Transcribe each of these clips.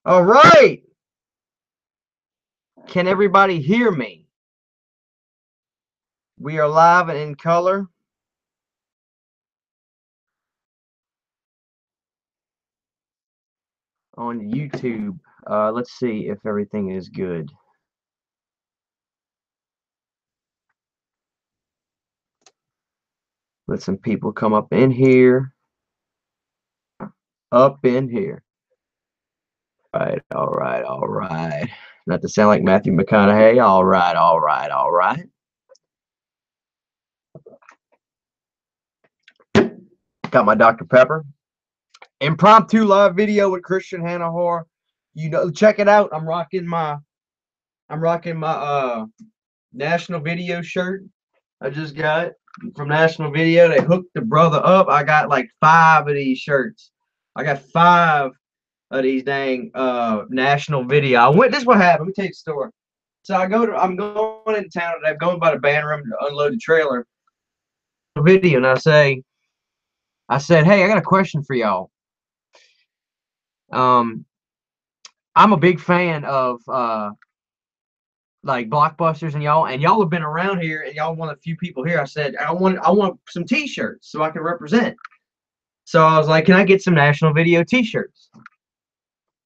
All right. Can everybody hear me? We are live and in color. On YouTube. Let's see if everything is good. Let some people come up in here. Up in here. All right. Not to sound like Matthew McConaughey. All right. Got my Dr. Pepper. Impromptu live video with Christian Hannah. You know, check it out. I'm rocking my National Video shirt. I just got it from National Video. They hooked the brother up. I got like 5 of these shirts. I got 5 of these dang National Video. This is what happened. Let me tell you the story. So I'm going into town today. I'm going by the band room to unload the trailer. Video, and I said, hey, I got a question for y'all. I'm a big fan of like Blockbusters and y'all have been around here and y'all one of the few people here. I said I want some t-shirts so I can represent. So I was like, can I get some National Video t-shirts?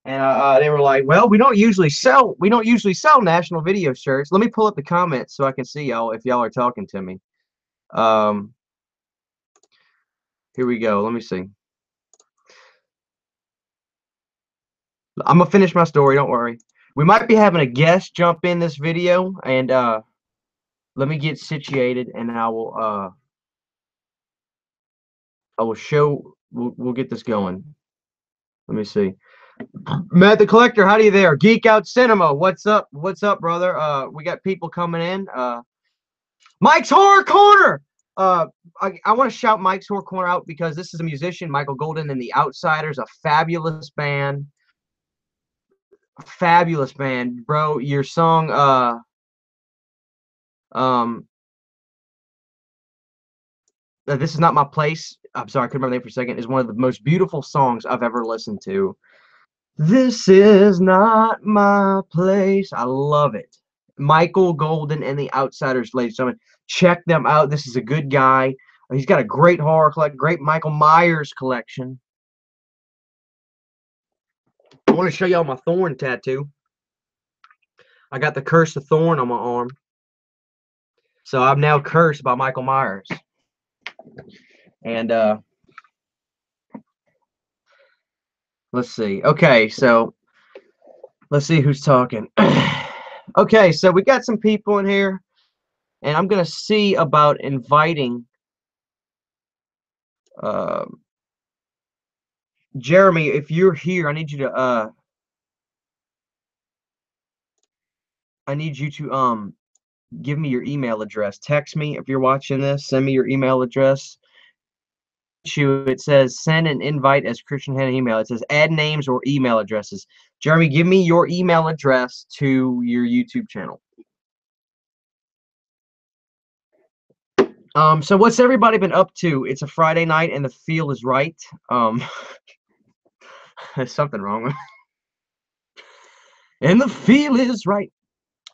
And they were like, well, we don't usually sell National Video shirts. Let me pull up the comments so I can see y'all if y'all are talking to me. Here we go. Let me see. I'm gonna finish my story, don't worry. We might be having a guest jump in this video, and let me get situated and I will show we'll get this going. Let me see. Matt the Collector, howdy you there? Geek Out Cinema, what's up? What's up, brother? We got people coming in. Mike's Horror Corner. I want to shout Mike's Horror Corner out because this is a musician, Michael Golden and the Outsiders, a fabulous band. Fabulous band, bro. Your song, This Is Not My Place. I'm sorry, I couldn't remember the name for a second. Is one of the most beautiful songs I've ever listened to. This is not my place. I love it. Michael Golden and the Outsiders, ladies and gentlemen. Check them out. This is a good guy. He's got a great horror collection, great Michael Myers collection. I want to show y'all my Thorn tattoo. I got the Curse of Thorn on my arm. So I'm now cursed by Michael Myers. And let's see. Okay, so let's see who's talking. Okay, so we got some people in here, and I'm gonna see about inviting Jeremy. If you're here, I need you to give me your email address. Text me if you're watching this. Send me your email address. It says send an invite as Christian Hannah email. It says add names or email addresses. Jeremy, give me your email address to your YouTube channel. So what's everybody been up to? It's a Friday night and the feel is right. There's something wrong with it. And the feel is right.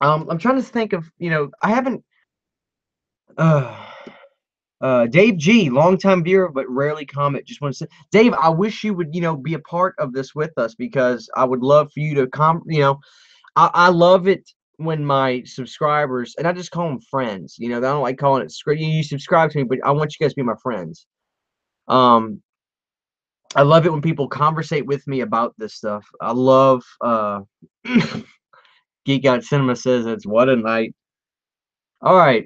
I'm trying to think of, I haven't Dave G, longtime viewer but rarely comment. Just want to say, Dave, I wish you would, be a part of this with us because I would love for you to I love it when my subscribers, and I just call them friends. I don't like calling it script. You subscribe to me, but I want you guys to be my friends. I love it when people conversate with me about this stuff. I love Geek Out Cinema says it's what a night. All right.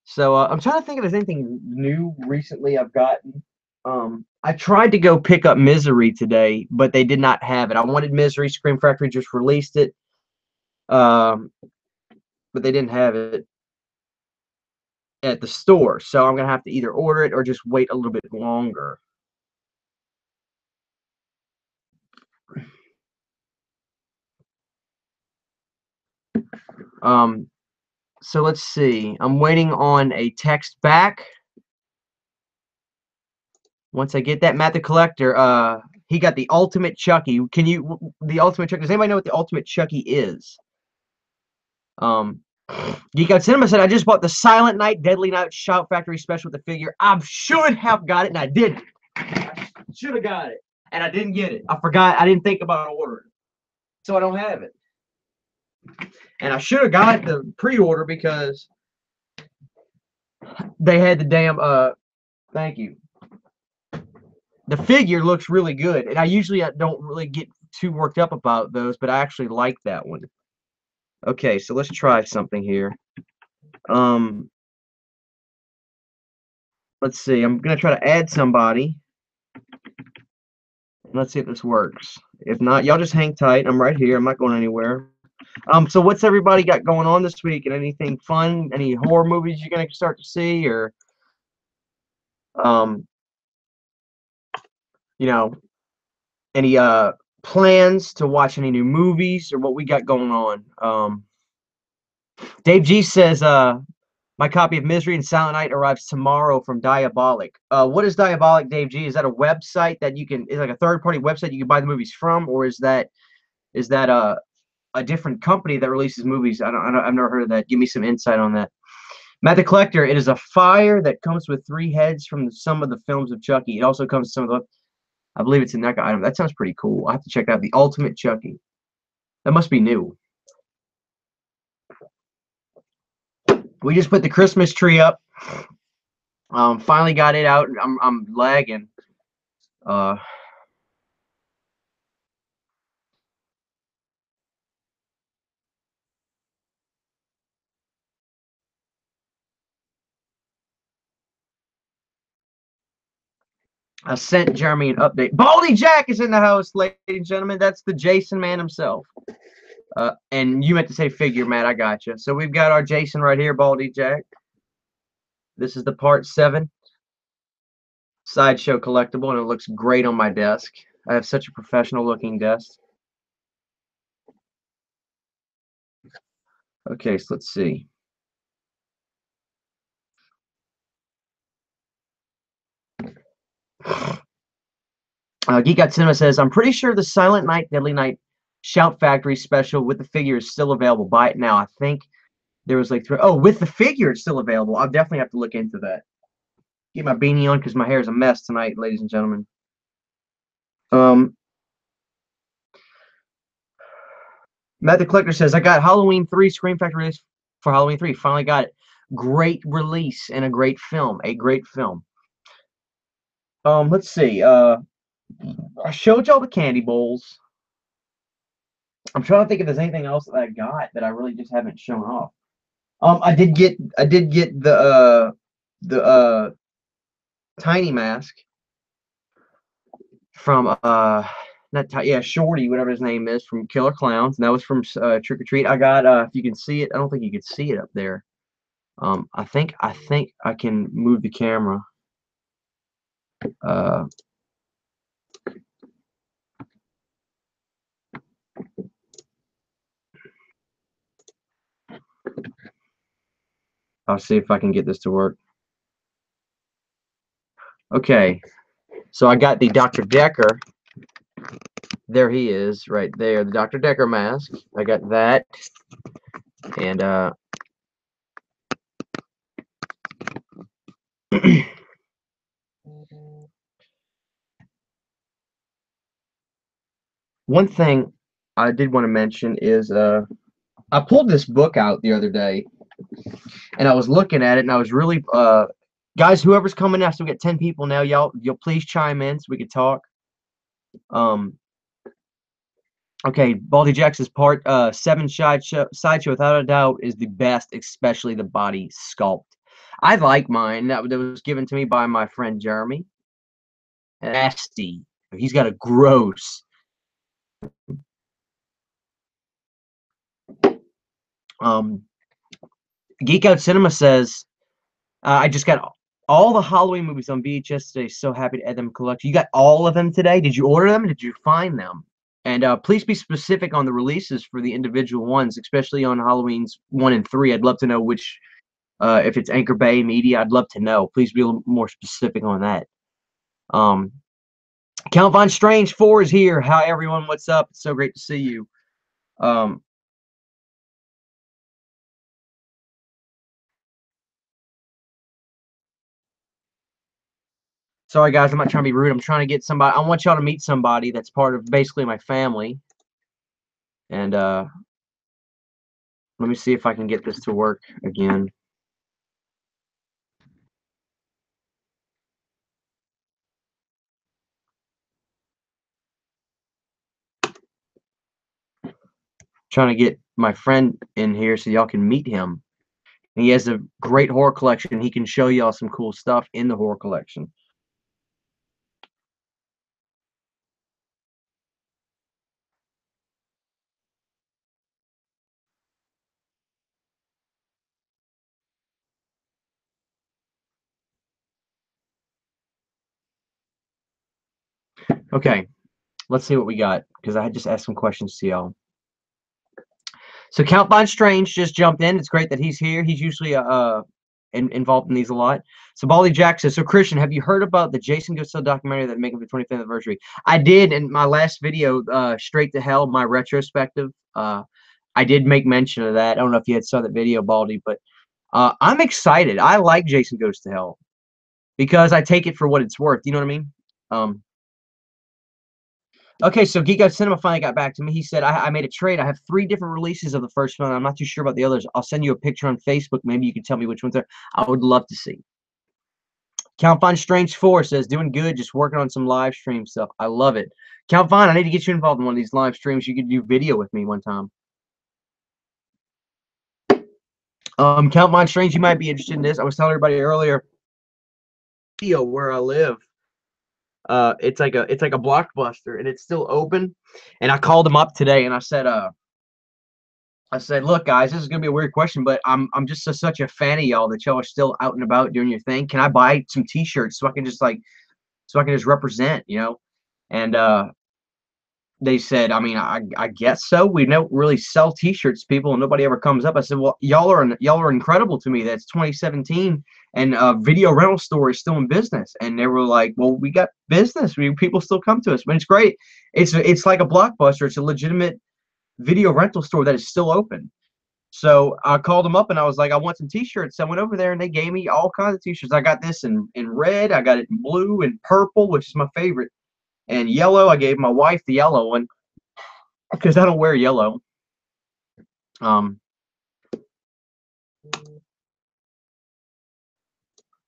So I'm trying to think if there's anything new recently I've gotten. I tried to go pick up Misery today, but they did not have it. I wanted Misery. Scream Factory just released it, but they didn't have it at the store. So I'm gonna have to either order it or just wait a little bit longer. So let's see. I'm waiting on a text back. Once I get that, Matt the Collector, he got the Ultimate Chucky. The Ultimate Chucky, does anybody know what the Ultimate Chucky is? Geek Out Cinema said, I just bought the Silent Night, Deadly Night Shout Factory special with the figure. I should have got it, and I didn't. I should have got it, and I didn't get it. I forgot. I didn't think about ordering, so I don't have it. And I should have got the pre-order because they had the damn, thank you. The figure looks really good, and I don't really get too worked up about those, but I actually like that one. Okay, so let's try something here. Let's see. I'm gonna try to add somebody. Let's see if this works. If not, y'all just hang tight. I'm right here. I'm not going anywhere. So what's everybody got going on this week? And anything fun? Any horror movies you're gonna start to see, or you know, any plans to watch any new movies or what we got going on? Dave G says, my copy of Misery and Silent Night arrives tomorrow from Diabolic. What is Diabolic, Dave G? Is that a website that is like a third-party website you can buy the movies from, or is that a different company that releases movies? I've never heard of that. Give me some insight on that. Matt the Collector, it is a fire that comes with 3 heads from some of the films of Chucky. It also comes with some of the, I believe it's a NECA item. That sounds pretty cool. I have to check out the Ultimate Chucky. That must be new. We just put the Christmas tree up. Finally got it out. I'm lagging. I sent Jeremy an update. Baldy Jack is in the house, ladies and gentlemen. That's the Jason man himself. And you meant to say figure, Matt. I got you. So we've got our Jason right here, Baldy Jack. This is the Part 7 Sideshow collectible, and it looks great on my desk. I have such a professional-looking desk. Okay, so let's see. Geek Out Cinema says, I'm pretty sure the Silent Night, Deadly Night Shout Factory special with the figure is still available. Buy it now. I think there was like 3. Oh, with the figure, it's still available. I'll definitely have to look into that. Get my beanie on because my hair is a mess tonight, ladies and gentlemen. Matt the Collector says, I got Halloween 3 Scream Factory release for Halloween 3. Finally got it. Great release and a great film. A great film. Let's see. I showed y'all the candy bowls. I'm trying to think if there's anything else that I got that I really just haven't shown off. I did get the tiny mask from Shorty, whatever his name is, from Killer Clowns, and that was from Trick or Treat. I got if you can see it, I don't think you can see it up there. I think I can move the camera. I'll see if I can get this to work. Okay, so I got the Dr. Decker. There he is, right there, the Dr. Decker mask. I got that, and one thing I did want to mention is I pulled this book out the other day, and I was looking at it, and I was really guys, whoever's coming now, so we got 10 people now. Y'all please chime in so we can talk. Okay, Baldy Jackson's Part 7 Sideshow without a doubt is the best, especially the body sculpt. I like mine. That was given to me by my friend Jeremy. Nasty. He's got a gross. Geek Out Cinema says, I just got all the Halloween movies on VHS today. So happy to add them to collection. You got all of them today? Did you order them? Did you find them? And please be specific on the releases for the individual ones, especially on Halloween's 1 and 3. I'd love to know which, if it's Anchor Bay Media, I'd love to know. Please be a little more specific on that. Um, Count Von Strange 4 is here. Hi everyone, what's up? It's so great to see you. Um, Sorry guys, I'm not trying to be rude. I'm trying to get somebody. I want y'all to meet somebody that's part of basically my family. And let me see if I can get this to work again. Trying to get my friend in here so y'all can meet him. And he has a great horror collection. He can show y'all some cool stuff in the horror collection. Okay, let's see what we got, because I had just asked some questions to y'all. So Count Von Strange just jumped in. It's great that he's here. He's usually involved in these a lot. So Bally Jack says, so Christian, have you heard about the Jason Goes to Hell documentary that making the 25th anniversary? I did in my last video, Straight to Hell, my retrospective. I did make mention of that. I don't know if you had saw that video, Baldy, but I'm excited. I like Jason Goes to Hell because I take it for what it's worth. You know what I mean? Um, Okay, so Geek Out Cinema finally got back to me. He said, I made a trade. I have 3 different releases of the first one. I'm not too sure about the others. I'll send you a picture on Facebook. Maybe you can tell me which ones are. I would love to see. Count Von Strange 4 says, doing good, just working on some live stream stuff. I love it. Count Von, I need to get you involved in one of these live streams. You could do video with me one time. Count Von Strange, you might be interested in this. I was telling everybody earlier, video where I live. It's like a Blockbuster, and it's still open. And I called them up today, and I said, look, guys, this is gonna be a weird question, but I'm just such a fan of y'all that y'all are still out and about doing your thing. Can I buy some T-shirts so I can just represent, you know? And they said, I mean, I guess so. We don't really sell T-shirts to people, and nobody ever comes up. I said, well, y'all are incredible to me. That's 2017, and Video Rental Store is still in business. And they were like, well, we got business. People still come to us, but it's great. It's like a Blockbuster. It's a legitimate video rental store that is still open. So I called them up and I was like, I want some T-shirts. I went over there and they gave me all kinds of T-shirts. I got this in red, I got it in blue and purple, which is my favorite, and yellow. I gave my wife the yellow one because I don't wear yellow. Um,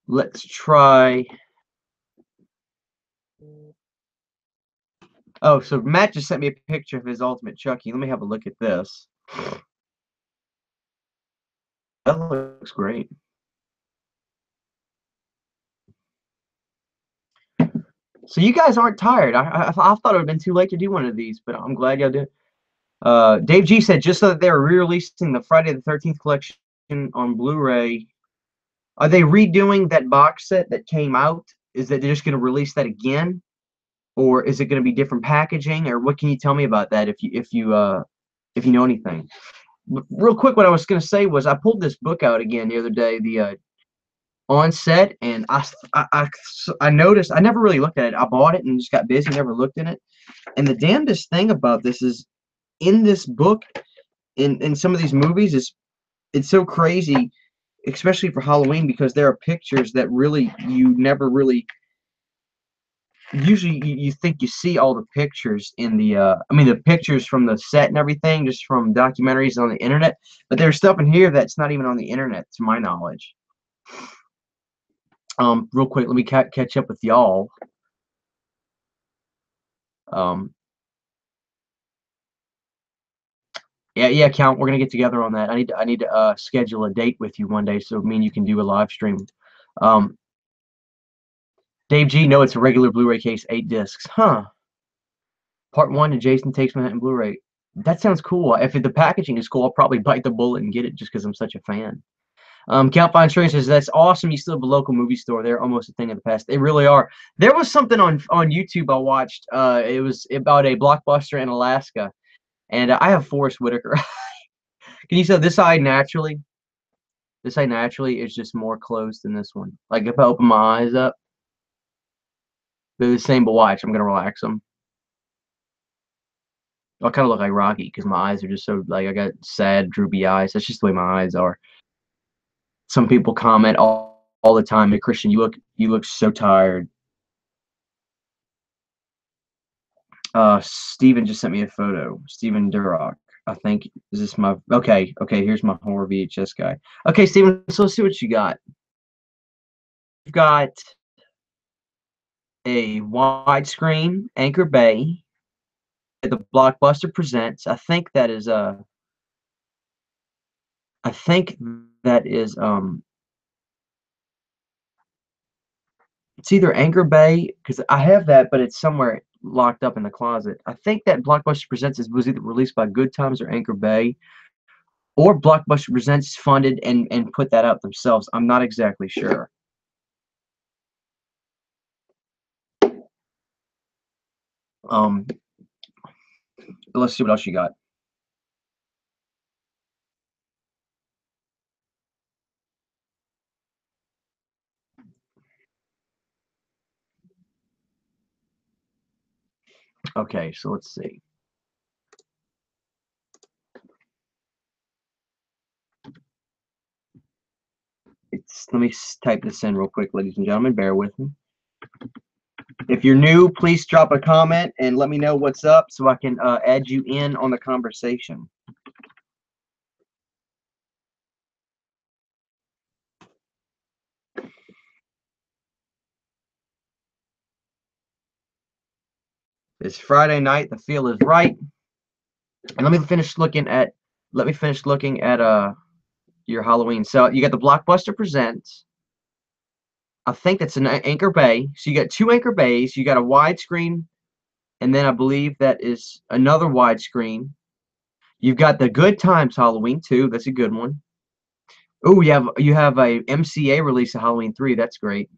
let's try. Oh, so Matt just sent me a picture of his Ultimate Chucky. Let me have a look at this. That looks great. So you guys aren't tired. I thought it would have been too late to do one of these, but I'm glad y'all did. Dave G said just so that they're re-releasing the Friday the 13th collection on Blu-ray. Are they redoing that box set that came out? Is that they're just going to release that again, or is it going to be different packaging? Or what can you tell me about that if you know anything? But real quick, what I was going to say was I pulled this book out again the other day, the On Set, and I noticed I never really looked at it. I bought it and just got busy, never looked in it. And the damnedest thing about this is in this book, in some of these movies, it's so crazy, especially for Halloween, because there are pictures that really you never really usually you think you see all the pictures in the I mean the pictures from the set and everything just from documentaries on the internet, but there's stuff in here that's not even on the internet to my knowledge. Real quick, let me catch up with y'all. um yeah, Count, we're gonna get together on that. I need to schedule a date with you one day so me and you can do a live stream. um Dave G, no, it's a regular Blu-ray case, 8 discs. Huh. Part 1 to Jason Takes Manhattan Blu-ray. That sounds cool. If the packaging is cool, I'll probably bite the bullet and get it just because I'm such a fan. Count Fine Train says, that's awesome. You still have a local movie store. They're almost a thing of the past. They really are. There was something on YouTube I watched. It was about a Blockbuster in Alaska. And I have Forrest Whitaker. Can you say this eye naturally? This eye naturally is just more closed than this one. Like if I open my eyes up, They're the same, but watch. I'm gonna relax them. I kind of look like Rocky because my eyes are just so like I got sad, droopy eyes. That's just the way my eyes are. Some people comment all the time, "Hey, Christian, you look so tired." Steven just sent me a photo. Steven Durock. I think is this my okay, here's my horror VHS guy. Okay, Steven, so let's see what you got. You've got a widescreen Anchor Bay. The Blockbuster Presents. I think that is it's either Anchor Bay because I have that, but it's somewhere locked up in the closet. I think that Blockbuster Presents was either released by Good Times or Anchor Bay, or Blockbuster Presents funded and put that out themselves. I'm not exactly sure. Um, let's see what else you got. Okay, so let's see. Let me type this in real quick, ladies and gentlemen. Bear with me. If you're new, please drop a comment and let me know what's up so I can add you in on the conversation. It's Friday night. The feel is right. And let me finish looking at your Halloween. So you got the Blockbuster Presents. I think that's an Anchor Bay. So you got two Anchor Bays. You got a widescreen, and then I believe that is another widescreen. You've got the Good Times Halloween 2. That's a good one. Oh, you have a MCA release of Halloween 3. That's great.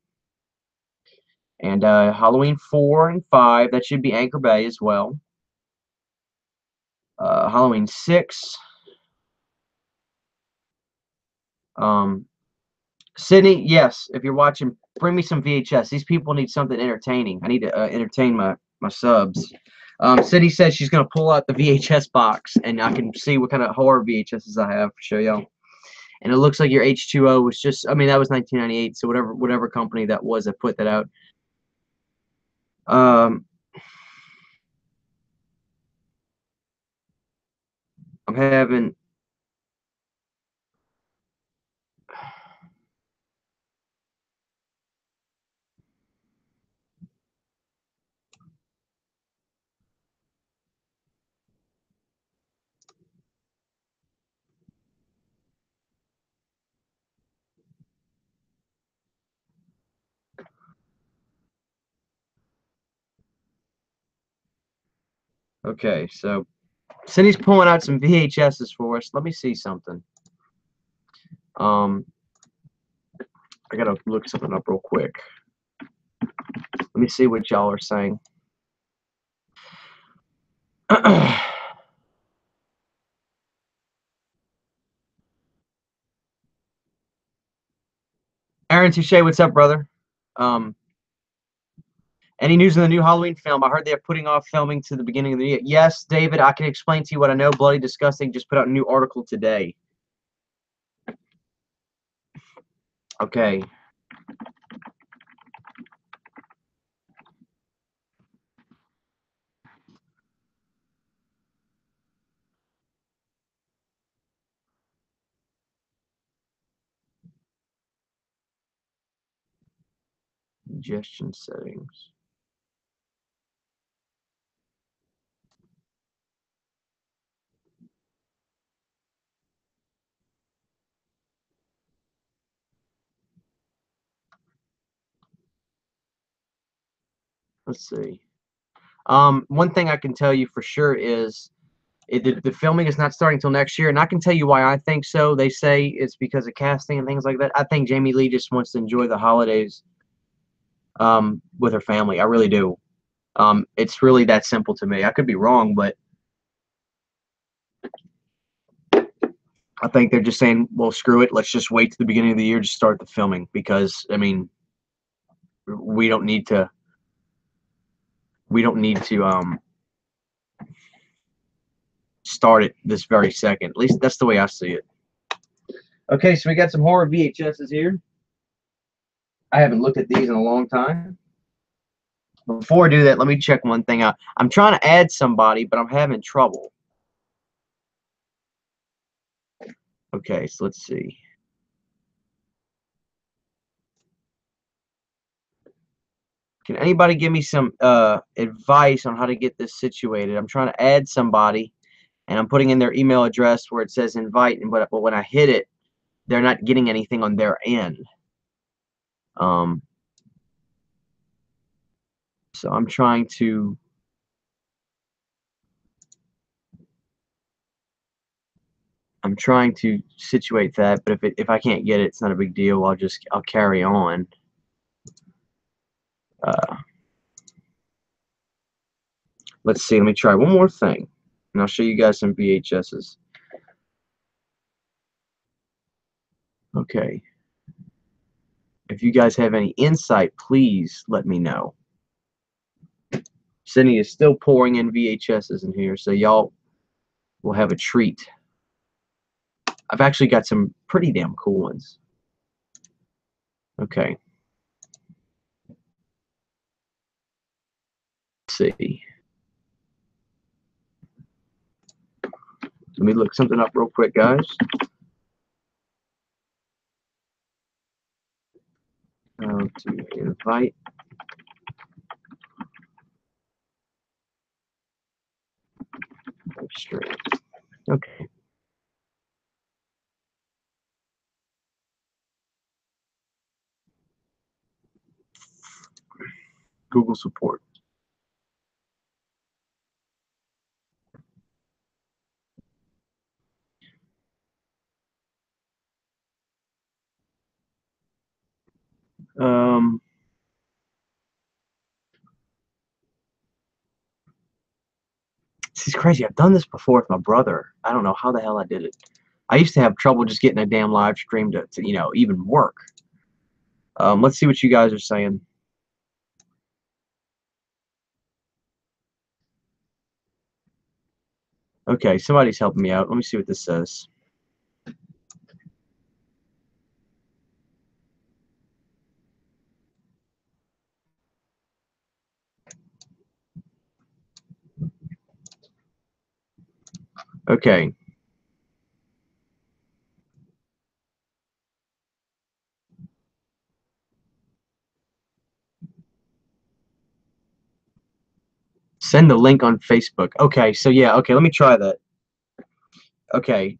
And Halloween 4 and 5. That should be Anchor Bay as well. Halloween 6. Um, Sydney, yes, if you're watching, bring me some VHS. These people need something entertaining. I need to entertain my subs. Sydney says she's gonna pull out the VHS box, and I can see what kind of horror VHSs I have to show y'all. And it looks like your H2O was just, I mean, that was 1998, so whatever company that was that put that out. I'm having. Okay, so Cindy's pulling out some VHSs for us. Let me see something. I gotta look something up real quick. Let me see what y'all are saying. Aaron Touche, what's up, brother? Any news on the new Halloween film? I heard they're putting off filming to the beginning of the year. Yes, David, I can explain to you what I know. Bloody Disgusting just put out a new article today. Okay. Suggestion settings. Let's see. One thing I can tell you for sure is the filming is not starting until next year, and I can tell you why I think so. They say it's because of casting and things like that. I think Jamie Lee just wants to enjoy the holidays with her family. I really do. It's really that simple to me. I could be wrong, but I think they're just saying, well, screw it. Let's just wait to the beginning of the year to start the filming because, I mean, we don't need to. we don't need to start it this very second. At least that's the way I see it. Okay, so we got some horror VHSs here. I haven't looked at these in a long time. Before I do that, let me check one thing out. I'm trying to add somebody, but I'm having trouble. Okay, so let's see. Can anybody give me some advice on how to get this situated? I'm trying to add somebody, and I'm putting in their email address where it says invite, but when I hit it, they're not getting anything on their end. So I'm trying to situate that, but if I can't get it, it's not a big deal. I'll carry on. Let's see. Let me try one more thing, and I'll show you guys some VHSs. Okay. If you guys have any insight, please let me know. Sydney is still pouring in VHSs in here, so y'all will have a treat. I've actually got some pretty damn cool ones. Okay. Let's see. Let me look something up real quick, guys. How to invite. Straight. Okay. Google support. This is crazy. I've done this before with my brother. I don't know how the hell I did it. I used to have trouble just getting a damn live stream to even work. Let's see what you guys are saying. Okay, somebody's helping me out. Let me see what this says. Okay. Send the link on Facebook. Okay, so yeah, okay, let me try that. Okay.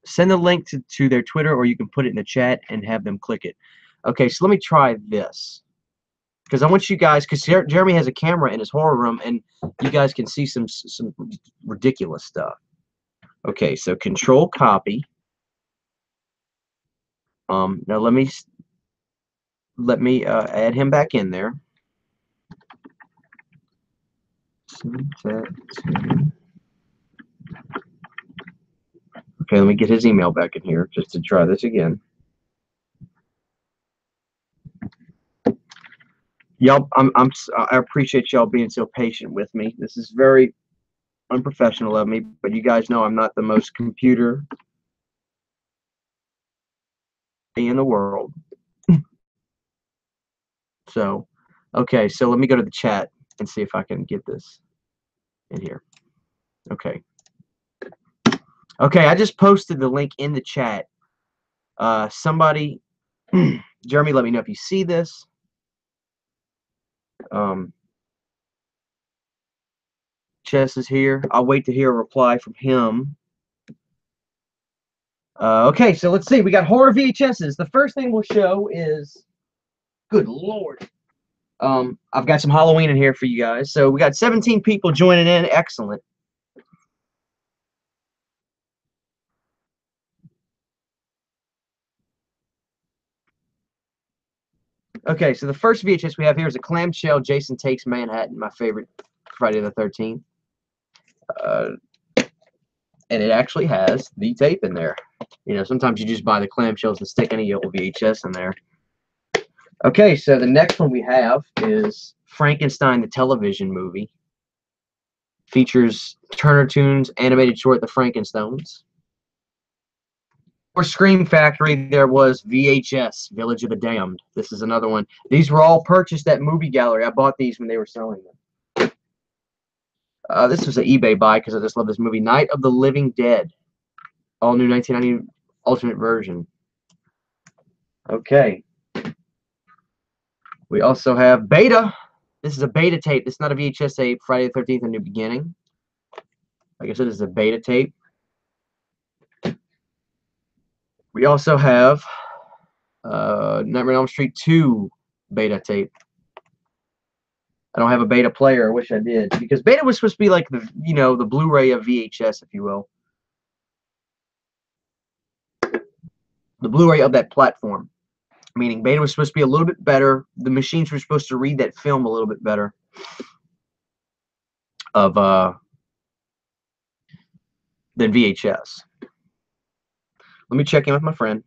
Send the link to their Twitter, or you can put it in the chat and have them click it. Okay, so let me try this. Because I want you guys, because Jeremy has a camera in his horror room, and you guys can see some ridiculous stuff. Okay, so control copy. Now let me add him back in there. Okay, let me get his email back in here just to try this again. Y'all, I appreciate y'all being so patient with me. This is very unprofessional of me, but you guys know I'm not the most computer in the world. So, okay, so let me go to the chat and see if I can get this in here. Okay. Okay, I just posted the link in the chat. Somebody, Jeremy, let me know if you see this. Chess is here. I'll wait to hear a reply from him. Okay, so let's see. We got horror VHSs. The first thing we'll show is, good Lord. I've got some Halloween in here for you guys. So we got 17 people joining in. Excellent. Okay, so the first VHS we have here is a clamshell Jason Takes Manhattan, my favorite Friday the 13th. And it actually has the tape in there. You know, sometimes you just buy the clamshells and stick any old VHS in there. Okay, so the next one we have is Frankenstein the television movie. Features Turner Tunes animated short The Frankenstones. For Scream Factory, there was VHS, Village of the Damned. This is another one. These were all purchased at Movie Gallery. I bought these when they were selling them. This was an eBay buy because I just love this movie. Night of the Living Dead. All new 1990 alternate version. Okay. We also have Beta. This is a beta tape. This is not a VHS tape. Friday the 13th, A New Beginning. Like I said, this is a beta tape. We also have Nightmare on Elm Street 2 beta tape. I don't have a beta player. I wish I did, because beta was supposed to be like the, you know, the Blu-ray of VHS, if you will. The Blu-ray of that platform. Meaning beta was supposed to be a little bit better. The machines were supposed to read that film a little bit better. Than VHS. Let me check in with my friend.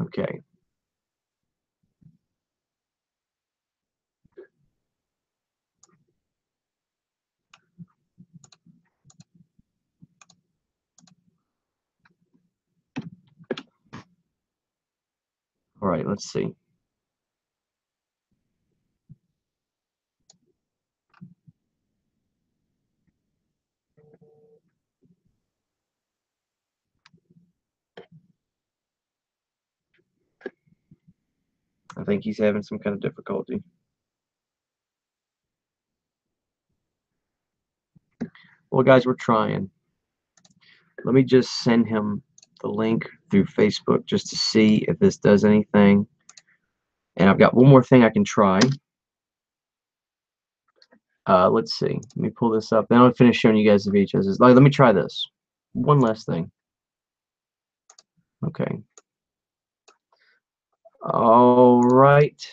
Okay. All right, let's see. I think he's having some kind of difficulty. Well, guys, we're trying. Let me just send him the link through Facebook just to see if this does anything. And I've got one more thing I can try. Let's see. Let me pull this up. Then I'll finish showing you guys the VHSs. Let me try this. One last thing. Okay. All right.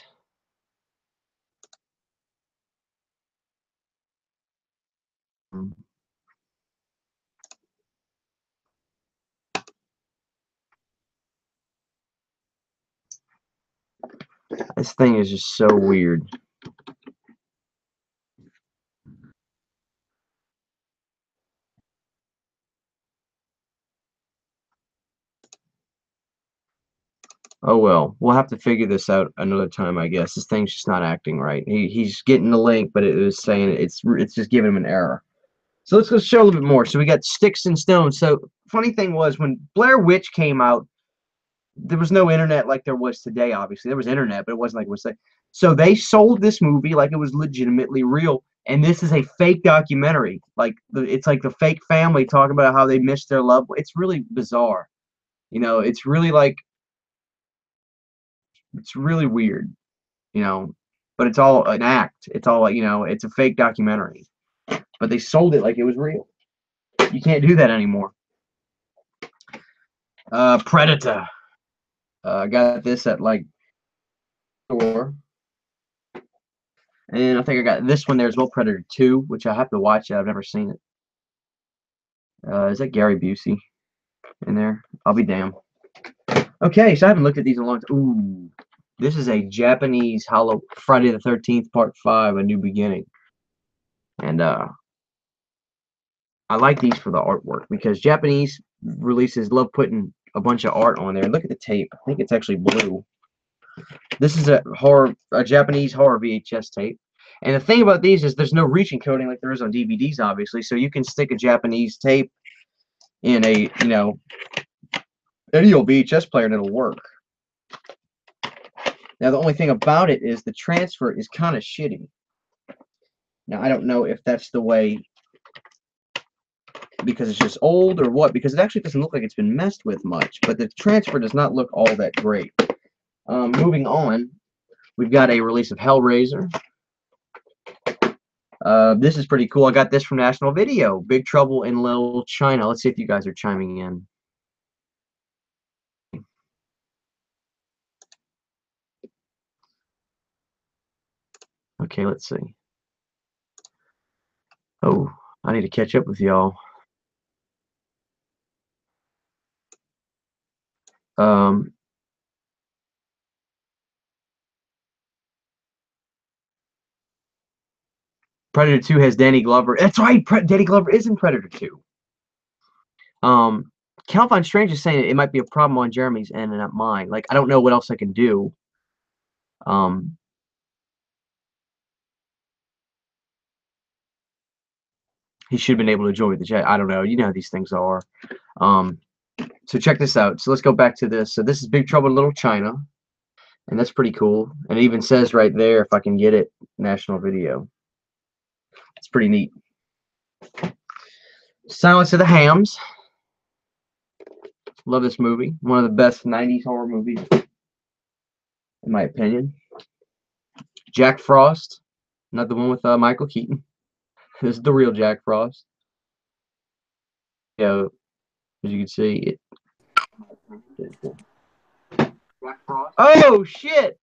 This thing is just so weird. Oh well, we'll have to figure this out another time, I guess. This thing's just not acting right. He's getting the link, but it was saying it's just giving him an error. So let's go show a little bit more. So we got Sticks and Stones. So funny thing was, when Blair Witch came out, there was no internet like there was today. Obviously, there was internet, but it wasn't like it was today. So they sold this movie like it was legitimately real, and this is a fake documentary. Like it's like the fake family talking about how they missed their loved one. It's really bizarre. You know, it's really like it's really weird. You know, but it's all an act. It's all like, you know, it's a fake documentary. But they sold it like it was real. You can't do that anymore. Predator. I got this at like store. And I think I got this one there as well, Predator 2, which I have to watch. I've never seen it. Is that Gary Busey in there? I'll be damned. Okay, so I haven't looked at these in a long time. Ooh, this is a Japanese Friday the 13th Part 5, A New Beginning. And I like these for the artwork because Japanese releases love putting a bunch of art on there. Look at the tape. I think it's actually blue. This is a Japanese horror VHS tape. And the thing about these is there's no reach encoding like there is on DVDs, obviously. So you can stick a Japanese tape in a, you know, any old VHS player and it'll work. Now, the only thing about it is the transfer is kind of shitty. Now, I don't know if that's the way because it's just old or what, because it actually doesn't look like it's been messed with much, but the transfer does not look all that great. Moving on, we've got a release of Hellraiser. This is pretty cool. I got this from National Video. Big Trouble in Little China. Let's see if you guys are chiming in. Okay, let's see. Oh, I need to catch up with y'all. Predator 2 has Danny Glover. That's right, Danny Glover is in Predator 2. Calvin Strange is saying it might be a problem on Jeremy's end and not mine. Like, I don't know what else I can do. He should have been able to enjoy the jet. I don't know. You know how these things are. So check this out. So let's go back to this. So this is Big Trouble in Little China, and that's pretty cool. And it even says right there, if I can get it, National Video. It's pretty neat. Silence of the Hams. Love this movie. One of the best 90s horror movies, in my opinion. Jack Frost. Not the one with Michael Keaton. This is the real Jack Frost. Yeah, as you can see, Jack Frost. Oh, shit!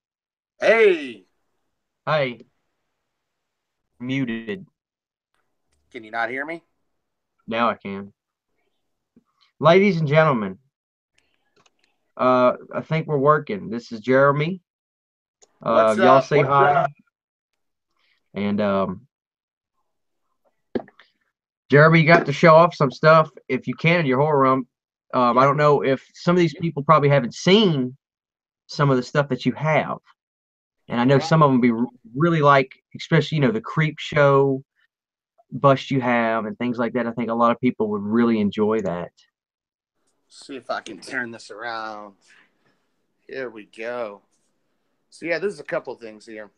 Hey! Hi. Muted. Can you not hear me? Now I can. Ladies and gentlemen, I think we're working. This is Jeremy. What's y'all up? say hi. And Jeremy, you got to show off some stuff if you can in your horror room. I don't know if some of these people probably haven't seen some of the stuff that you have. And I know some of them be really like, especially, the creep show bust you have and things like that. I think a lot of people would really enjoy that. See if I can turn this around. Here we go. So yeah, there's a couple things here.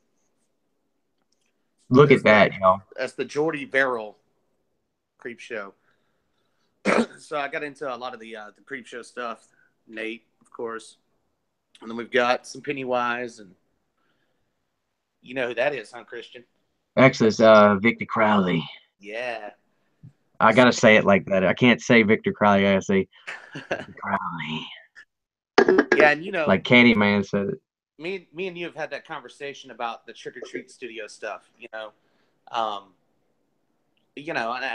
Look at that, y'all. That's the Jordy Verrill creep show. So I got into a lot of the creep show stuff. Nate, of course. And then we've got some Pennywise, and you know who that is, huh, Christian? Actually, it's Victor Crowley. Yeah. I gotta say it like that. I can't say Victor Crowley. I gotta say Victor Crowley. Yeah, and like Candyman said it. Me and you have had that conversation about the Trick or Treat Studio stuff. I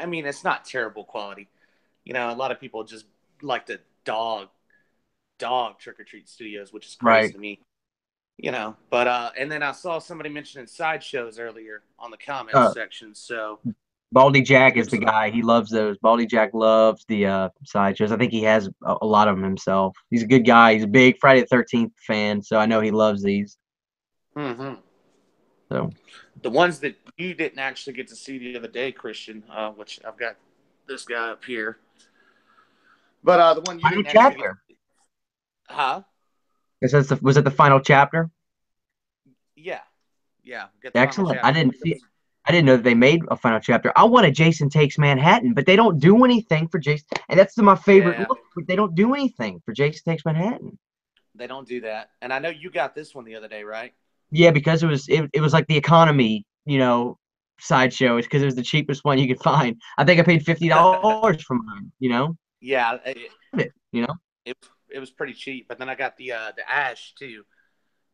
mean, it's not terrible quality. A lot of people just like to dog Trick or Treat Studios, which is crazy to me. But and then I saw somebody mentioning sideshows earlier on the comments section. So Baldy Jack is the guy. He loves those. Baldy Jack loves the sideshows. I think he has a lot of them himself. He's a good guy. He's a big Friday the 13th fan, so I know he loves these. Mm-hmm. So the ones that you didn't actually get to see the other day, Christian, which I've got this guy up here. But the one you final didn't chapter. Huh? Was it the final chapter? Yeah. Excellent. I didn't know that they made a final chapter. I wanted Jason Takes Manhattan, but they don't do anything for Jason. And that's my favorite look. But they don't do anything for Jason Takes Manhattan. They don't do that. And I know you got this one the other day, right? Yeah, because it was like the economy, sideshow. It's because it was the cheapest one you could find. I think I paid $50 for mine. Yeah. It was pretty cheap, but then I got the Ash too.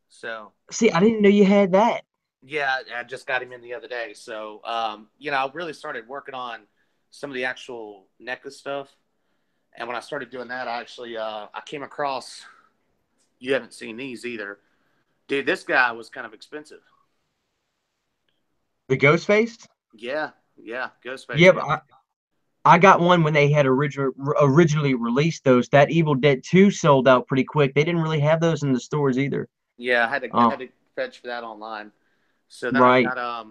So see, I didn't know you had that. Yeah, I just got him in the other day. So I really started working on some of the actual NECA stuff. And when I started doing that, I actually I came across. You haven't seen these either, dude. This guy was kind of expensive. The Ghostface? Yeah, Ghostface. Yeah, I got one when they had originally released those. That Evil Dead 2 sold out pretty quick. They didn't really have those in the stores either. Yeah, I had to fetch for that online. So then I got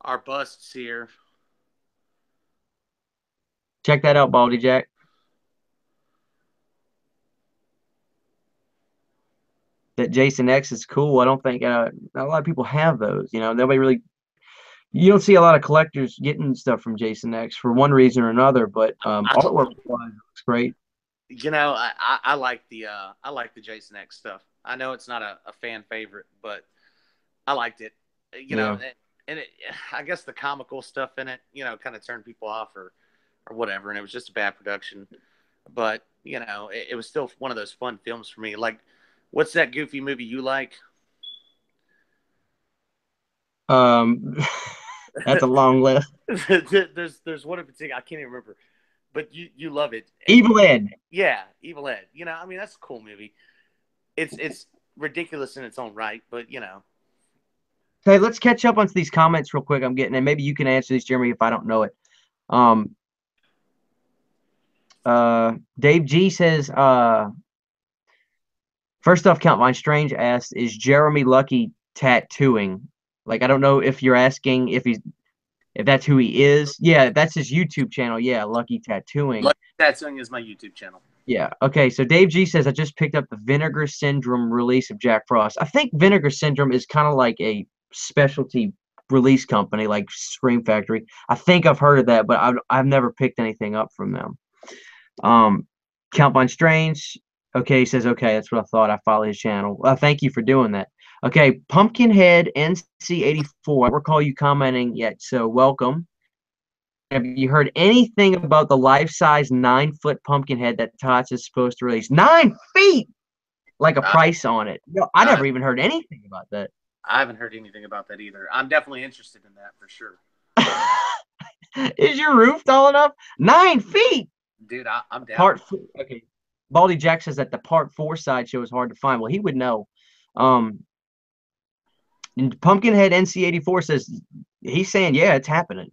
our busts here. Check that out, Baldy Jack. That Jason X is cool. I don't think a lot of people have those. Nobody really. You don't see a lot of collectors getting stuff from Jason X for one reason or another. But artwork looks great. I like the Jason X stuff. I know it's not a fan favorite, but I liked it. And I guess the comical stuff in it, kind of turned people off or whatever, and it was just a bad production. But it was still one of those fun films for me. Like, what's that goofy movie you like? Um, that's a long list. There's one in particular I can't even remember, but you love it. And Evil Ed. yeah, Evil Ed. I mean that's a cool movie. It's ridiculous in its own right, but Okay, let's catch up on these comments real quick. I'm getting, and maybe you can answer these, Jeremy, if I don't know it. Um, Dave G says, first off, Count Vine Strange asked, is Jeremy Lucky tattooing? Like, I don't know if you're asking if that's who he is. Yeah, that's his YouTube channel. Yeah, Lucky Tattooing. Lucky Tattooing is my YouTube channel. Yeah. Okay. So Dave G says, I just picked up the Vinegar Syndrome release of Jack Frost. I think Vinegar Syndrome is kind of like a specialty release company, like Scream Factory. I think I've heard of that, but I've never picked anything up from them. Count Von Strange. Okay, he says, okay, that's what I thought. I follow his channel. Thank you for doing that. Okay, Pumpkinhead NC84. I don't recall you commenting yet, so welcome. Have you heard anything about the life-size 9-foot Pumpkinhead that Tots is supposed to release? 9 feet! Like a price on it. No, I never even heard anything about that. I haven't heard anything about that either. I'm definitely interested in that for sure. Is your roof tall enough? 9 feet! Dude, I'm down. Okay. Baldy Jack says that the Part 4 sideshow is hard to find. Well, he would know. And Pumpkinhead NC84 says he's saying, yeah, it's happening.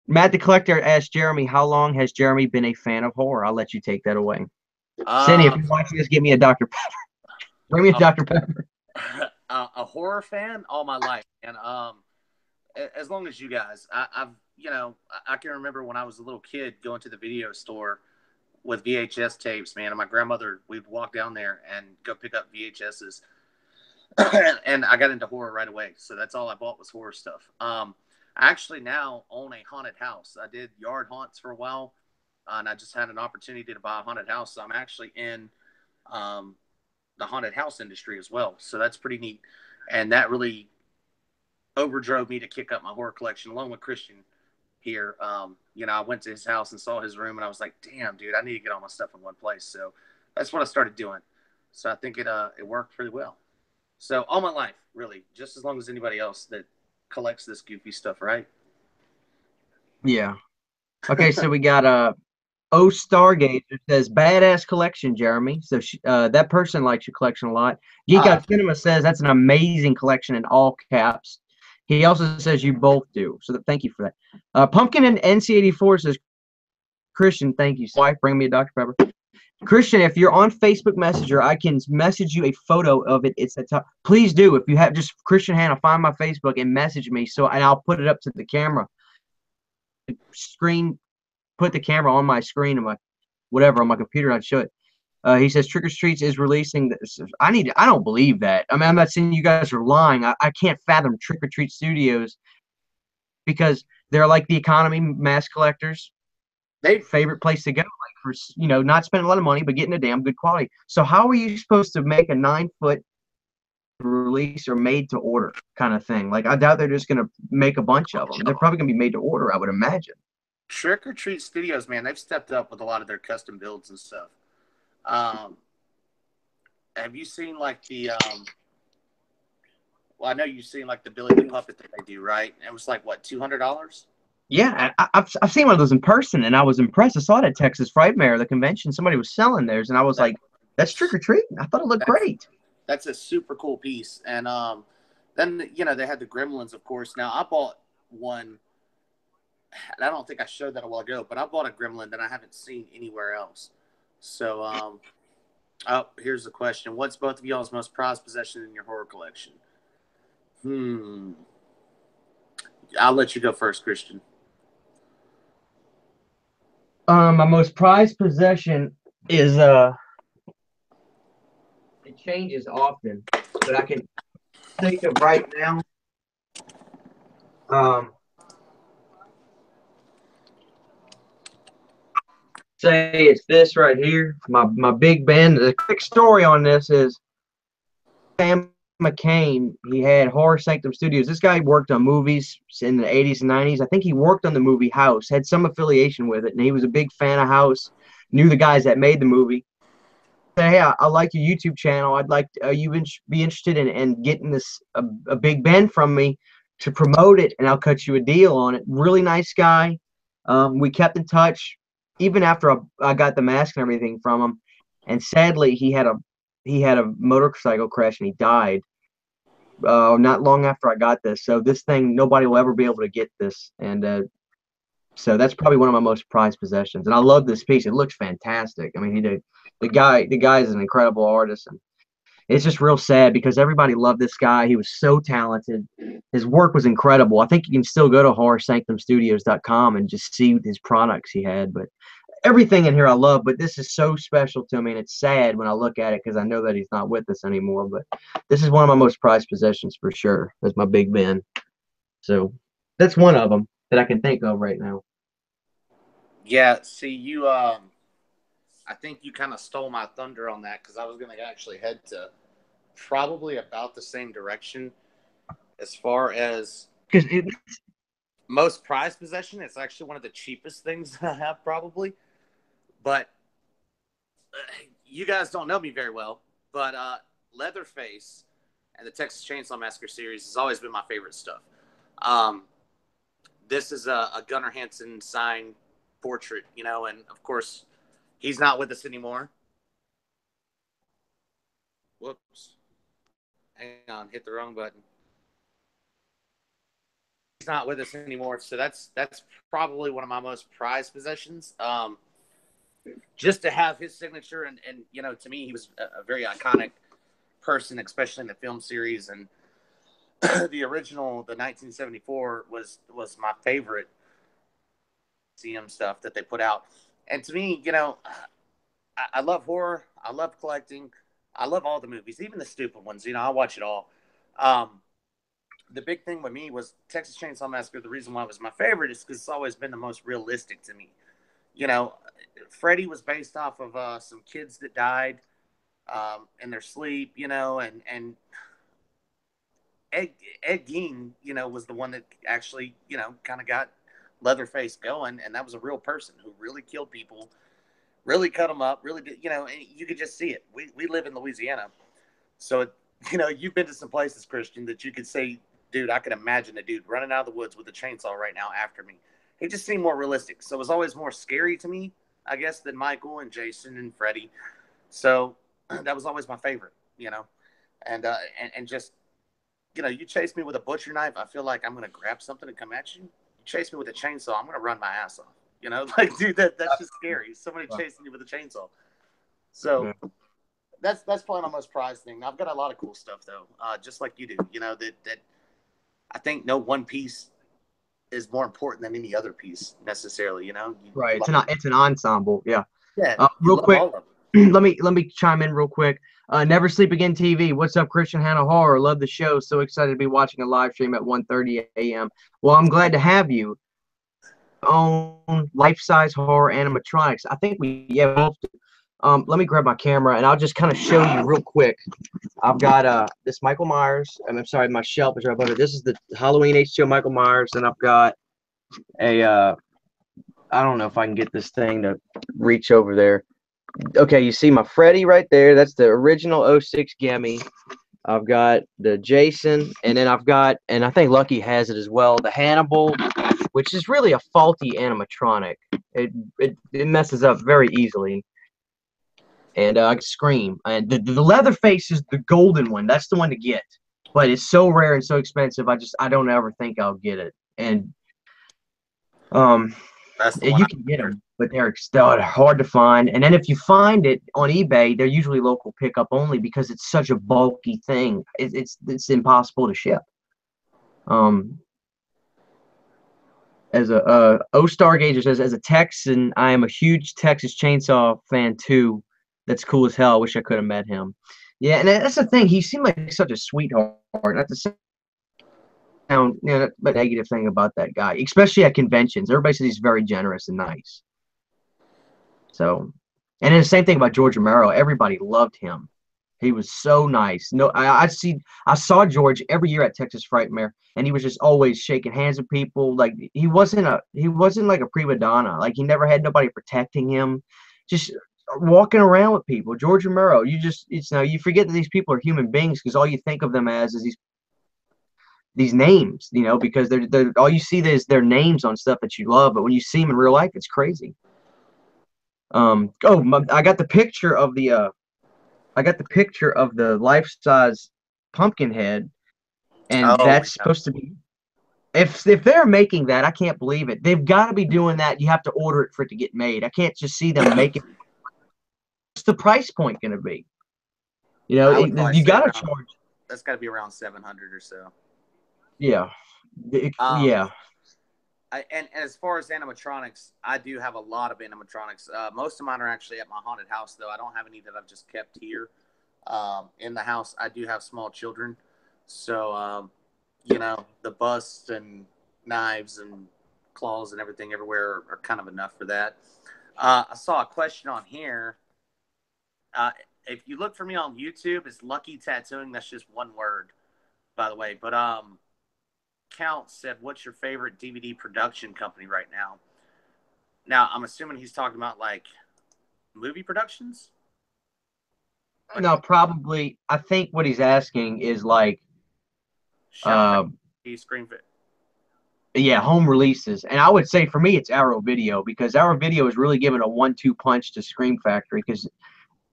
Matt the Collector asked Jeremy, how long has Jeremy been a fan of horror? I'll let you take that away. Cindy, if you're watching this, give me a Dr. Pepper. Bring me a Dr. Pepper. A horror fan all my life. And as long as you guys, I can remember when I was a little kid going to the video store with VHS tapes, man. And my grandmother, we'd walk down there and go pick up VHSs. And I got into horror right away. So that's all I bought was horror stuff. I actually now own a haunted house. I did yard haunts for a while, and I just had an opportunity to buy a haunted house. So I'm actually in the haunted house industry as well. So that's pretty neat. And that really overdrove me to kick up my horror collection along with Christian here. I went to his house and saw his room, and I was like, damn, dude, I need to get all my stuff in one place. So that's what I started doing. So I think it worked pretty well. So all my life, really, just as long as anybody else that collects this goofy stuff, right? Yeah. Okay, so we got O Stargazer says badass collection, Jeremy. So that person likes your collection a lot. Geek Out Cinema says that's an amazing collection in all caps. He also says you both do. So thank you for that. Pumpkin and NC84 says, Christian, thank you. Wife, bring me a Dr. Pepper. Christian, if you're on Facebook Messenger, I can message you a photo of it. It's at top. Please do. If you have just Christian Hannah, find my Facebook and message me. And I'll put it up to the camera. Put the camera on my screen and on my computer. I'd show it. He says Trick or Treats is releasing this. I don't believe that. I mean, I'm not saying you guys are lying. I can't fathom Trick or Treat Studios because they're like the economy mass collectors. Favorite place to go, like for not spending a lot of money but getting a damn good quality. So how are you supposed to make a 9-foot release or made to order kind of thing? Like I doubt they're just gonna make a bunch of them. They're probably gonna be made to order, I would imagine. Trick or Treat Studios, man, they've stepped up with a lot of their custom builds and stuff. Have you seen like the well, I know you've seen like the Billy the Puppet that they do, right? It was like what, $200? Yeah, I've seen one of those in person, and I was impressed. I saw it at Texas Frightmare, the convention. Somebody was selling theirs, and I was like, "That's Trick or Treat." I thought it looked great. That's a super cool piece. And then they had the Gremlins, of course. Now I bought one. I don't think I showed that a while ago, but I bought a Gremlin that I haven't seen anywhere else. So, here's the question: what's both of y'all's most prized possession in your horror collection? I'll let you go first, Christian. My most prized possession is it changes often, but I can think of right now. Say it's this right here. My big band. The quick story on this is Sam McCain. He had Horror Sanctum Studios. This guy worked on movies in the 80s and 90s. I think he worked on the movie House, had some affiliation with it, and he was a big fan of House, knew the guys that made the movie. say, hey, I like your YouTube channel. I'd like you be interested in getting this a big bend from me to promote it, and I'll cut you a deal on it. Really nice guy. We kept in touch even after I got the mask and everything from him. And sadly, he had a motorcycle crash and he died not long after I got this. So this thing, nobody will ever be able to get this, and so that's probably one of my most prized possessions. And I love this piece. It looks fantastic. I mean, the guy is an incredible artist, and it's just real sad because everybody loved this guy. He was so talented. His work was incredible. I think you can still go to horrorsanctumstudios.com and just see his products he had. But everything in here I love, but this is so special to me, and it's sad when I look at it because I know that he's not with us anymore. But this is one of my most prized possessions for sure. That's my Big Ben. So that's one of them that I can think of right now. Yeah, see, I think you kind of stole my thunder on that because I was going to actually head to probably about the same direction as far as Because most prized possession. It's actually one of the cheapest things I have, probably. But you guys don't know me very well, but Leatherface and the Texas Chainsaw Massacre series has always been my favorite stuff. This is a Gunnar Hansen signed portrait, and of course, he's not with us anymore. Whoops. Hang on, hit the wrong button. He's not with us anymore, so that's probably one of my most prized possessions. Just to have his signature, and to me, he was a very iconic person, especially in the film series, and the original, the 1974, was my favorite CM stuff that they put out. And to me, I love horror. I love collecting. I love all the movies, even the stupid ones. I watch it all. The big thing with me was Texas Chainsaw Massacre. The reason why it was my favorite is because it's always been the most realistic to me. Freddy was based off of some kids that died in their sleep, and Ed Gein, was the one that actually, kind of got Leatherface going, and that was a real person who really killed people, really cut them up, really did, and you could just see it. We live in Louisiana, so you've been to some places, Christian, that you could say, dude, I could imagine a dude running out of the woods with a chainsaw right now after me. He just seemed more realistic, so it was always more scary to me, I guess, than Michael and Jason and Freddy. So that was always my favorite, and just, you chase me with a butcher knife, I feel like I'm going to grab something and come at you. You chase me with a chainsaw, I'm going to run my ass off. Like, dude, that's just scary. Somebody chasing you with a chainsaw. So that's probably my most prized thing. I've got a lot of cool stuff though, just like you do. That I think no one piece is more important than any other piece necessarily. right, it's an ensemble. Yeah. Yeah, you Real love quick, all of them. let me chime in real quick. Never Sleep Again TV. What's up, Christian Hannah Horror? Love the show. So excited to be watching a live stream at 1:30 a.m. Well, I'm glad to have you on life-size horror animatronics. I think both do. Let me grab my camera and I'll just kind of show you real quick. I've got this Michael Myers, and I'm sorry, my shelf is right above it. This is the Halloween H2O Michael Myers, and I've got a I don't know if I can get this thing to reach over there. Okay, you see my Freddy right there. That's the original 06 Gimme. I've got the Jason, and then I've got, and I think Lucky has it as well, the Hannibal, which is really a faulty animatronic. It messes up very easily. And I Scream. And the Leatherface is the golden one. That's the one to get. But it's so rare and so expensive, I don't ever think I'll get it. And That's the one you can get them, but they're hard to find. And then if you find it on eBay, they're usually local pickup only because it's such a bulky thing. It's impossible to ship. As a Stargazer says, as a Texan, I am a huge Texas Chainsaw fan too. That's cool as hell. I wish I could have met him. Yeah, and that's the thing. He seemed like such a sweetheart. Not to sound, but negative thing about that guy, especially at conventions. Everybody says he's very generous and nice. So, and then the same thing about George Romero. Everybody loved him. He was so nice. No, I saw George every year at Texas Frightmare, and he was just always shaking hands with people. Like he wasn't like a prima donna. Like he never had nobody protecting him. Just walking around with people. George Romero, you forget that these people are human beings because all you think of them as is these names, because they're all you see is their names on stuff that you love. But when you see them in real life, it's crazy. I got the picture of the life-size pumpkin head, and Oh that's yeah, supposed to be. If they're making that, I can't believe it. They've got to be doing that. You have to order it for it to get made. I can't just see them making. What's the price point going to be? I would probably You say got to around charge. that's got to be around 700 or so. Yeah, Um, yeah. and as far as animatronics, I do have a lot of animatronics. Most of mine are actually at my haunted house, though. I don't have any that I've just kept here. In the house, I do have small children, so the busts and knives and claws and everything everywhere are kind of enough for that. I saw a question on here. Uh, if you look for me on YouTube, it's Lucky Tattooing. That's just one word, by the way. But Count said, "What's your favorite DVD production company right now?" Now, I'm assuming he's talking about like movie productions. Like, No, probably. I think what he's asking is like, Shout uh, Factory, Scream Fit. yeah, home releases. And I would say for me, it's Arrow Video because Arrow Video is really giving a 1-2 punch to Scream Factory because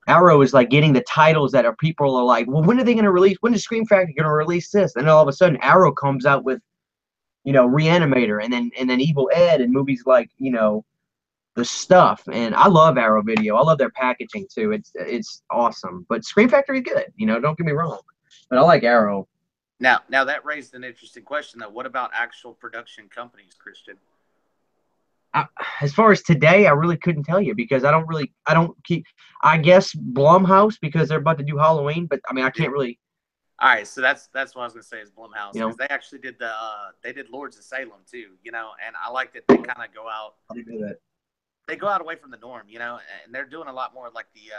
Arrow is like getting the titles that are people are like, well, when are they going to release? When is Scream Factory going to release this? And then all of a sudden, Arrow comes out with, Reanimator, and then Evil Ed, and movies like, the stuff. And I love Arrow Video. I love their packaging too. It's awesome. But Scream Factory is good. Don't get me wrong. But I like Arrow. Now that raised an interesting question though. What about actual production companies, Christian? I, as far as today, I really couldn't tell you because I don't keep. I guess Blumhouse because they're about to do Halloween, but I mean, I Yeah. can't really, All right, so that's what I was gonna say is Blumhouse you because know. they actually did they did Lords of Salem too, and I like that they kind of go out I didn't know that. they go out away from the norm, and they're doing a lot more like the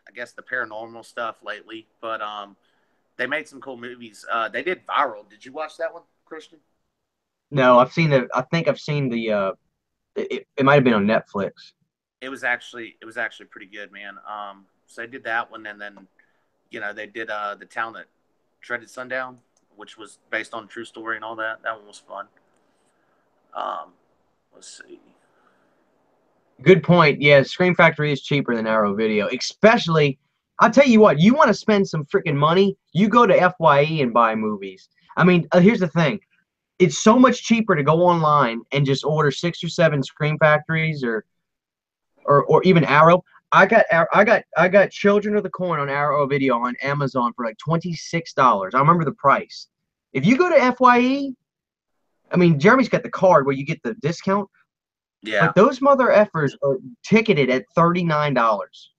I guess the paranormal stuff lately, but they made some cool movies. They did Viral. Did you watch that one, Christian? No, I think I've seen the. It might have been on Netflix. It was actually pretty good, man. So they did that one, and then they did the Town That Dreaded Sundown, which was based on a true story and all that. That one was fun. Um, let's see. Good point. Yeah, Scream Factory is cheaper than Arrow Video, especially. I'll tell you what. You want to spend some freaking money? You go to FYE and buy movies. I mean, here's the thing. It's so much cheaper to go online and just order 6 or 7 Scream Factories or even Arrow. I got Children of the Corn on Arrow Video on Amazon for like $26. I remember the price. If you go to FYE, I mean Jeremy's got the card where you get the discount, Yeah. but those mother effers are ticketed at $39.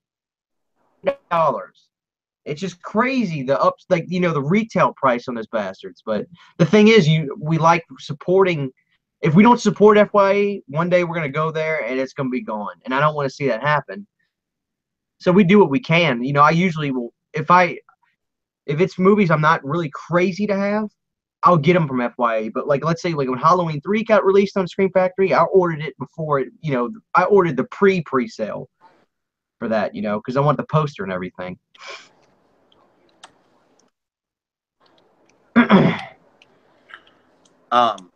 It's just crazy the ups like the retail price on those bastards. But the thing is, we like supporting. If we don't support FYE, one day we're gonna go there and it's gonna be gone, and I don't want to see that happen. So we do what we can. I usually will if it's movies I'm not really crazy to have, I'll get them from FYE. But like let's say like when Halloween 3 got released on Scream Factory, I ordered it before I ordered the pre-sale for that, because I want the poster and everything. Um,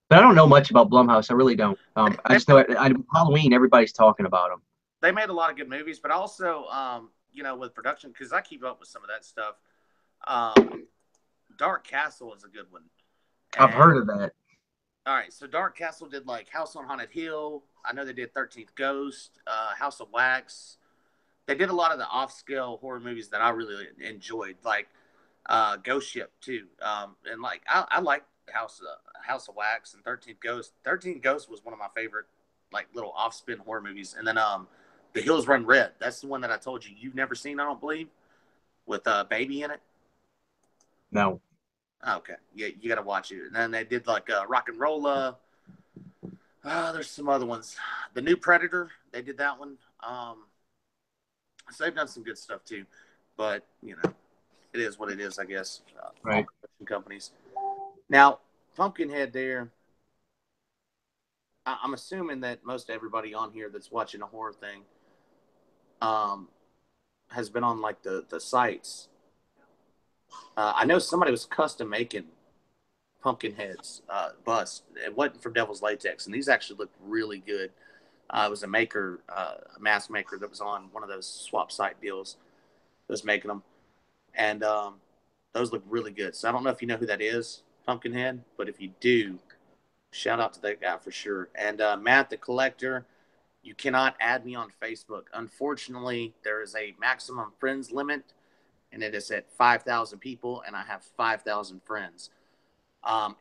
But I don't know much about Blumhouse. I really don't. I they just know Halloween. Everybody's talking about them. they made a lot of good movies, but also with production because I keep up with some of that stuff. Um, Dark Castle is a good one. I've And heard of that. all right, so Dark Castle did like House on Haunted Hill. I know they did 13th Ghost, House of Wax. They did a lot of the off-scale horror movies that I really enjoyed, like Ghost Ship too. And like I like House of Wax and 13th Ghost. 13th Ghost was one of my favorite like little off-spin horror movies. And then The Hills Run Red. That's the one that I told you you've never seen. I don't believe with a baby in it. No. Okay, yeah, you got to watch it. And then they did like Rock and Rolla. There's some other ones. The New Predator, they did that one. So they've done some good stuff too. But it is what it is, I guess. Right. Companies. Now, Pumpkinhead there. I'm assuming that most everybody on here that's watching a horror thing, um, has been on like the sites. I know somebody was custom making pumpkin heads, bust. It wasn't from Devil's Latex, and these actually looked really good. It was a maker, a mask maker that was on one of those swap site deals that was making them, and those look really good. So I don't know if you know who that is, Pumpkinhead, but if you do, shout out to that guy for sure. And Matt the Collector, you cannot add me on Facebook. Unfortunately, there is a maximum friends limit, and it is at 5,000 people, and I have 5,000 friends.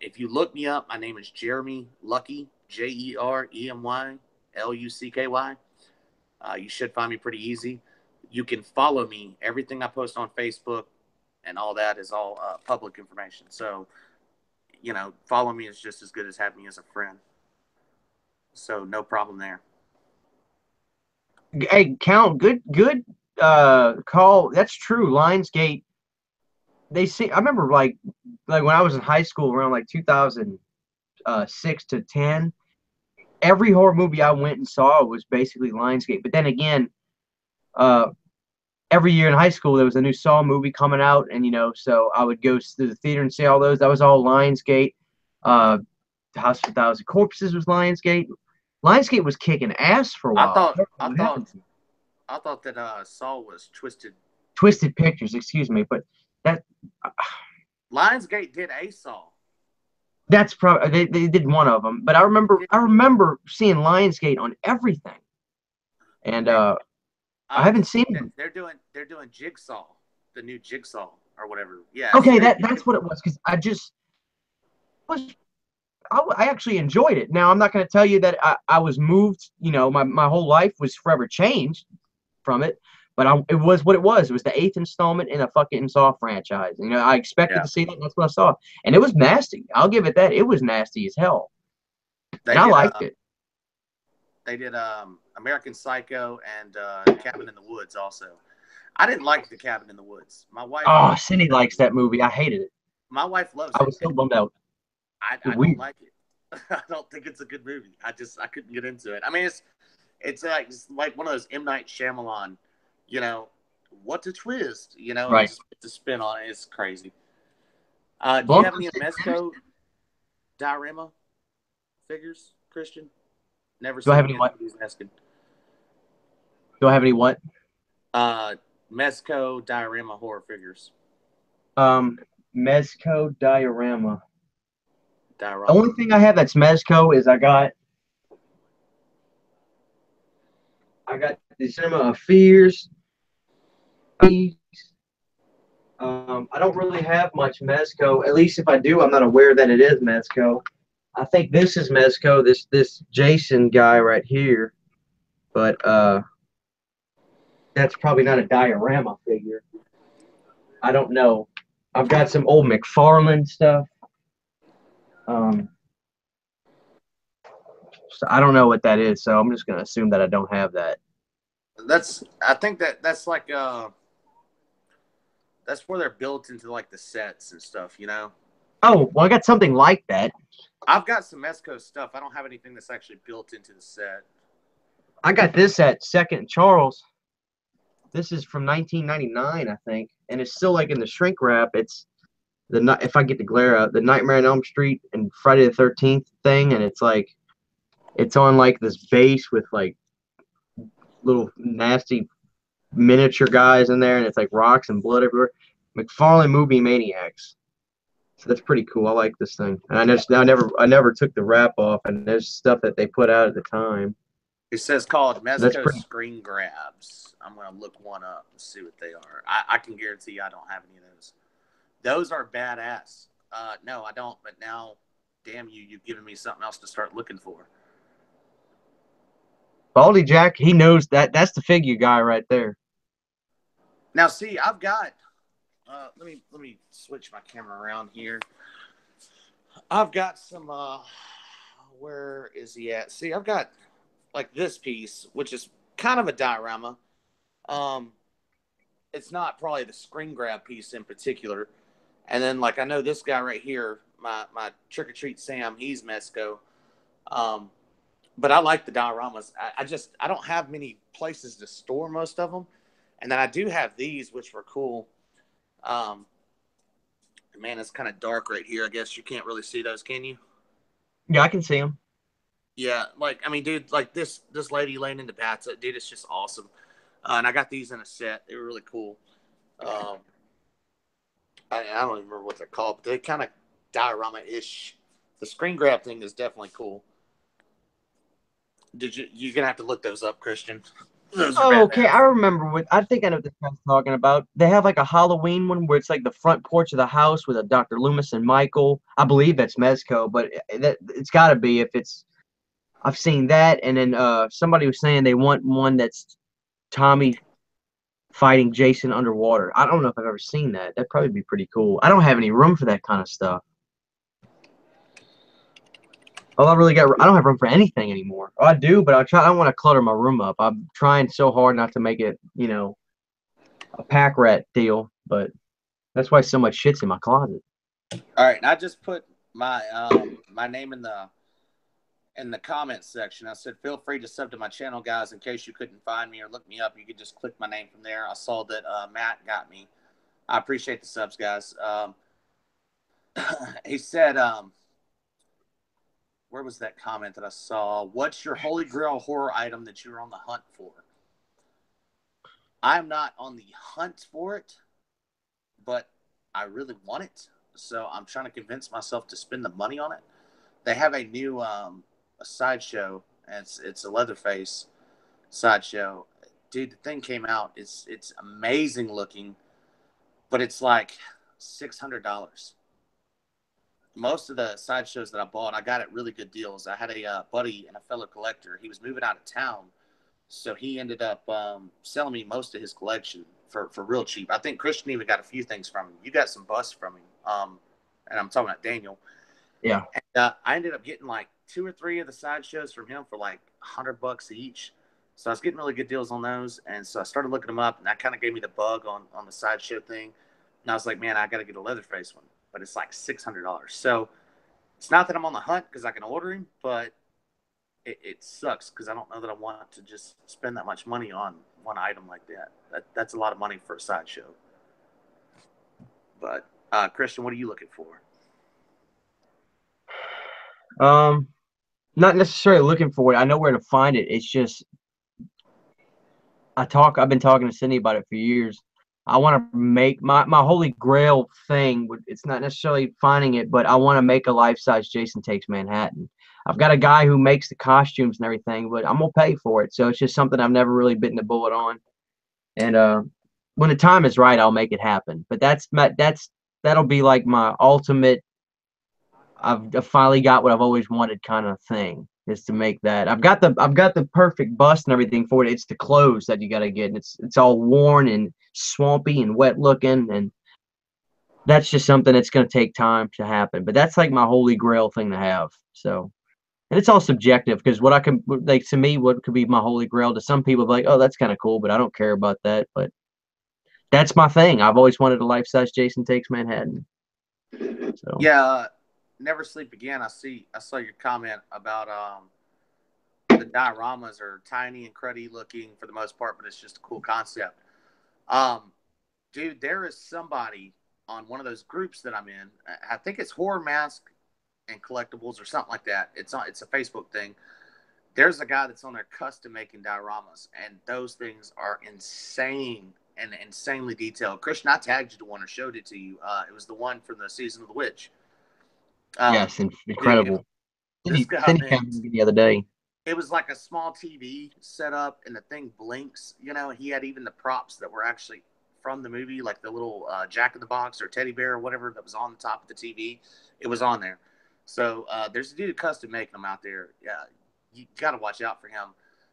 If you look me up, my name is Jeremy Lucky, JeremyLucky. You should find me pretty easy. You can follow me. Everything I post on Facebook and all that is all public information. So, follow me is just as good as having me as a friend. So no problem there. Hey, Count, good call. That's true. Lionsgate. They see. I remember like when I was in high school, around like 2006 to 10. Every horror movie I went and saw was basically Lionsgate. But then again, uh, every year in high school there was a new Saw movie coming out, and so I would go to the theater and see all those. That was all Lionsgate. The House of a Thousand Corpses was Lionsgate. Lionsgate was kicking ass for a I while. thought I thought I thought that Saul was Twisted Pictures, excuse me, but that Lionsgate did a Saul. that's probably they did one of them. But I remember seeing Lionsgate on everything, and I haven't seen them. They're doing Jigsaw, the new Jigsaw or whatever. Yeah. Okay, that's what it was, because I actually enjoyed it. Now I'm not going to tell you that I was moved. My whole life was forever changed from it, but it was what it was. It was the 8th installment in a fucking Saw franchise. I expected to see that, and that's what I saw, and it was nasty. I'll give it that. It was nasty as hell, and I liked it. They did American Psycho and Cabin in the Woods also. I didn't like the Cabin in the Woods. My wife. Oh, Cindy likes that movie. I hated it. My wife loves it. I was so bummed out. I don't like it. I don't think it's a good movie. I couldn't get into it. I mean, it's like one of those M. Night Shyamalan, what a twist, Right. It's a spin on it. It's crazy. Do you have any Mezco diorama figures, Christian? Never seen. Do I have any what? Do I have any what? Mezco diorama horror figures. Mezco diorama. The only thing I have that's Mezco is I got the Cinema of Fears. I don't really have much Mezco. At least if I do, I'm not aware that it is Mezco. I think this is Mezco, this Jason guy right here. But that's probably not a diorama figure. I don't know. I've got some old McFarlane stuff. So I don't know what that is, so I'm just gonna assume that I don't have that. I think that's like that's where they're built into like the sets and stuff, Oh, well, I got something like that. I've got some Mezco stuff. I don't have anything that's actually built into the set. I got this at Second Charles. This is from 1999, I think, and it's still like in the shrink wrap. It's if I get the glare out, the Nightmare on Elm Street and Friday the 13th thing, and it's like it's on like this base with like little nasty miniature guys in there, and it's like rocks and blood everywhere. McFarlane Movie Maniacs. So that's pretty cool. I like this thing, and I never took the wrap off, and there's stuff that they put out at the time. It says called Mezco Screen Grabs. I'm gonna look one up and see what they are. I can guarantee you I don't have any of those. Those are badass. No, I don't. But now, damn you, you've given me something else to start looking for. Baldy Jack, he knows that. That's the figure guy right there. Now, see, I've got. Let me switch my camera around here. I've got some. Where is he at? See, I've got like this piece, which is kind of a diorama. It's not probably the screen grab piece in particular. And then, like, I know this guy right here, my Trick or Treat Sam, he's Mezco. but I like the dioramas. I don't have many places to store most of them, and then I do have these, which were cool. Um, Man, it's kind of dark right here. I guess you can't really see those, can you? Yeah, I can see them. Yeah, like I mean, dude, like this lady laying in the bathtub, dude, it's just awesome. And I got these in a set. They were really cool. Um, I don't even remember what they're called, but they kind of diorama ish. The screen grab thing is definitely cool. You're gonna have to look those up, Christian. Those are Oh, okay. badass. I remember what I think I know what this guy's talking about. They have like a Halloween one where it's like the front porch of the house with a Dr. Loomis and Michael. I believe that's Mezco, but it's got to be if it's. I've seen that, and then somebody was saying they want one that's Tommy fighting Jason underwater. I don't know if I've ever seen that. That'd probably be pretty cool. I don't have any room for that kind of stuff. Well, I don't have room for anything anymore. Oh, I do, but I don't want to clutter my room up. I'm trying so hard not to make it, a pack rat deal, but that's why so much shit's in my closet. All right, and I just put my name in the comments section. I said, feel free to sub to my channel, guys, in case you couldn't find me or look me up. You could just click my name from there. I saw that Matt got me. I appreciate the subs, guys. He said, where was that comment that I saw? What's your holy grail horror item that you're on the hunt for? I'm not on the hunt for it, but I really want it. So I'm trying to convince myself to spend the money on it. They have a new a sideshow, and it's a Leatherface sideshow. Dude, the thing came out. It's amazing looking, but it's like $600. Most of the sideshows that I bought, I got at really good deals. I had a buddy and a fellow collector. He was moving out of town, so he ended up selling me most of his collection for real cheap. I think Christian even got a few things from him. You got some busts from him, and I'm talking about Daniel. Yeah. And, I ended up getting like 2 or 3 of the sideshows from him for like $100 each. So I was getting really good deals on those, and so I started looking them up, and that kind of gave me the bug on the sideshow thing. And I was like, man, I got to get a Leatherface one, but it's like $600. So it's not that I'm on the hunt because I can order him, but it sucks because I don't know that I want to just spend that much money on one item like that. That's a lot of money for a sideshow. But Christian, what are you looking for? Um, Not necessarily looking for it. I know where to find it. It's just I've been talking to Cindy about it for years. I want to make my holy grail thing. It's not necessarily finding it, but I want to make a life size Jason Takes Manhattan. I've got a guy who makes the costumes and everything, but I'm gonna pay for it. So it's just something I've never really bitten the bullet on. And when the time is right, I'll make it happen. But that'll be like my ultimate. I've finally got what I've always wanted kind of thing is to make that. I've got the perfect bust and everything for it. It's the clothes that you got to get. And it's all worn and swampy and wet looking, and that's just something that's going to take time to happen. But that's like my holy grail thing to have. So, and it's all subjective because what I can like to me, what could be my holy grail to some people, like, oh, that's kind of cool, but I don't care about that. But that's my thing. I've always wanted a life size Jason Takes Manhattan. So Yeah, Never Sleep Again. I saw your comment about the dioramas are tiny and cruddy looking for the most part, but it's just a cool concept. Um, Dude, there is somebody on one of those groups that I'm in. I think it's Horror Mask and Collectibles or something like that. It's a Facebook thing. There's a guy that's on there custom making dioramas, and those things are insane and insanely detailed. Christian, I tagged you to one or showed it to you. It was the one from the Season of the Witch. Um, yes, Dude, incredible. this Cindy, guy, Cindy man, came the other day. it was like a small TV set up, and the thing blinks. You know, he had even the props that were actually from the movie, like the little Jack in the Box or teddy bear or whatever that was on the top of the TV. It was on there. So there's a dude custom making them out there. Yeah, you got to watch out for him.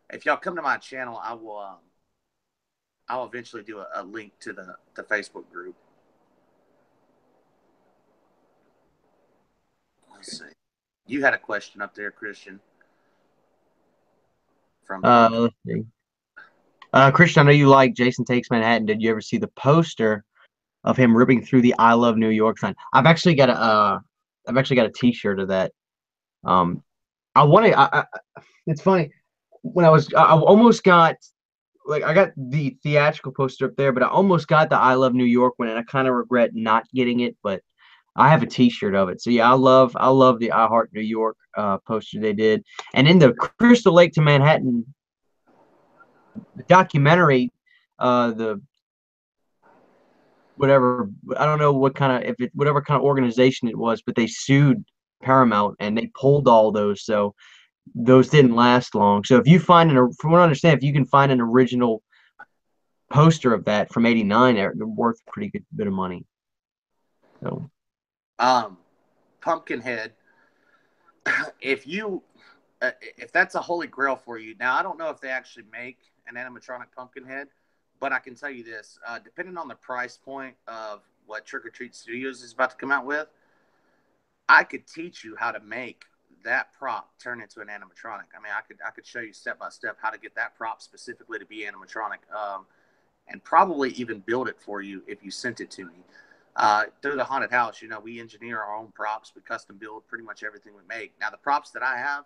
If y'all come to my channel, I'll eventually do a link to the Facebook group. Let's see. You had a question up there, Christian, from Let's see. Christian, I know you like Jason Takes Manhattan. Did you ever see the poster of him ripping through the "I Love New York" sign? I've actually got a T-shirt of that. Um, I want to. It's funny. I almost got like I got the theatrical poster up there, but I almost got the I Love New York one, and I kind of regret not getting it. But I have a T-shirt of it, so yeah, I love the I Heart New York poster they did, and in the Crystal Lake to Manhattan the documentary, the whatever I don't know what kind of if it whatever kind of organization it was, but they sued Paramount and they pulled all those, so those didn't last long. So if you find from what I understand, if you can find an original poster of that from '89, they're worth a pretty good bit of money. So Pumpkinhead. If that's a holy grail for you, now I don't know if they actually make an animatronic Pumpkinhead, but I can tell you this: depending on the price point of what Trick or Treat Studios is about to come out with, I could teach you how to make that prop turn into an animatronic. I mean, I could show you step by step how to get that prop specifically to be animatronic, and probably even build it for you if you sent it to me. Through the haunted house, we engineer our own props. We custom build pretty much everything we make. Now, the props that I have,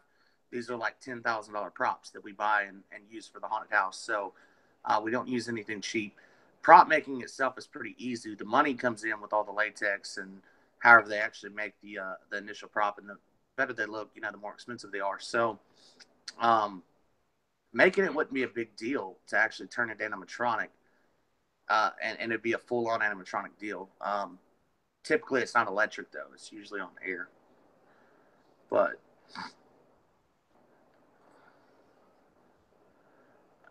these are like $10,000 props that we buy and use for the haunted house. So we don't use anything cheap. Prop making itself is pretty easy. The money comes in with all the latex and however they actually make the initial prop, and the better they look, the more expensive they are. So making it wouldn't be a big deal to actually turn it animatronic. And it'd be a full-on animatronic deal. Typically, it's not electric, though. It's usually on air. But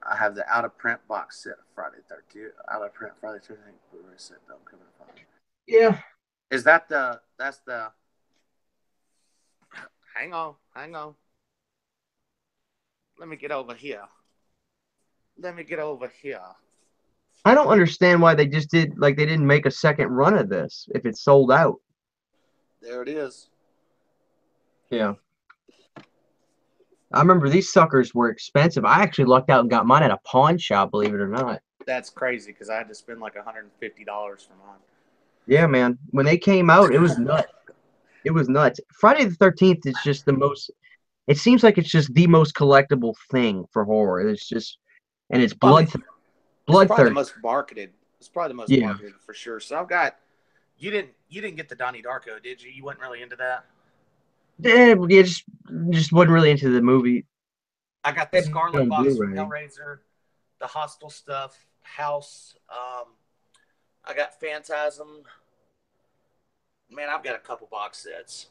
I have the out-of-print box set of Friday the 13th. Out-of-print Friday the 13th Blu-ray set that I'm coming to find. yeah, Is that's the... Hang on. Let me get over here. I don't understand why they just did like they didn't make a second run of this if it's sold out. There it is. Yeah. I remember these suckers were expensive. I actually lucked out and got mine at a pawn shop, believe it or not. That's crazy because I had to spend like $150 for mine. Yeah, man. When they came out, it was nuts. It was nuts. Friday the 13th is just the most, it seems like it's just the most collectible thing for horror. It's just, and it's Well, I mean, it's probably the bloodthirsty. most marketed. It's probably the most Yeah. marketed for sure. So I've got. You didn't get the Donnie Darko, did you? You weren't really into that. Yeah, just wasn't really into the movie. I got the Had it Scarlet on box from Blu-ray. Hellraiser, the Hostel stuff, House. I got Phantasm. Man, I've got a couple box sets.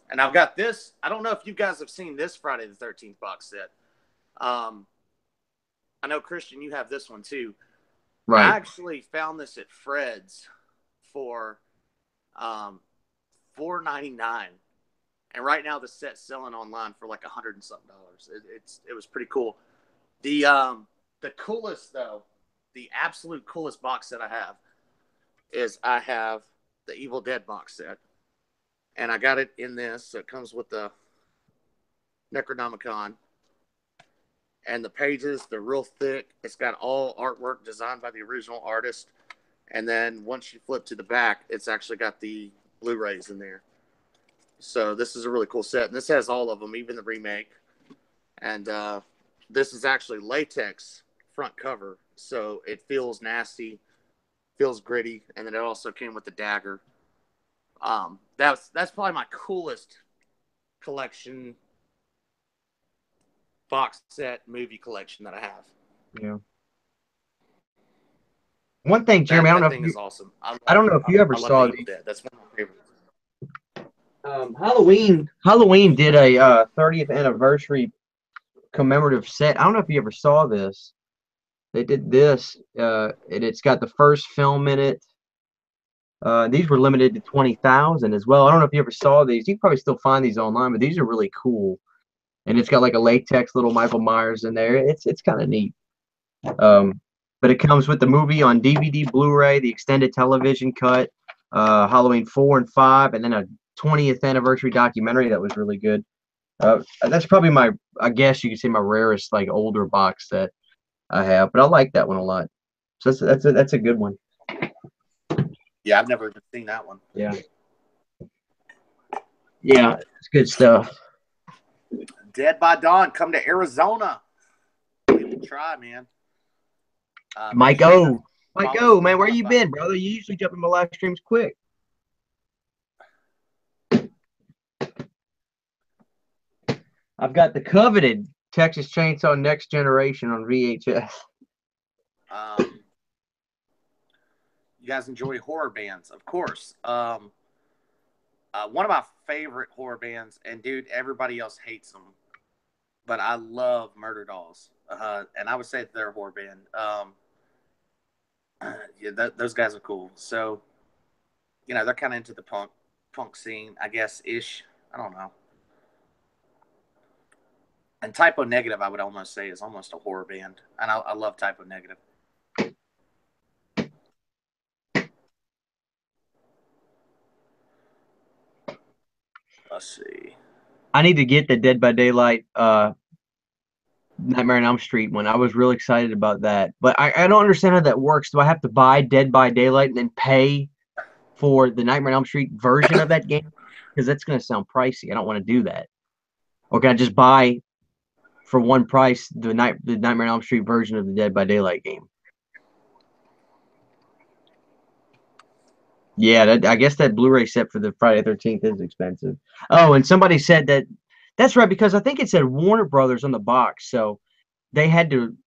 And I've got this. I don't know if you guys have seen this Friday the 13th box set. I know, Christian, you have this one too. I Right. actually found this at Fred's for $4.99, and right now the set's selling online for like $100 and something. It was pretty cool. The coolest though, the absolute coolest box set I have is I have the Evil Dead box set, and I got it in this. So it comes with the Necronomicon. And the pages, they're real thick. It's got all artwork designed by the original artist. And then once you flip to the back, it's actually got the Blu-rays in there. So this is a really cool set. And this has all of them, even the remake. And this is actually latex front cover. So it feels nasty, feels gritty. And then it also came with the dagger. That's probably my coolest collection box set movie collection that I have. Yeah. One thing, Jeremy, That thing is awesome. I don't know if you ever I love the saw Evil these. Dead. That's one of my favorites. Halloween did a 30th anniversary commemorative set. I don't know if you ever saw this. They did this. It's got the first film in it. These were limited to 20,000 as well. I don't know if you ever saw these. You can probably still find these online, but these are really cool. And it's got like a latex little Michael Myers in there. It's kind of neat. But it comes with the movie on DVD, Blu-ray, the extended television cut, Halloween 4 and 5, and then a 20th anniversary documentary that was really good. That's probably I guess you could say my rarest like older box set I have, but I like that one a lot. So that's a good one. Yeah, I've never even seen that one. Yeah, it's good stuff. Dead by Dawn, come to Arizona. Give it a try, man. Make Mike sure you O. Mike follow us O, on man, where you Spotify. been, brother? You usually jump in my live streams quick. I've got the coveted Texas Chainsaw Next Generation on VHS. You guys enjoy horror bands, of course. One of my favorite horror bands, and dude, everybody else hates them, but I love Murder Dolls, and I would say that they're a horror band. Yeah, those guys are cool. So, they're kind of into the punk scene, I guess, ish. I don't know. And Typo Negative, I would almost say, is almost a horror band, and I love Typo Negative. Let's see. I need to get the Dead by Daylight Nightmare on Elm Street one. I was really excited about that. But I don't understand how that works. Do I have to buy Dead by Daylight and then pay for the Nightmare on Elm Street version of that game? Because that's going to sound pricey. I don't want to do that. Or can I just buy for one price the Nightmare on Elm Street version of the Dead by Daylight game? Yeah, I guess that Blu-ray set for the Friday the 13th is expensive. Oh, and somebody said that that's right because I think it said Warner Brothers on the box, so they had to.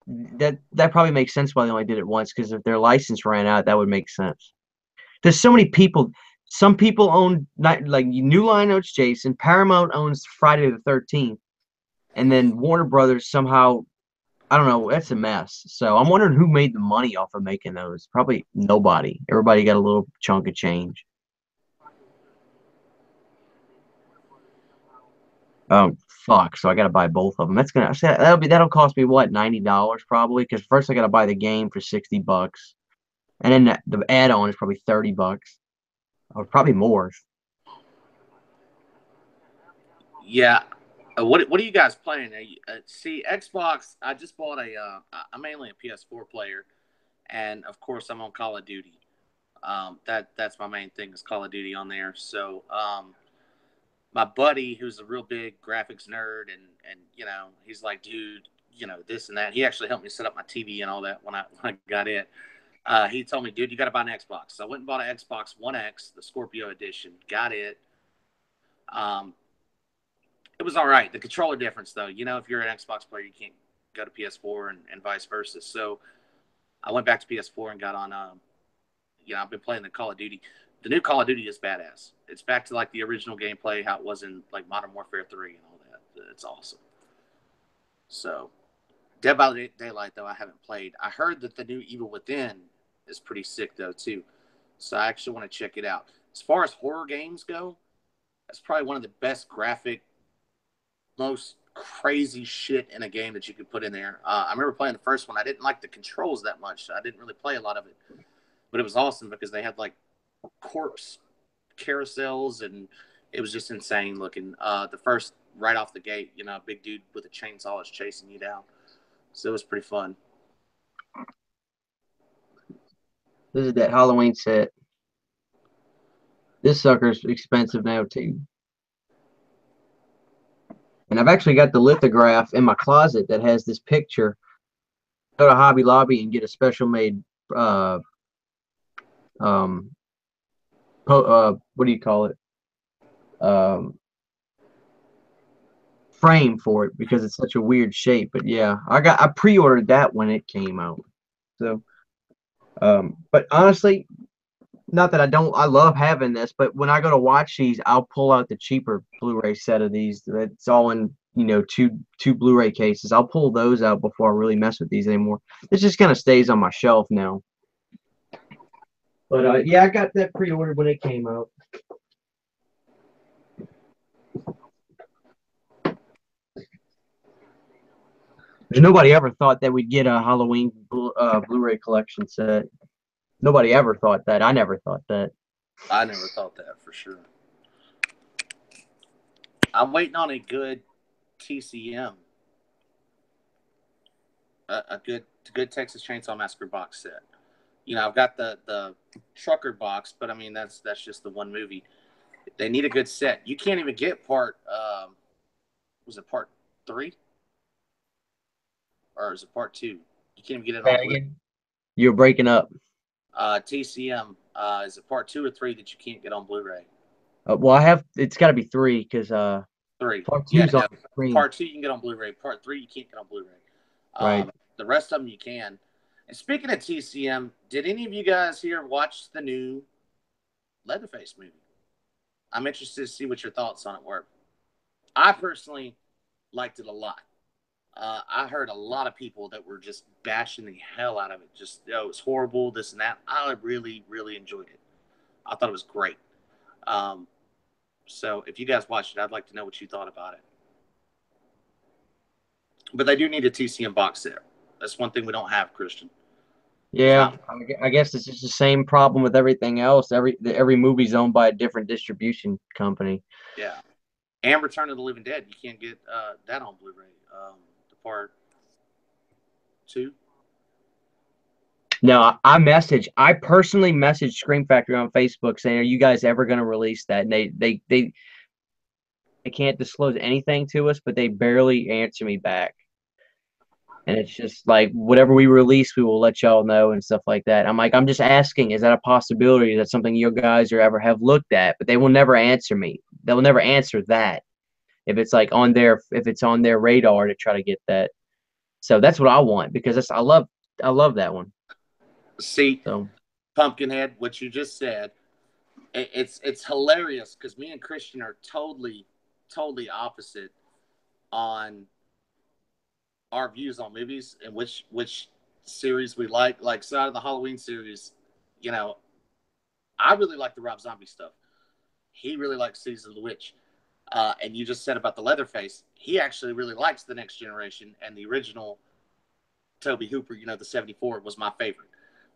That probably makes sense why they only did it once because if their license ran out, that would make sense. There's so many people. Some people own like New Line owns Jason, Paramount owns Friday the 13th, and then Warner Brothers somehow I don't know. That's a mess. So I'm wondering who made the money off of making those. Probably nobody. Everybody got a little chunk of change. Oh fuck! So I got to buy both of them. That'll cost me what $90 probably because first I got to buy the game for $60, and then the add-on is probably $30 or probably more. Yeah. What are you guys playing? See, Xbox. I just bought a. I'm mainly a PS4 player, and of course I'm on Call of Duty. That's my main thing is Call of Duty on there. So my buddy, who's a real big graphics nerd, and he's like, dude, this and that. He actually helped me set up my TV and all that when I got it. He told me, dude, you got to buy an Xbox. So I went and bought an Xbox One X, the Scorpio edition. Got it. Um, it was all right. The controller difference, though. If you're an Xbox player, you can't go to PS4 and vice versa. So I went back to PS4 and got on. I've been playing the Call of Duty. The new Call of Duty is badass. It's back to like the original gameplay, how it was in like Modern Warfare 3 and all that. It's awesome. So Dead by Daylight, though, I haven't played. I heard that the new Evil Within is pretty sick, though, too. So I actually want to check it out. As far as horror games go, that's probably one of the best graphic, most crazy shit in a game that you could put in there. I remember playing the first one. I didn't like the controls that much. So I didn't really play a lot of it. But it was awesome because they had like corpse carousels and it was just insane looking. The first, right off the gate, a big dude with a chainsaw is chasing you down. So it was pretty fun. This is that Halloween set. This sucker's expensive now too. And I've actually got the lithograph in my closet that has this picture. Go to Hobby Lobby and get a special made uh um what do you call it? Um frame for it because it's such a weird shape. But yeah, I pre-ordered that when it came out. So but honestly, not that I love having this, but when I go to watch these, I'll pull out the cheaper Blu-ray set of these. It's all in, two Blu-ray cases. I'll pull those out before I really mess with these anymore. This just kind of stays on my shelf now. But yeah, I got that pre-ordered when it came out. There's nobody ever thought that we'd get a Halloween Blu-ray collection set. Nobody ever thought that. I never thought that. I never thought that for sure. I'm waiting on a good TCM, a good Texas Chainsaw Massacre box set. I've got the trucker box, but I mean that's just the one movie. They need a good set. You can't even get part. Was it part 3 or is it part 2? You can't even get it Say on that Blu. again? You're breaking up. TCM. Is it part 2 or 3 that you can't get on Blu-ray? Well, I have. It's got to be three because 3. part Yeah, two's on no. the screen, Part 2 you can get on Blu-ray. Part 3 you can't get on Blu-ray. right? The rest of them you can. And speaking of TCM, did any of you guys here watch the new Leatherface movie? I'm interested to see what your thoughts on it were. I personally liked it a lot. I heard a lot of people that were just bashing the hell out of it. Just, oh, it's horrible, this and that. I really, really enjoyed it. I thought it was great. Um, so if you guys watched it, I'd like to know what you thought about it. But they do need a TCM box set. That's one thing we don't have, Christian. There's Yeah, not. I guess it's just the same problem with everything else. Every movie's owned by a different distribution company. Yeah. And Return of the Living Dead. You can't get that on Blu-ray. The part 2. No, I personally messaged Scream Factory on Facebook saying, "Are you guys ever going to release that?" And they can't disclose anything to us, but they barely answer me back. And it's just like whatever we release, we will let y'all know and stuff like that. I'm like, I'm just asking, is that a possibility? Is that something you guys or ever have looked at? But they will never answer me. They will never answer that if it's on their radar to try to get that. So that's what I want because I love that one. See, So Pumpkinhead, what you just said, it's hilarious because me and Christian are totally opposite on our views on movies and which series we like. Like, so out of the Halloween series, you know, I really like the Rob Zombie stuff. He really likes Season of the Witch. And you just said about the Leatherface, he actually really likes the Next Generation, and the original Toby Hooper, the 74 was my favorite.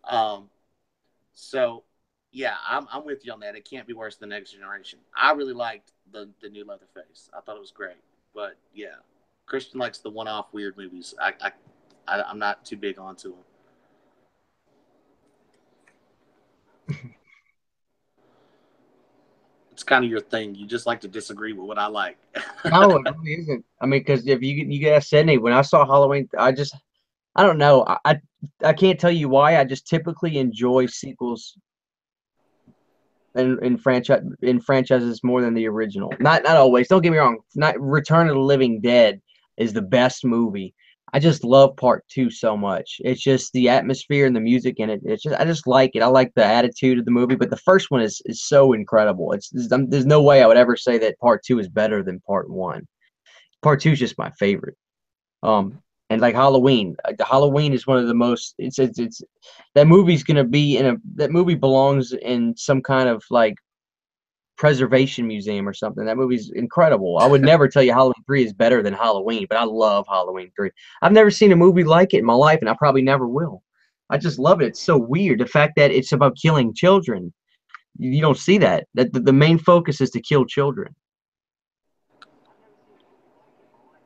Um, so yeah, I'm with you on that. It can't be worse than Next Generation. I really liked the new Leatherface. I thought it was great. But yeah, Christian likes the one-off weird movies. I'm not too big onto them. It's kind of your thing. You just like to disagree with what I like. no, it really isn't. I mean, because if you guys said any when I saw Halloween, I don't know. I can't tell you why. I just typically enjoy sequels in franchises more than the original. Not always. Don't get me wrong. Not Return of the Living Dead is the best movie. I just love part two so much. It's just the atmosphere and the music in it. I just like it. I like the attitude of the movie. But the first one is so incredible. There's no way I would ever say that part two is better than part one. Part two is just my favorite. And like Halloween, the Halloween is one of the most. It's that movie's gonna be in a that movie belongs in some kind of like preservation museum or something. That movie's incredible. I would never tell you Halloween 3 is better than Halloween, but I love Halloween 3. I've never seen a movie like it in my life, and I probably never will. I just love it. It's so weird. The fact that it's about killing children. You don't see that. That the main focus is to kill children.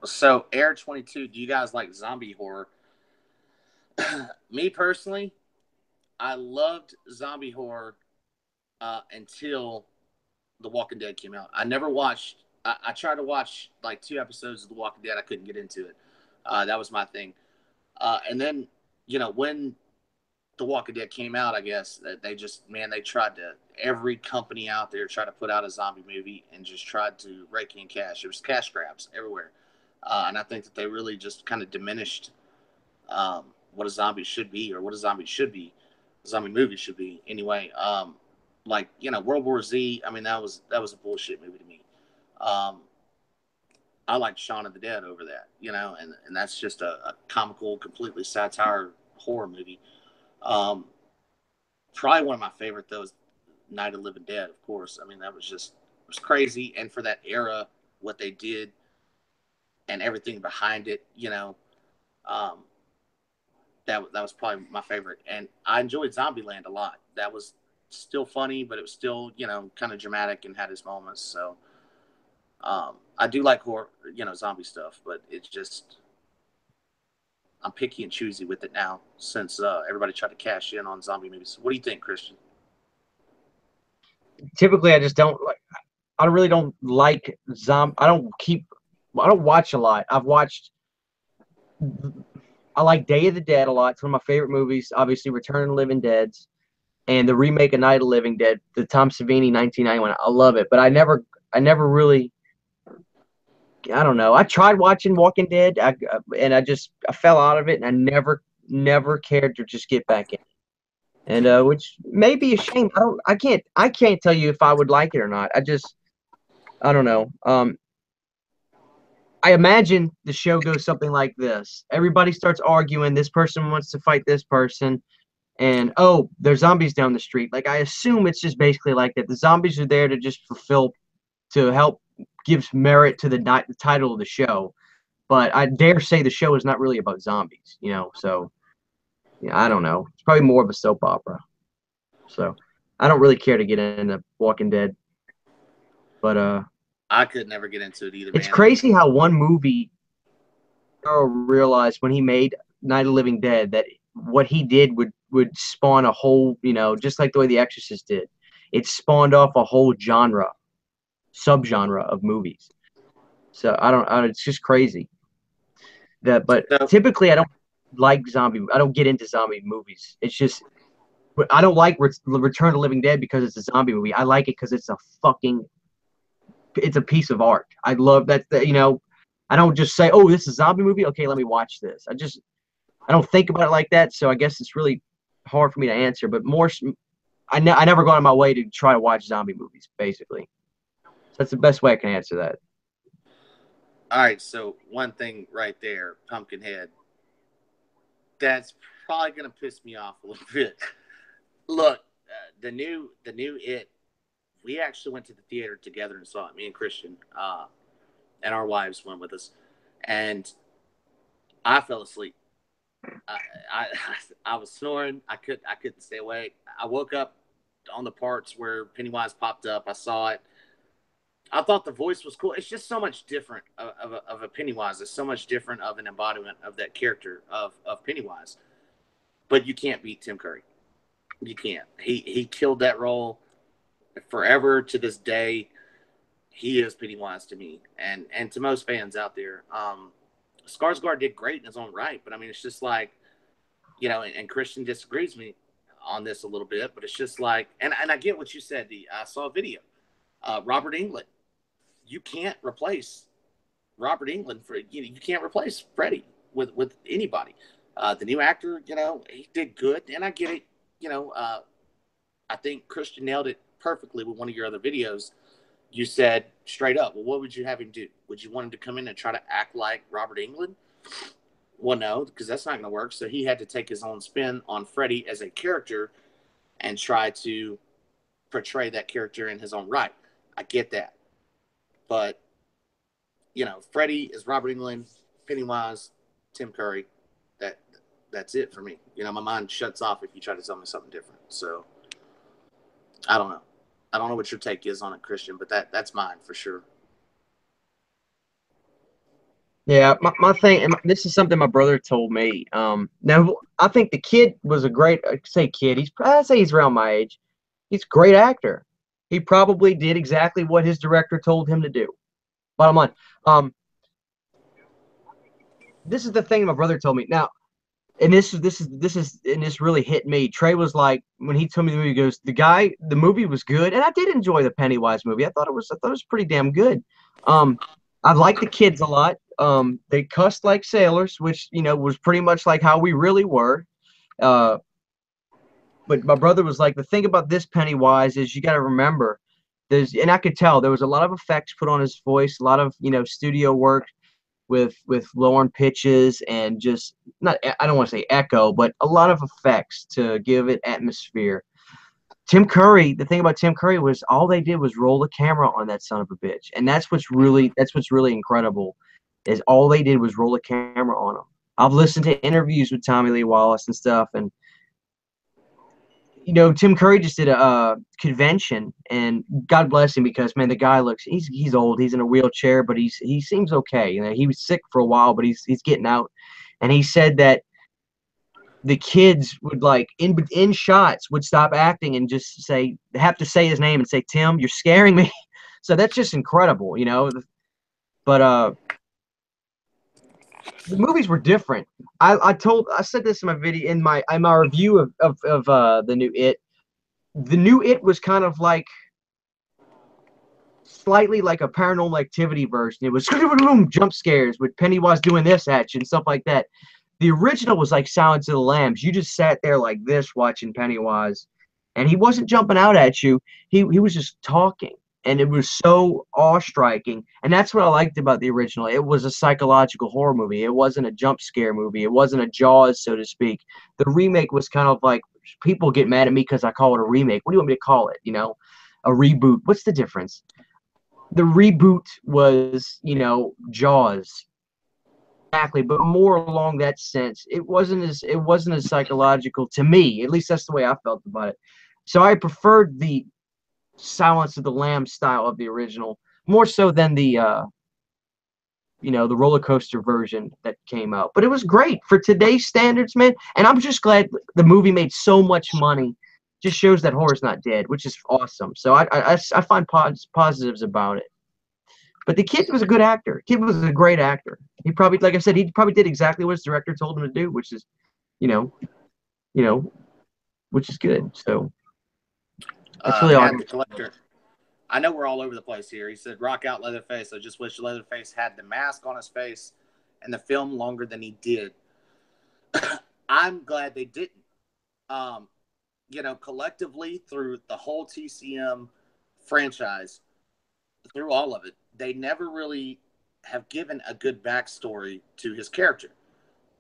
So, Air 22, do you guys like zombie horror? Me personally, I loved zombie horror until The Walking Dead came out. I never watched. I tried to watch like 2 episodes of The Walking Dead. I couldn't get into it. That was my thing. And then, when The Walking Dead came out, I guess they just, man, they tried to, every company out there tried to put out a zombie movie and just tried to rake in cash. It was cash grabs everywhere. And I think that they really just kind of diminished what a zombie should be, or what a zombie movie should be anyway. Like, World War Z, I mean, that was a bullshit movie to me. Um, I like Shaun of the Dead over that, and that's just a comical, completely satire horror movie. Um, Probably one of my favorite though is Night of the Living Dead, of course. I mean, that was just, it was crazy, and for that era, what they did and everything behind it, um, that was probably my favorite. And I enjoyed Zombieland a lot. That was still funny, but it was still, kind of dramatic and had its moments. So I do like horror, zombie stuff, but it's just, I'm picky and choosy with it now since everybody tried to cash in on zombie movies. What do you think, Christian? Typically, I just don't like. I really don't like zombie. I don't keep I don't watch a lot. I like Day of the Dead a lot. It's one of my favorite movies. Obviously, Return of the Living Dead's and the remake of Night of the Living Dead, the Tom Savini 1991. I love it, but I never really. I don't know. I tried watching Walking Dead, and I fell out of it, and I never cared to just get back in. And which may be a shame. I can't tell you if I would like it or not. I don't know. I imagine the show goes something like this. Everybody starts arguing. This person wants to fight this person, and oh, there's zombies down the street. Like I assume it's just basically like that. The zombies are there to just to help gives merit to the title of the show. But I dare say the show is not really about zombies, you know. So yeah, I don't know. It's probably more of a soap opera. So I don't really care to get into Walking Dead, but I could never get into it either, it's man. crazy how one movie realized when he made Night of the Living Dead that what he did would spawn a whole, you know, just like the way The Exorcist did. It spawned off a whole subgenre of movies. So it's just crazy. But So typically I don't like I don't get into zombie movies. It's just I don't like Return of the Living Dead because it's a zombie movie. I like it because it's a piece of art. I love that. You know, I don't just say, "Oh, this is a zombie movie. Okay, let me watch this." I don't think about it like that. So I guess it's really hard for me to answer. But I never go out of my way to try to watch zombie movies. Basically, so that's the best way I can answer that. all right, so one thing right there, Pumpkinhead, that's probably gonna piss me off a little bit. Look, the new It, we actually went to the theater together and saw it. Me and Christian, and our wives went with us, and I fell asleep. I, I I was snoring. I couldn't stay awake. I woke up on the parts where Pennywise popped up. I saw it. I thought the voice was cool. It's just so much different of a Pennywise. It's so much different of an embodiment of that character of Pennywise. But you can't beat Tim Curry. You can't. He killed that role forever to this day. He is Pennywise to me, and to most fans out there. Skarsgård did great in his own right, but I mean, it's just like, and Christian disagrees with me on this a little bit, but it's just like, and I get what you said. I saw a video. Robert Englund, you can't replace Robert Englund you can't replace Freddy with anybody. The new actor, he did good, and I get it. I think Christian nailed it perfectly with one of your other videos. You said straight up, well, what would you have him do? Would you want him to come in and try to act like Robert Englund? Well, no, because that's not going to work. So he had to take his own spin on Freddy as a character and try to portray that character in his own right. I get that. But, Freddy is Robert Englund, Pennywise, Tim Curry. That's it for me. My mind shuts off if you try to tell me something different. So, I don't know. I don't know what your take is on it, Christian, but that's mine for sure. Yeah, my thing, and this is something my brother told me. Now I think the kid was a great, say kid. I say he's around my age. He's a great actor. He probably did exactly what his director told him to do. Bottom line, this is the thing my brother told me. Now, and this really hit me. Trey was like, when he told me the movie, he goes, the movie was good, and I did enjoy the Pennywise movie. I thought it was pretty damn good. I like the kids a lot. They cussed like sailors, which was pretty much like how we really were. But my brother was like, the thing about this Pennywise is you got to remember, and I could tell there was a lot of effects put on his voice, a lot of studio work with lowering pitches and just not, I don't want to say echo, but a lot of effects to give it atmosphere. Tim Curry, the thing about Tim Curry was all they did was roll the camera on that son of a bitch. And that's what's really incredible is all they did was roll the camera on him. I've listened to interviews with Tommy Lee Wallace and stuff, and Tim Curry just did a convention, and God bless him because man, the guy he's old, he's in a wheelchair, but he seems okay. He was sick for a while, but he's getting out, and he said that the kids would like in shots would stop acting and just have to say his name and say, "Tim, you're scaring me." So that's just incredible, But The movies were different. I said this in my video in my review of the new It. The new It was kind of like slightly like a Paranormal Activity version. It was jump scares with Pennywise doing this at you and stuff like that. The original was like Silence of the Lambs. You just sat there like this watching Pennywise, and he wasn't jumping out at you. He was just talking, and it was so awe-striking. And that's what I liked about the original. It was a psychological horror movie. It wasn't a jump scare movie. It wasn't a Jaws, so to speak. The remake was kind of like people get mad at me because I call it a remake. What do you want me to call it? You know, a reboot. What's the difference? The reboot was, you know, Jaws. Exactly, but more along that sense. It wasn't as psychological to me. At least that's the way I felt about it. So I preferred the Silence of the Lambs style of the original more so than the the roller coaster version that came out. But it was great for today's standards, man. And I'm just glad the movie made so much money. Just shows that horror's not dead, which is awesome. So I find positives about it. But the kid was a good actor. Kid was a great actor. He probably, like I said, he probably did exactly what his director told him to do, which is, you know, you know, which is good. So that's really all. Matt the Collector. I know we're all over the place here. He said, "Rock out, Leatherface. I just wish Leatherface had the mask on his face and the film longer than he did." I'm glad they didn't. Um, collectively through the whole TCM franchise, through all of it, they never really have given a good backstory to his character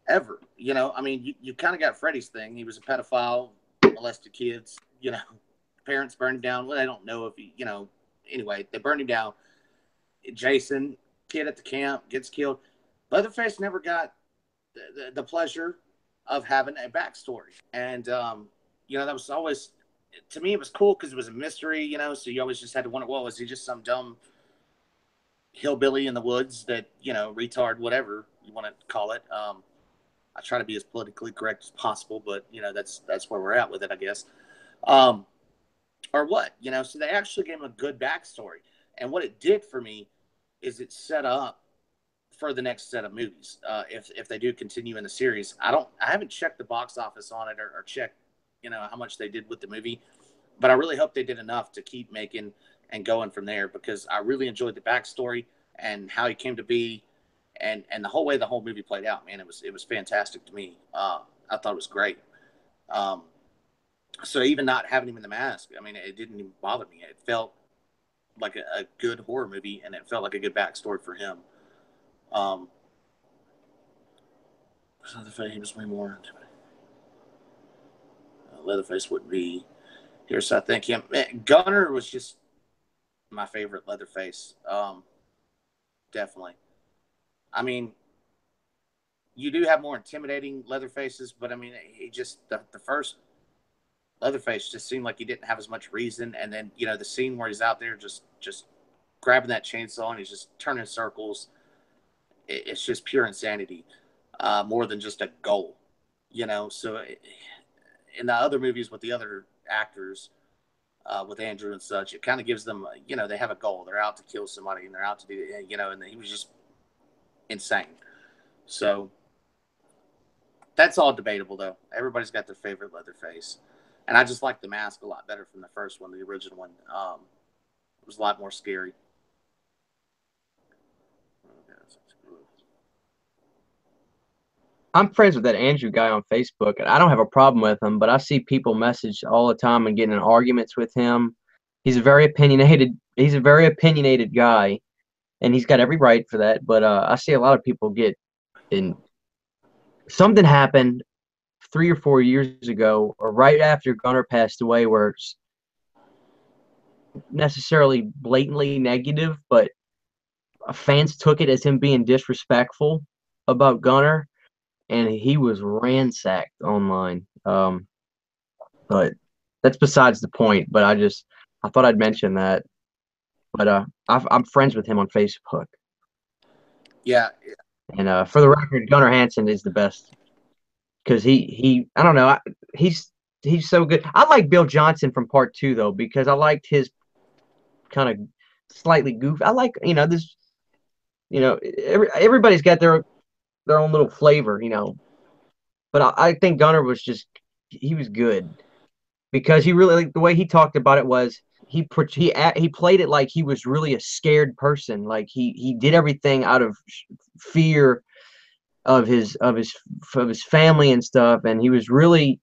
ever. I mean, you kind of got Freddy's thing. He was a pedophile, molested kids. Parents burned him down. Well, they don't know if he, anyway, they burned him down. Jason, kid at the camp, gets killed. Leatherface never got the pleasure of having a backstory. And, that was always, to me, it was cool because it was a mystery, so you always just had to wonder, well, was he just some dumb hillbilly in the woods that, retard, whatever you want to call it. I try to be as politically correct as possible, but, that's where we're at with it, I guess. Or what, so they actually gave him a good backstory. And what it did for me is it set up for the next set of movies. If they do continue in the series, I haven't checked the box office on it or checked, how much they did with the movie, but I really hope they did enough to keep making and going from there, because I really enjoyed the backstory and how he came to be, and the whole way the whole movie played out, man. It was fantastic to me. I thought it was great. So even not having him in the mask, I mean, it didn't even bother me. It felt like a good horror movie, and it felt like a good backstory for him. He was way more. Leatherface wouldn't be here, so I think him. Gunner was just my favorite Leatherface. Definitely. I mean, you do have more intimidating Leatherfaces, but I mean, he just the first Leatherface just seemed like he didn't have as much reason. And then, the scene where he's out there just grabbing that chainsaw and he's just turning circles. It's just pure insanity, more than just a goal, So in the other movies with the other actors, with Andrew and such, it kind of gives them, they have a goal. They're out to kill somebody and they're out to do, and he was just insane. So that's all debatable, though. Everybody's got their favorite Leatherface. And I just like the mask a lot better from the first one, the original one. It was a lot more scary. I'm friends with that Andrew guy on Facebook, and I don't have a problem with him, but I see people message all the time and getting in arguments with him. He's a very opinionated. He's a very opinionated guy, and he's got every right for that. But I see a lot of people get in. Something happened 3 or 4 years ago, or right after Gunnar passed away, where it's necessarily blatantly negative, but fans took it as him being disrespectful about Gunnar, and he was ransacked online. But that's besides the point. But I thought I'd mention that. But I'm friends with him on Facebook. Yeah. And for the record, Gunnar Hansen is the best because he I don't know, he's so good. I like Bill Johnson from Part 2 though, because I liked his kind of slightly goof. I like this. Everybody's got their their own little flavor, you know. But I think Gunner was just he was good because he really like the way he talked about it was he played it like he was really a scared person. Like he did everything out of fear of his family and stuff, and he was really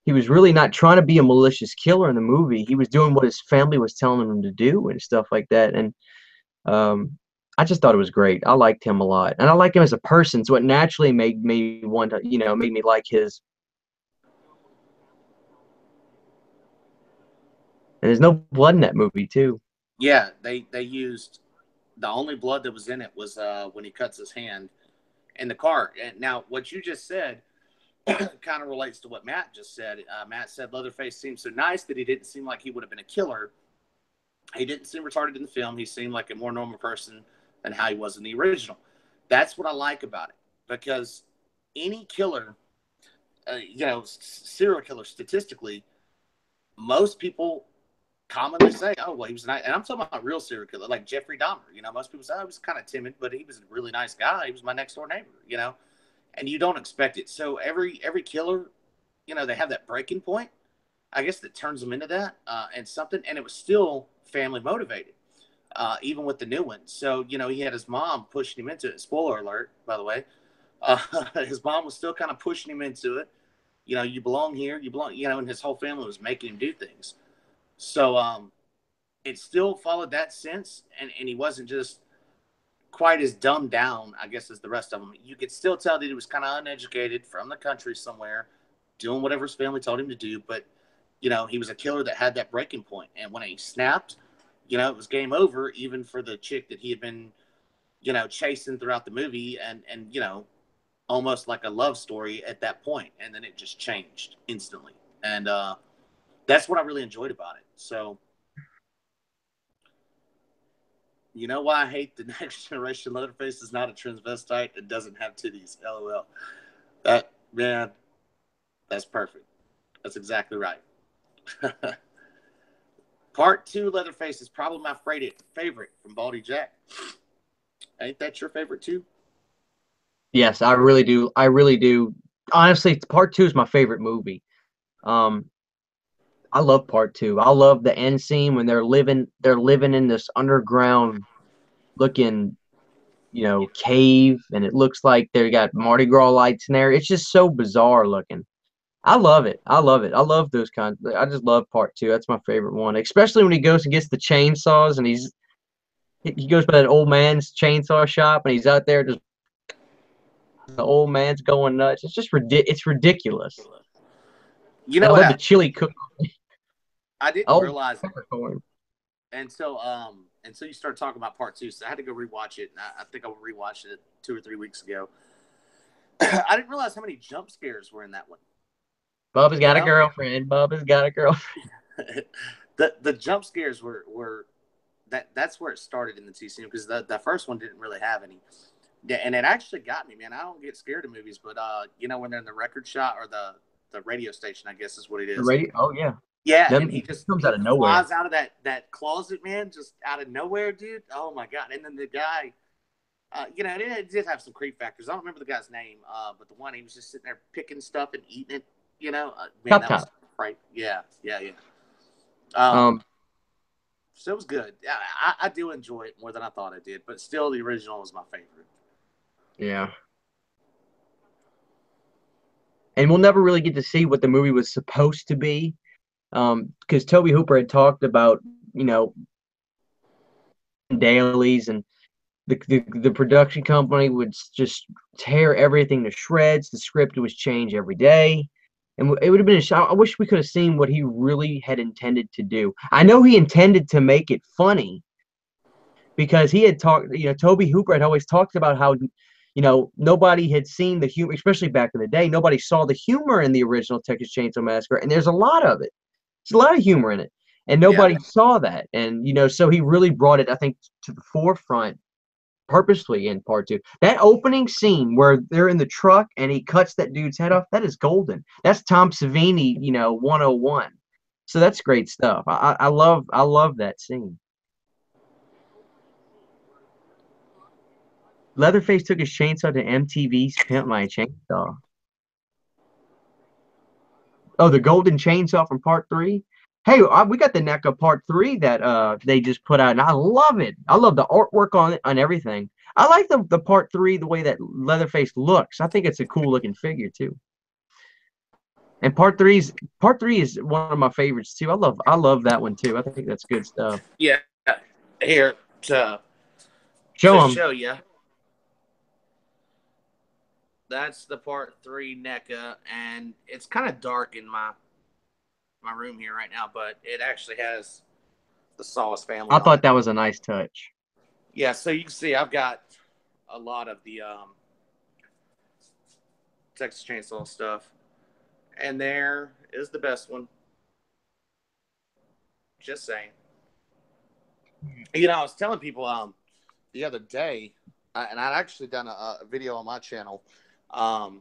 not trying to be a malicious killer in the movie. He was doing what his family was telling him to do and stuff like that. And um, I just thought it was great. I liked him a lot, and I like him as a person. So it naturally made me want to, made me like his. And there's no blood in that movie too. Yeah, they used the only blood that was in it was when he cuts his hand in the car. And now what you just said kind of relates to what Matt just said. Matt said Leatherface seemed so nice that he didn't seem like he would have been a killer. He didn't seem retarded in the film. He seemed like a more normal person than how he was in the original. That's what I like about it, because any killer, serial killer, statistically, most people commonly say, "Oh, well, he was nice." And I'm talking about real serial killer, like Jeffrey Dahmer. Most people say, "Oh, he was kind of timid, but he was a really nice guy. He was my next door neighbor." And you don't expect it. So every killer, they have that breaking point, I guess, that turns them into that, and it was still family motivated, even with the new one. So he had his mom pushing him into it. Spoiler alert, by the way. His mom was still kind of pushing him into it. You belong here, you belong. And his whole family was making him do things. So it still followed that sense, and he wasn't just quite as dumbed down, I guess, as the rest of them. You could still tell that he was kind of uneducated, from the country somewhere, doing whatever his family told him to do. But, he was a killer that had that breaking point. And when he snapped, it was game over, even for the chick that he had been, chasing throughout the movie, and almost like a love story at that point. And then it just changed instantly. And that's what I really enjoyed about it. So, you know why I hate the Next Generation? Leatherface is not a transvestite and doesn't have titties. LOL. That, man, that's perfect. That's exactly right. Part 2, Leatherface, is probably my favorite from Baldy Jack. Ain't that your favorite too? Yes, I really do. I really do. Honestly, part two is my favorite movie. Um, I love part two. I love the end scene when they're living in this underground looking, cave, and it looks like they got Mardi Gras lights in there. It's just so bizarre looking. I love it. I love it. I love those kinds. I just love part two. That's my favorite one, especially when he goes and gets the chainsaws and he goes by that old man's chainsaw shop and he's out there just the old man's going nuts. It's just it's ridiculous. You And know I what? love the chili cook. I didn't Oh, realize it peppercorn. until you started talking about part 2. So I had to go rewatch it. And I think I rewatched it 2 or 3 weeks ago. I didn't realize how many jump scares were in that one. Bubba's You got a know, girlfriend. Bubba's got a girlfriend. the jump scares were that's where it started in the TCM, because the first one didn't really have any. Yeah, and it actually got me, man. I don't get scared of movies, but when they're in the record shot, or the radio station, I guess is what it The is. radio. Oh yeah. Yeah, and Them comes he out of nowhere. flies out of that closet, man, just out of nowhere, dude. Oh my god! And then the guy, it did have some creep factors. I don't remember the guy's name, but the one, he was just sitting there picking stuff and eating it. Man, Top that was top. right. Yeah, yeah, yeah. Um, Um. so it was good. I do enjoy it more than I thought I did, but still, the original was my favorite. Yeah. And we'll never really get to see what the movie was supposed to be. Because Toby Hooper had talked about, dailies and the production company would just tear everything to shreds. The script was changed every day. And it would have been a shot. I wish we could have seen what he really had intended to do. I know he intended to make it funny because he had talked, Toby Hooper had always talked about how, nobody had seen the humor, especially back in the day. Nobody saw the humor in the original Texas Chainsaw Massacre, and there's a lot of it. There's a lot of humor in it, and Yeah, nobody saw that. And so he really brought it, I think, to the forefront purposely in part two. That opening scene where they're in the truck and he cuts that dude's head off, that is golden. That's Tom Savini, 101. So that's great stuff. I love that scene. Leatherface took his chainsaw to MTV's Pimp My Chainsaw. Oh, the golden chainsaw from part 3. Hey, we got the NECA part 3 that they just put out, and I love it. I love the artwork on it, on everything. I like the part 3, the way that Leatherface looks. I think it's a cool looking figure too. And part three is one of my favorites too. I love that one too. I think that's good stuff. Yeah, here to Show them. show you. That's the part 3 NECA, and it's kind of dark in my room here right now, but it actually has the Solace family I on thought it. that was a nice touch. Yeah, so you can see I've got a lot of the Texas Chainsaw stuff, and there is the best one. Just saying. You know, I was telling people the other day, and I'd actually done a video on my channel. But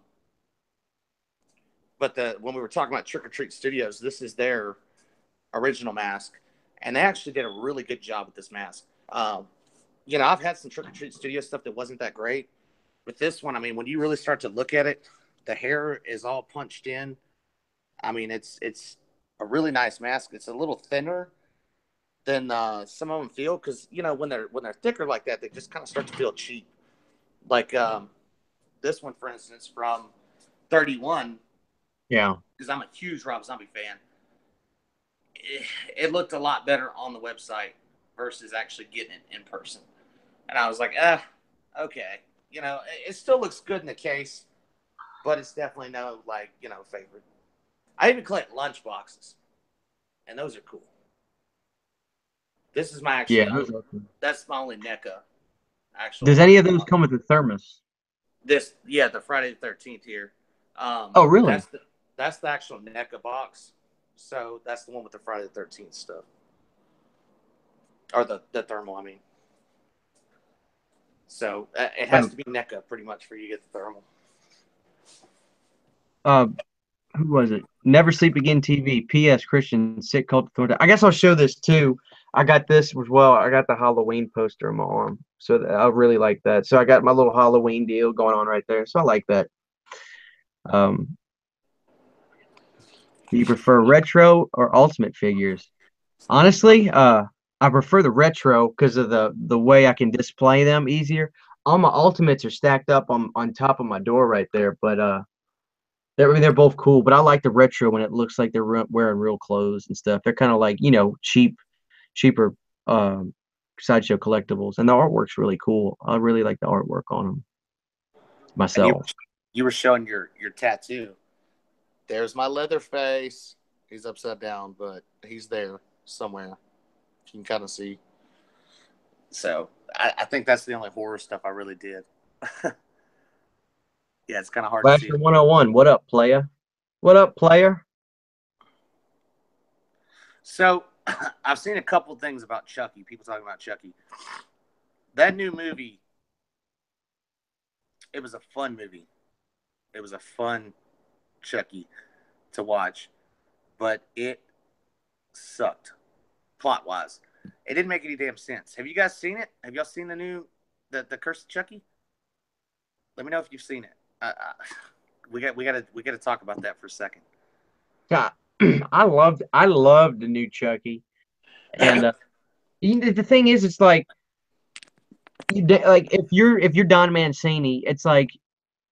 when we were talking about Trick or Treat Studios, this is their original mask, and they actually did a really good job with this mask. You know, I've had some Trick or Treat Studio stuff that wasn't that great, but this one, I mean, when you really start to look at it, the hair is all punched in. I mean, it's a really nice mask. It's a little thinner than some of them feel, because you know when they're thicker like that, they just kind of start to feel cheap. Like this one, for instance, from 31. Yeah. Because I'm a huge Rob Zombie fan. It looked a lot better on the website versus actually getting it in person. And I was like, okay. You know, it still looks good in the case, but it's definitely no, like, you know, favorite. I even collect lunch boxes, and those are cool. This is my Yeah. that's my only NECA Does actual. any of those come with a thermos? The Friday the 13th here. Oh, really? That's the actual NECA box. So that's the one with the Friday the 13th stuff. Or the thermal, I mean. So it has to be NECA pretty much for you to get the thermal. Who was it? Never Sleep Again TV. P.S. Christian sick cult authority. I guess I'll show this too. I got this as well. I got the Halloween poster on my arm, so I really like that. So I got my little Halloween deal going on right there. So I like that. Um, do you prefer retro or ultimate figures? Honestly, I prefer the retro because of the way I can display them easier. All my ultimates are stacked up on top of my door right there, but they're both cool, but I like the retro when it looks like they're wearing real clothes and stuff. They're kind of like, you know, cheaper um, sideshow collectibles, and the artwork's really cool. I really like the artwork on them And myself. you were showing your tattoo. There's my Leatherface. He's upside down, but he's there somewhere. You can kind of see. So I think that's the only horror stuff I really did. Yeah, it's kind of hard to see. Flasher 101, what up, player? What up, player? So I've seen a couple things about Chucky. People talking about Chucky. That new movie, it was a fun movie. It was a fun Chucky to watch, but it sucked plot wise. It didn't make any damn sense. Have you guys seen it? Have y'all seen the Curse of Chucky? Let me know if you've seen it. We got to talk about that for a second. God, I loved the new Chucky, and the thing is, it's like like if you're Don Mancini, it's like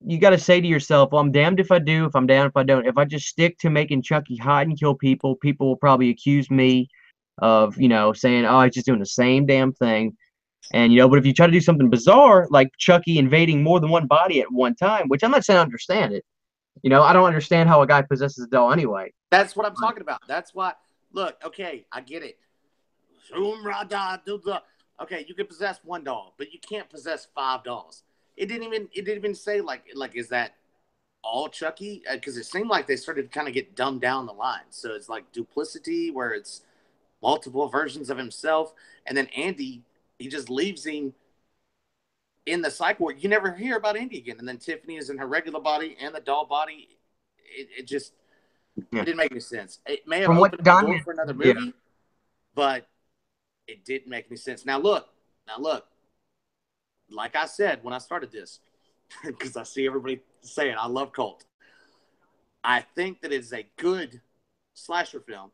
you got to say to yourself, well, I'm damned if I do, if I'm damned if I don't. If I just stick to making Chucky hide and kill people, people will probably accuse me of, saying, oh, he's just doing the same damn thing. And, but if you try to do something bizarre, like Chucky invading more than one body at one time, which I'm not saying I understand it. I don't understand how a guy possesses a doll anyway. That's what I'm talking about. That's why, look, okay, I get it. Okay, you can possess one doll, but you can't possess 5 dolls. It didn't even say like is that all Chucky? Because it seemed like they started to kind of get dumbed down the line. So it's like duplicity, where it's multiple versions of himself, and then Andy, he just leaves him in the psych ward. You never hear about Andy again. And then Tiffany is in her regular body and the doll body. It just it didn't make any sense. It may have opened the door for another movie, but it didn't make any sense. Now look. like I said when I started this, because I see everybody saying I love Cult. I think that it's a good slasher film.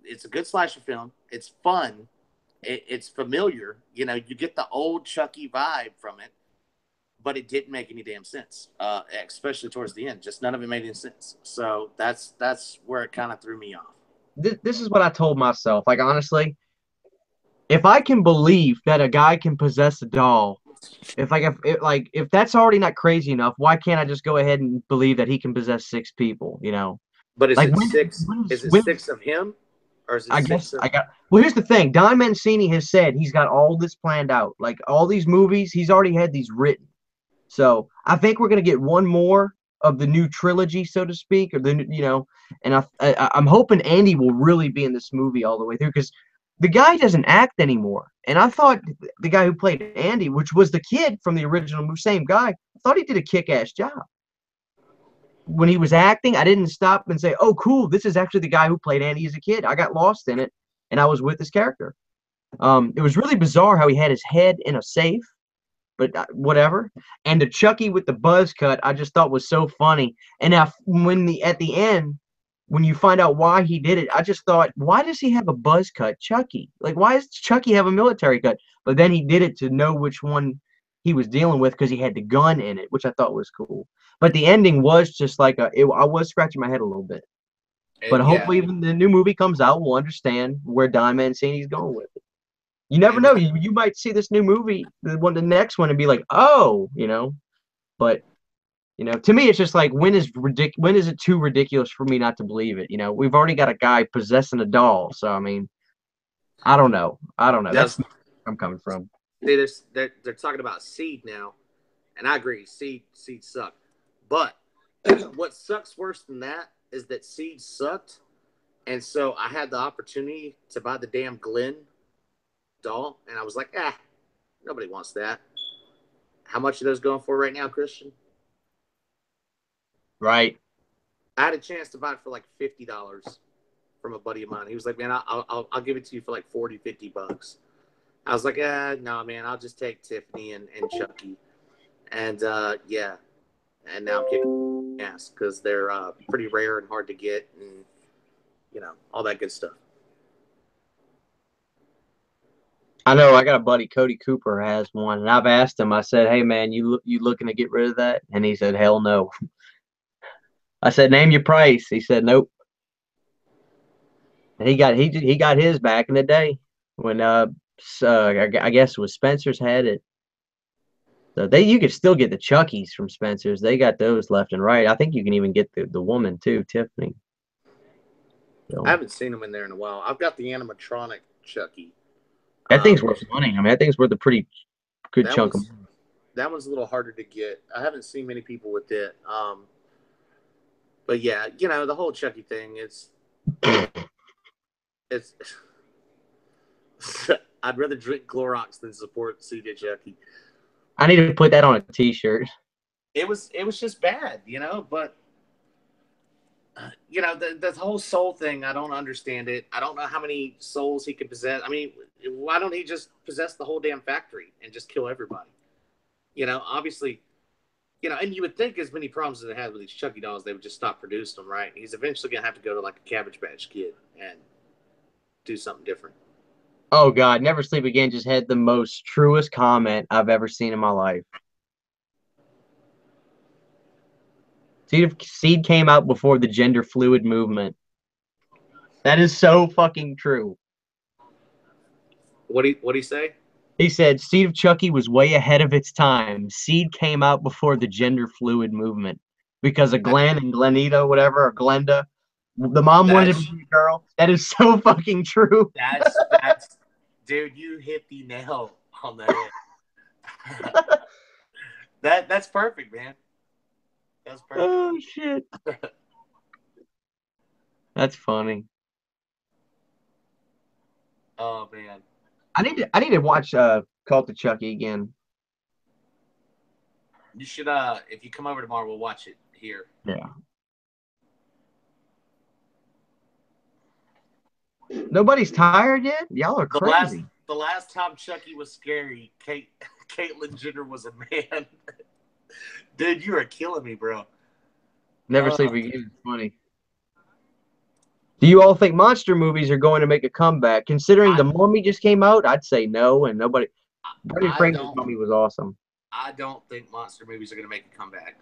It's a good slasher film. It's fun. It's familiar. You know, you get the old Chucky vibe from it, but it didn't make any damn sense, especially towards the end. Just none of it made any sense. So that's where it kind of threw me off. This is what I told myself. Like, honestly, if I can believe that a guy can possess a doll, if that's already not crazy enough, why can't I just go ahead and believe that he can possess six people? You know, But is like it six? Is it when six of him, or is it I six guess of? I got. Well, here's the thing. Don Mancini has said he's got all this planned out. Like all these movies, he's already had these written. So I think we're gonna get one more of the new trilogy, so to speak, or and I'm hoping Andy will really be in this movie all the way through because the guy doesn't act anymore. And I thought the guy who played Andy, which was the kid from the original movie, same guy, I thought he did a kick-ass job. When he was acting, I didn't stop and say, "Oh, cool, this is actually the guy who played Andy as a kid." I got lost in it, and I was with his character. It was really bizarre how he had his head in a safe, but whatever. And the Chucky with the buzz cut, I just thought was so funny. And now, at the end, when you find out why he did it, I just thought, why does he have a buzz cut, Chucky? Like, why does Chucky have a military cut? But then he did it to know which one he was dealing with because he had the gun in it, which I thought was cool. But the ending was just like I was scratching my head a little bit. But Yeah, hopefully, when the new movie comes out, we'll understand where Don Mancini's going with it. You never and know. You might see this new movie, the next one, and be like, oh, But to me, it's just like when is it too ridiculous for me not to believe it? We've already got a guy possessing a doll, so I mean, I don't know. I don't know. That's that's where I'm coming from. they're talking about Seed now, and I agree. Seed sucked, but what sucks worse than that is that Seed sucked, and so I had the opportunity to buy the damn Glenn doll, and I was like, nobody wants that. How much are those going for right now, Christian? Right. I had a chance to buy it for like $50 from a buddy of mine. He was like, man, I'll give it to you for like 40, $50. I was like, no, man, I'll just take Tiffany and Chucky. And yeah, and now I'm kicking ass because they're pretty rare and hard to get, and all that good stuff. I know. I got a buddy, Cody Cooper, has one, and I've asked him. I said, "Hey, man, you looking to get rid of that?" And he said, "Hell no." I said, "Name your price." He said, "Nope." And he got his back in the day when I guess it was Spencer's had it. So you could still get the Chuckies from Spencer's. They got those left and right. I think you can even get the woman too, Tiffany. I So haven't seen them in there in a while. I've got the animatronic Chucky. that thing's Which worth money. I mean, that thing's worth a pretty good that chunk of one's that one's a little harder to get. I haven't seen many people with it. But yeah, the whole Chucky thing. money. It's. I'd rather drink Clorox than support CJ Chucky. I need to put that on a T-shirt. It was just bad, But the whole soul thing, I don't understand it. I don't know how many souls he could possess. I mean, why don't he just possess the whole damn factory and just kill everybody? Obviously, and you would think as many problems as they had with these Chucky dolls, they would just stop producing them, right? He's eventually gonna have to go to like a Cabbage Patch Kid and do something different. Oh God, Never Sleep Again just had the most truest comment I've ever seen in my life. Seed came out before the gender fluid movement. That is so fucking true. What do you say? He said Seed of Chucky was way ahead of its time. Seed came out before the gender fluid movement because of Glenn and Glenita, whatever, or Glenda. The mom wanted to That's be a girl. That is so fucking true. that's dude, you hit the nail on the head. That's perfect, man. That's perfect. Oh shit. That's funny. Oh man. I need to watch Cult of Chucky again. You should if you come over tomorrow, we'll watch it here. Yeah. Nobody's tired yet? Y'all are The last crazy. the last time Chucky was scary, Caitlyn Jenner was a man. Dude, you are killing me, bro. Never Sleep Uh, Again. It's funny. Do you all think monster movies are going to make a comeback? Considering I The Mummy just came out, I'd say no, and nobody. Brendan I Fraser's don't Mummy was awesome. I don't think monster movies are going to make a comeback.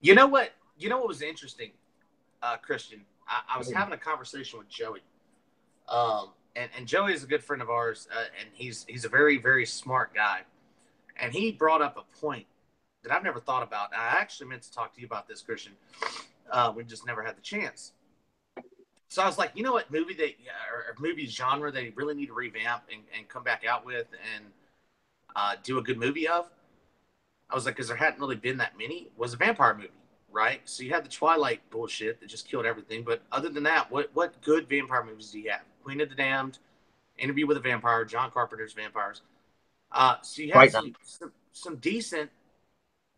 You know what? You know what was interesting, Christian? I was having a conversation with Joey, and Joey is a good friend of ours, and he's a very very smart guy, and he brought up a point that I've never thought about. And I actually meant to talk to you about this, Christian. We just never had the chance. So I was like, you know what movie or movie genre they really need to revamp and come back out with and do a good movie of? I was like, because there hadn't really been that many, was a vampire movie, right? So you had the Twilight bullshit that just killed everything. But other than that, what good vampire movies do you have? Queen of the Damned, Interview with a Vampire, John Carpenter's Vampires. So you had Right. some decent,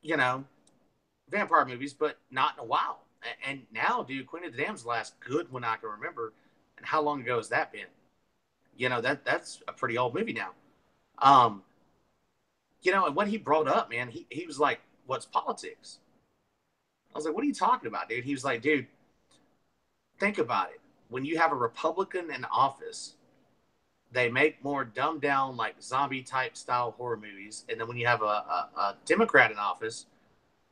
you know, vampire movies, but not in a while. And now, dude, Queen of the Damned's the last good one I can remember. And how long ago has that been? You know, that's a pretty old movie now. Um, you know, and what he brought up, man, he was like, what's politics? I was like, what are you talking about, dude? He was like, dude, think about it. When you have a Republican in office, they make more dumbed down, like zombie type style horror movies. And then when you have a Democrat in office,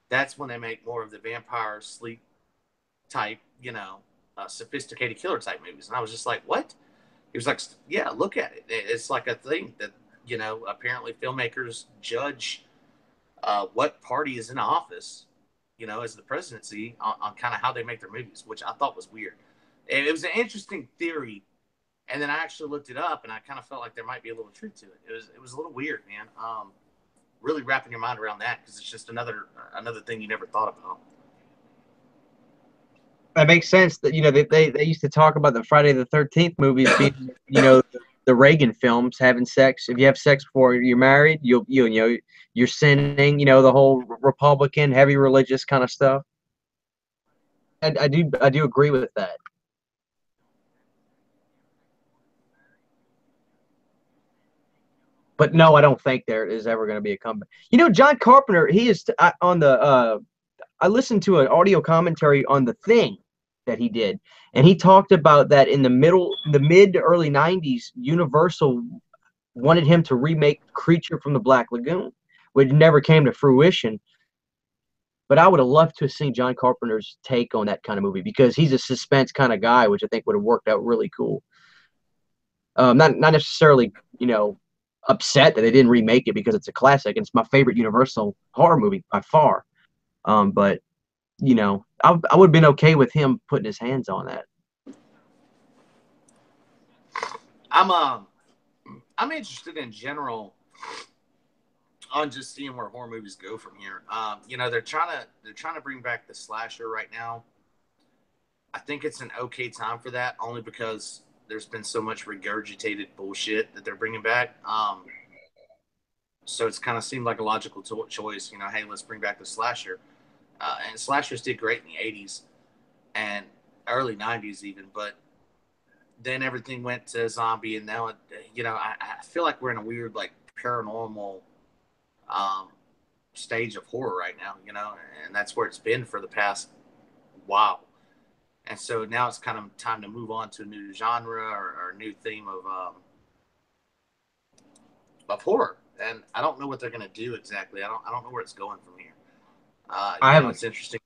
that's when they make more of the vampire sleep type, you know, sophisticated killer type movies. And I was just like, what? He was like, yeah, look at it. It's like a thing that, you know, apparently filmmakers judge what party is in office, you know, as the presidency on kind of how they make their movies, which I thought was weird. It was an interesting theory. And then I actually looked it up and I kind of felt like there might be a little truth to it. It was a little weird, man. Really wrapping your mind around that because it's just another thing you never thought about. That makes sense. That they used to talk about the Friday the 13th movies being the Reagan films, having sex. If you have sex before you're married, you're sinning. The whole Republican, heavy religious kind of stuff. I do agree with that. But no, I don't think there is ever going to be a comeback. John Carpenter, he is on the. I listened to an audio commentary on The Thing that he did, and he talked about that in the mid to early '90s, Universal wanted him to remake Creature from the Black Lagoon, which never came to fruition. But I would have loved to have seen John Carpenter's take on that kind of movie because he's a suspense kind of guy, which I think would have worked out really cool. Not necessarily, upset that they didn't remake it because it's a classic. It's my favorite Universal horror movie by far. But I would have been okay with him putting his hands on that. I'm interested in general on just seeing where horror movies go from here. They're trying to bring back the slasher right now. I think it's an okay time for that, only because there's been so much regurgitated bullshit that they're bringing back. So it's kind of seemed like a logical choice. Hey, let's bring back the slasher. And slashers did great in the 80s and early 90s even, but then everything went to zombie, and now, I feel like we're in a weird, like, paranormal stage of horror right now, and that's where it's been for the past while. And so now it's kind of time to move on to a new genre or a new theme of horror. And I don't know what they're going to do exactly. I don't know where it's going from here. It's interesting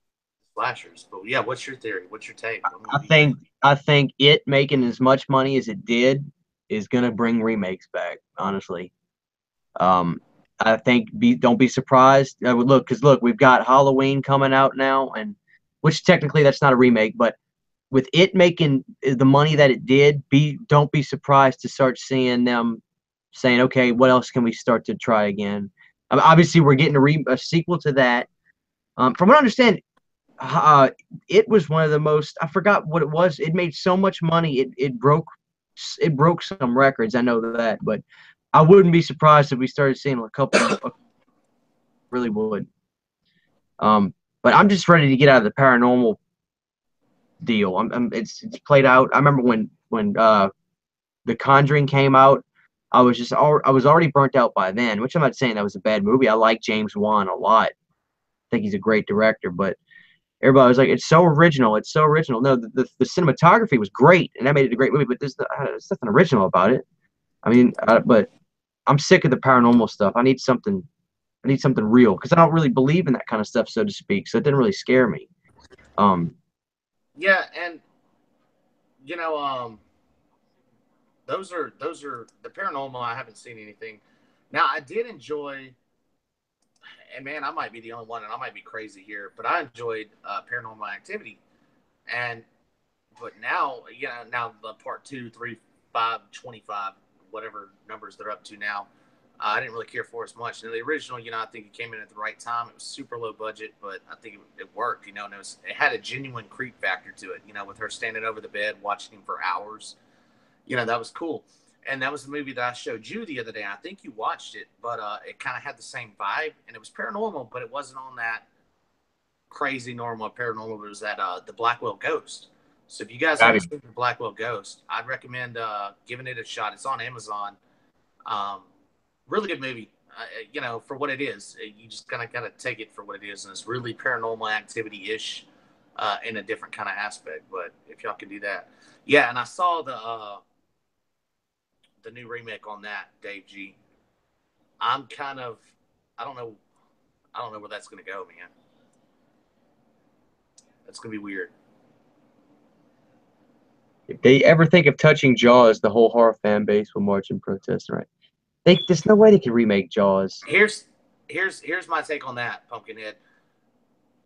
slashers, but yeah, what's your theory? What's your take? I think it making as much money as it did is gonna bring remakes back. Honestly, I think don't be surprised. Look, we've got Halloween coming out now, and which technically that's not a remake, but with it making the money that it did, don't be surprised to start seeing them saying, okay, what else can we start to try again? Obviously, we're getting a sequel to that. From what I understand, it was one of the most. I forgot what it was. It made so much money. It broke some records. I know that, but I wouldn't be surprised if we started seeing a couple. Really would. But I'm just ready to get out of the paranormal deal. It's played out. I remember when The Conjuring came out. I was already burnt out by then, which I'm not saying that was a bad movie. I like James Wan a lot. I think he's a great director, but everybody was like, it's so original. It's so original. No, the cinematography was great, and that made it a great movie, but there's nothing original about it. I mean, but I'm sick of the paranormal stuff. I need something real because I don't really believe in that kind of stuff, so to speak. So it didn't really scare me. Um, Yeah, and you know, those are the paranormal. I haven't seen anything. Now I did enjoy, and man, I might be the only one, and I might be crazy here, but I enjoyed Paranormal Activity, and but now, now the part 2, 3, 5, 25, whatever numbers they're up to now, I didn't really care for as much. And the original, I think it came in at the right time. It was super low budget, but I think it worked, and it had a genuine creep factor to it, with her standing over the bed watching him for hours. That was cool. And that was the movie that I showed you the other day. I think you watched it, but it kind of had the same vibe, and it was paranormal, but it wasn't on that crazy normal paranormal. It was that the Blackwell Ghost. So if you guys haven't seen the Blackwell Ghost, I'd recommend giving it a shot. It's on Amazon. Um, really good movie. For what it is, you just kind of got to take it for what it is, and it's really Paranormal Activity ish in a different kind of aspect. But if y'all can do that, yeah. And I saw the new remake on that, Dave G. I'm kind of, I don't know, I don't know where that's going to go, man. That's going to be weird. if they ever think of touching Jaws, the whole horror fan base will march in protest. Right? There's no way they can remake Jaws. Here's my take on that, Pumpkinhead.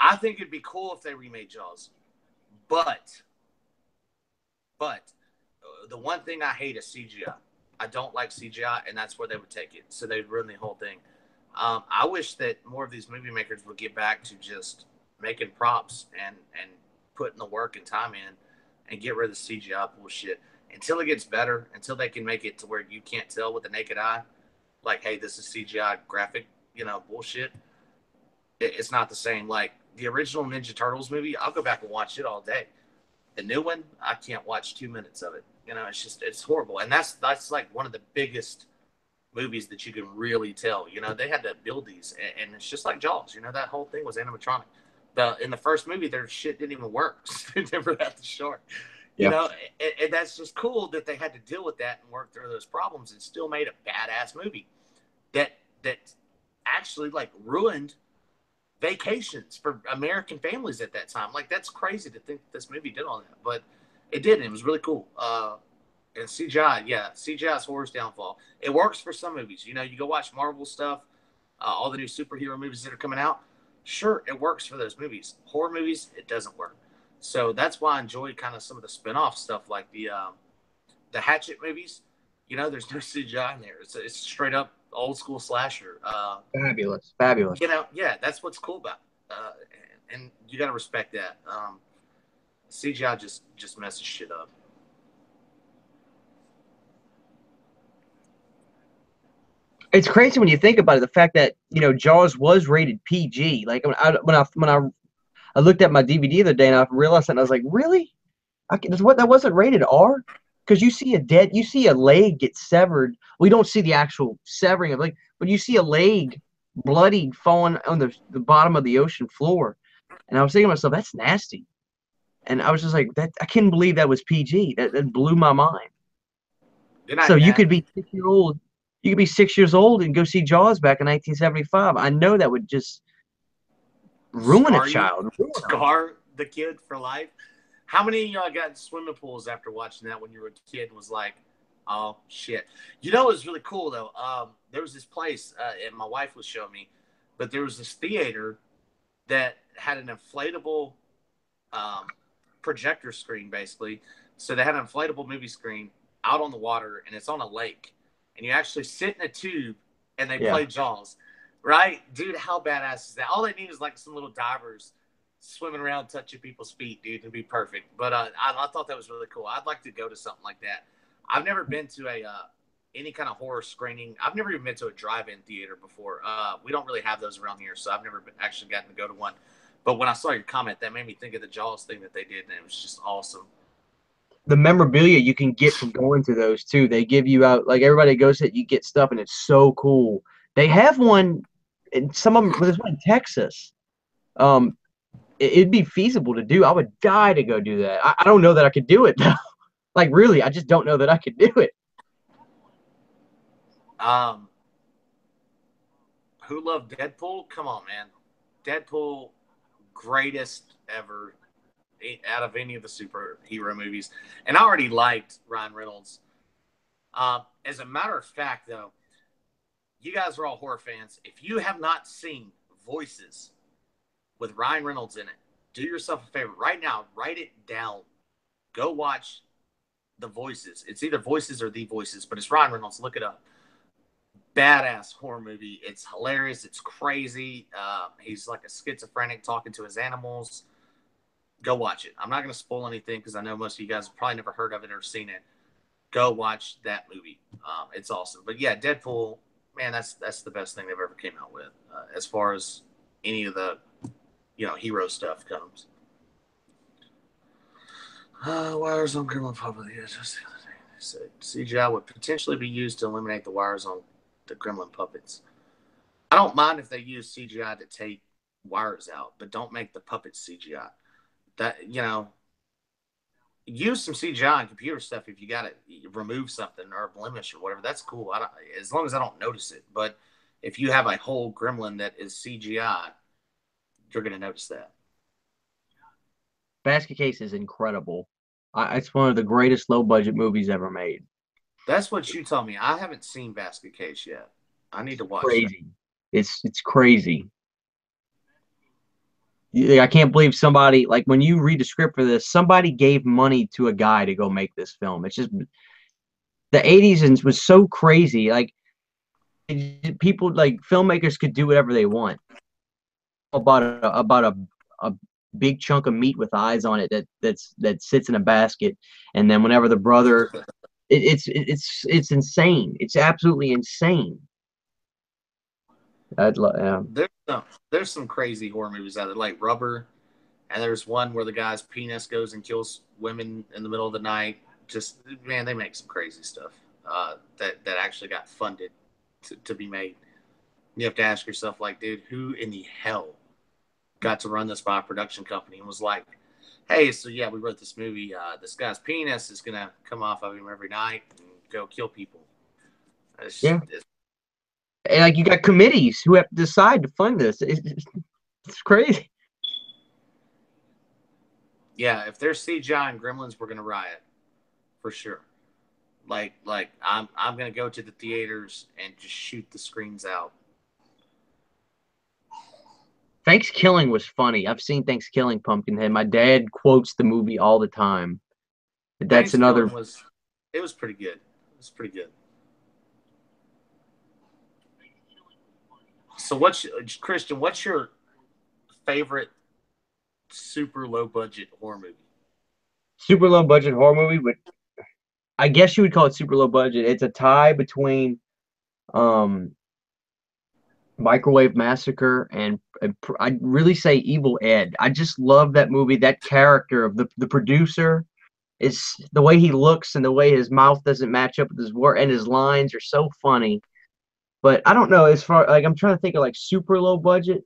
I think it'd be cool if they remade Jaws, but the one thing I hate is CGI. I don't like CGI, and that's where they would take it. So they'd ruin the whole thing. I wish that more of these movie makers would get back to just making props and putting the work and time in, and get rid of the CGI bullshit until it gets better. Until they can make it to where you can't tell with the naked eye, like, hey, this is CGI graphic, bullshit. It's not the same. Like the original Ninja Turtles movie, I'll go back and watch it all day. The new one, I can't watch 2 minutes of it. It's horrible, and that's like one of the biggest movies that you can really tell. They had to build these, and it's just like Jaws. That whole thing was animatronic. In the first movie, their shit didn't even work. They never had the shark. Yeah. And that's just cool that they had to deal with that and work through those problems, and still made a badass movie that actually like ruined vacations for American families at that time. Like, that's crazy to think this movie did all that, but it did. It was really cool. And CGI, yeah, CGI's horror's downfall. It works for some movies. You go watch Marvel stuff, all the new superhero movies that are coming out. Sure, it works for those movies. Horror movies, it doesn't work. So that's why I enjoy kind of some of the spin-off stuff, like the Hatchet movies. There's no CGI in there. It's straight up old school slasher. Fabulous, fabulous. Yeah, that's what's cool about it. And you got to respect that. CGI just messes shit up. It's crazy when you think about it. The fact that Jaws was rated PG. Like I looked at my DVD the other day and I realized that and I was like, really? That wasn't rated R? Because you see a leg get severed. We don't see the actual severing of leg, but you see a leg bloodied falling on the bottom of the ocean floor. And I was thinking to myself, that's nasty. And I was just like, that I couldn't believe that was PG. That blew my mind. So you could be 6 year old, you could be 6 years old and go see Jaws back in 1975. I know that would just ruin a child. Scar the kid for life. How many of y'all got in swimming pools after watching that when you were a kid? Was like, oh shit. It was really cool though. There was this place, and my wife was showing me, but there was this theater that had an inflatable projector screen, basically. So they had an inflatable movie screen out on the water, and it's on a lake, and you actually sit in a tube and they play Jaws. Right, dude? How badass is that? All they need is like some little divers swimming around, touching people's feet, dude, to be perfect. But I thought that was really cool. I'd like to go to something like that. I've never been to any kind of horror screening. I've never even been to a drive-in theater before. We don't really have those around here, so I've never actually gotten to go to one. But when I saw your comment, that made me think of the Jaws thing that they did, and it was just awesome. the memorabilia you can get from going to those too. They give you out like everybody goes to, you get stuff, and it's so cool. They have one, and some of them. There's one in Texas. Um, it'd be feasible to do. I would die to go do that. I don't know that I could do it though. Like really, I just don't know that I could do it. Um, who loved Deadpool? Come on, man. Deadpool, greatest ever out of any of the superhero movies. And I already liked Ryan Reynolds. As a matter of fact, though, you guys are all horror fans. If you have not seen Voices with Ryan Reynolds in it, do yourself a favor. Right now, write it down. Go watch The Voices. It's either Voices or The Voices, but it's Ryan Reynolds. Look it up. Badass horror movie. It's hilarious. It's crazy. He's like a schizophrenic talking to his animals. Go watch it. I'm not going to spoil anything because I know most of you guys have probably never heard of it or seen it. Go watch that movie. It's awesome. But yeah, Deadpool, man, that's the best thing they've ever came out with as far as any of the hero stuff comes. Wires on Gremlin Puppet. Yeah, just the other day they said CGI would potentially be used to eliminate the wires on the Gremlin puppets. I don't mind if they use CGI to take wires out, but don't make the puppets CGI. That use some CGI and computer stuff if you got to remove something or a blemish or whatever. That's cool. As long as I don't notice it. But if you have a whole gremlin that is CGI, you're going to notice that. Basket Case is incredible. It's one of the greatest low budget movies ever made. That's what you told me. I haven't seen Basket Case yet. I need to watch that. Crazy. It's crazy. I can't believe somebody like when you read the script for this, somebody gave money to a guy to go make this film. It's just the 80s and was so crazy. Like people like filmmakers could do whatever they want. A big chunk of meat with eyes on it that sits in a basket, and then whenever the brother, it's insane. It's absolutely insane. Yeah. There's some crazy horror movies out there, like Rubber, and there's one where the guy's penis goes and kills women in the middle of the night. Just man, they make some crazy stuff that actually got funded to be made. You have to ask yourself, like, dude, who in the hell got to run this by a production company and was like, hey, so yeah, we wrote this movie. This guy's penis is gonna come off of him every night and go kill people. Yeah. And like you got committees who have to decide to fund this. It's crazy. Yeah, if there's CGI and Gremlins, we're gonna riot for sure. Like I'm gonna go to the theaters and just shoot the screens out. Thanksgiving was funny. I've seen Thanksgiving Pumpkinhead. My dad quotes the movie all the time. That's another. It was pretty good. It was pretty good. So Christian? What's your favorite super low budget horror movie? Super low budget horror movie, but I guess you would call it super low budget. It's a tie between um Microwave Massacre and I'd really say Evil Ed. I just love that movie. That character of the producer is the way he looks and the way his mouth doesn't match up with his word and his lines are so funny. But I don't know as far like I'm trying to think of like super low budget.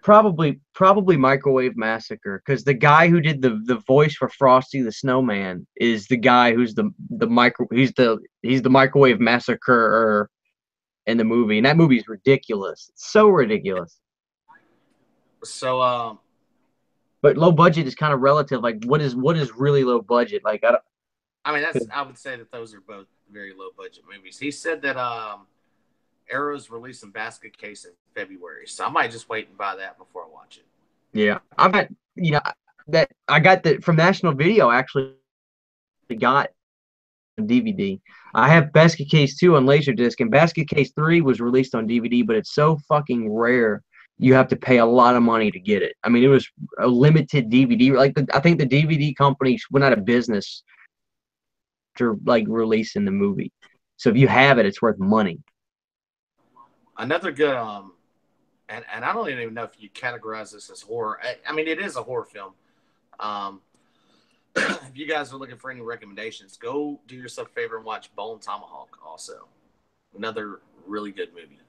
Probably Microwave Massacre because the guy who did the voice for Frosty the Snowman is the guy who's the micro he's the Microwave Massacre in the movie, and that movie is ridiculous. It's so ridiculous. So but low budget is kind of relative. Like what is really low budget? Like I mean I would say that those are both very low budget movies. He said that Arrow's releasing Basket Case in February, so I might just wait and buy that before I watch it. Yeah, I've got that I got that from National Video actually got DVD. I have Basket Case 2 on Laserdisc, and Basket Case 3 was released on DVD, but it's so fucking rare. You have to pay a lot of money to get it. I mean, it was a limited DVD. Like I think the DVD company went out of business after like releasing the movie. So if you have it, it's worth money. Another good and I don't even know if you categorize this as horror. I mean, it is a horror film. if you guys are looking for any recommendations, go do yourself a favor and watch Bone Tomahawk. Also, another really good movie.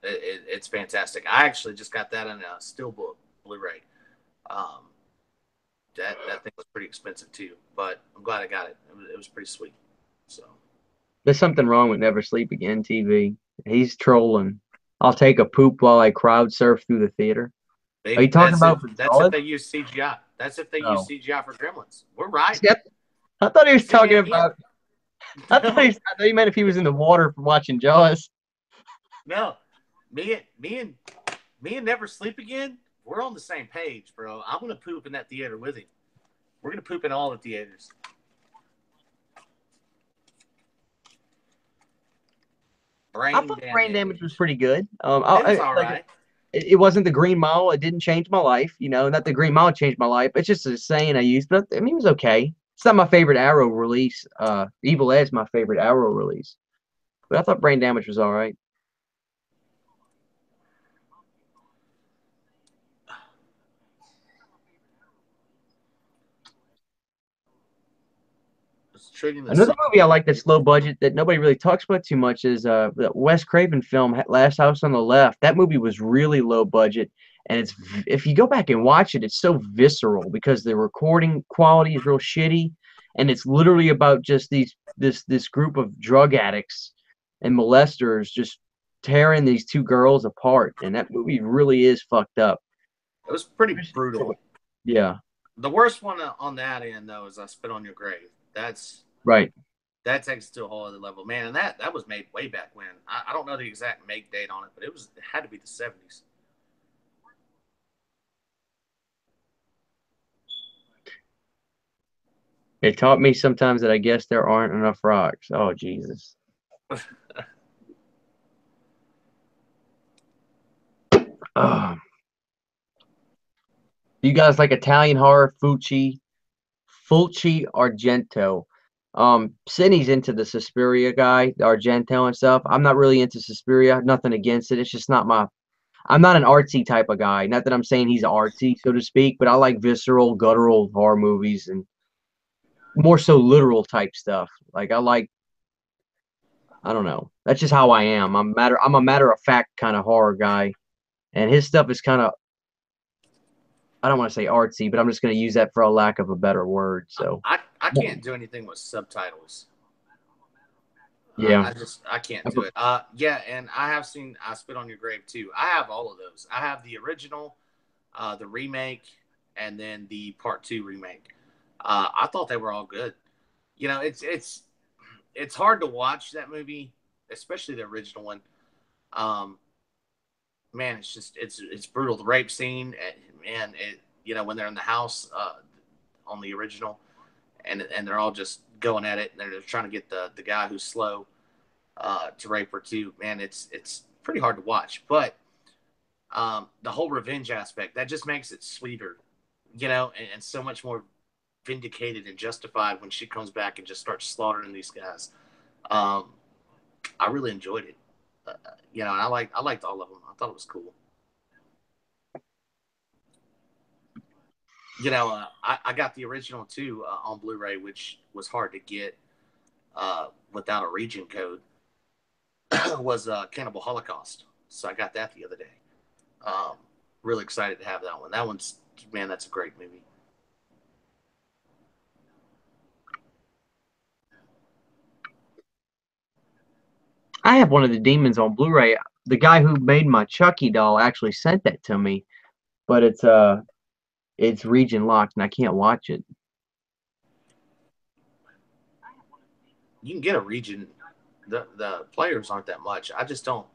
It's fantastic. I actually just got that in a steelbook Blu-ray. Um, that thing was pretty expensive too, but I'm glad I got it. It was pretty sweet. So There's something wrong with Never Sleep Again TV. He's trolling. I'll take a poop while I crowd surf through the theater. Are you talking about for that's if Jaws? they use CGI. That's if they use No. CGI for Gremlins. We're right. See, I thought he was See, talking man, about. I thought he meant if he was in the water for watching Jaws. no, me and me and me and Never Sleep Again. We're on the same page, bro. I'm gonna poop in that theater with him. We're gonna poop in all the theaters. I Brain thought Brain Damage was damage. pretty good. It was all Like right. it wasn't the Green Mile. It didn't change my life. Not the Green Mile changed my life. It's just a saying I use, but I mean, it was okay. It's not my favorite Arrow release. Evil Ed's my favorite Arrow release, but I thought Brain Damage was all right. It's treating the Another same. movie I like that's low budget that nobody really talks about too much is the Wes Craven film Last House on the Left. That movie was really low budget, and if you go back and watch it, it's so visceral because the recording quality is real shitty, and it's literally about just this group of drug addicts and molesters just tearing these two girls apart, and that movie really is fucked up. It was pretty brutal. Yeah, The worst one on that end though is I Spit on Your Grave. right. That takes it to a whole other level, man. And that was made way back when. I don't know the exact make date on it, but it had to be the 70s. It taught me sometimes that I guess there aren't enough rocks. Oh Jesus. Oh, you guys like Italian horror, Fulci Argento. Sydney's into the Suspiria guy, the Argento and stuff. I'm not really into Suspiria. Nothing against it. It's just not my. I'm not an artsy type of guy. Not that I'm saying he's artsy, so to speak, but I like visceral, guttural horror movies and more so literal type stuff. Like I like. I don't know. That's just how I am. I'm a matter of fact kind of horror guy, and his stuff is kind of. I don't want to say artsy, but I'm just going to use that for a lack of a better word. So. I can't do anything with subtitles. Yeah. I can't do it. Yeah, and I have seen I Spit on Your Grave too. I have all of those. I have the original, the remake, and then the part two remake. I thought they were all good. It's hard to watch that movie, especially the original one. Um, man, it's brutal. The rape scene, man, when they're in the house on the original, and they're all just going at it, and they're trying to get the guy who's slow to rape her too. Man, it's pretty hard to watch, but the whole revenge aspect that just makes it sweeter, and so much more vindicated and justified when she comes back and just starts slaughtering these guys. Um, I really enjoyed it. And I liked all of them. I thought it was cool. I got the original too on Blu-ray, which was hard to get without a region code. Was Cannibal Holocaust, so I got that the other day. Um, really excited to have that one. That one's man, that's a great movie. I have one of the demons on Blu-ray. The guy who made my Chucky doll actually sent that to me, but it's region locked and I can't watch it. You can get a region. The players aren't that much. I just don't.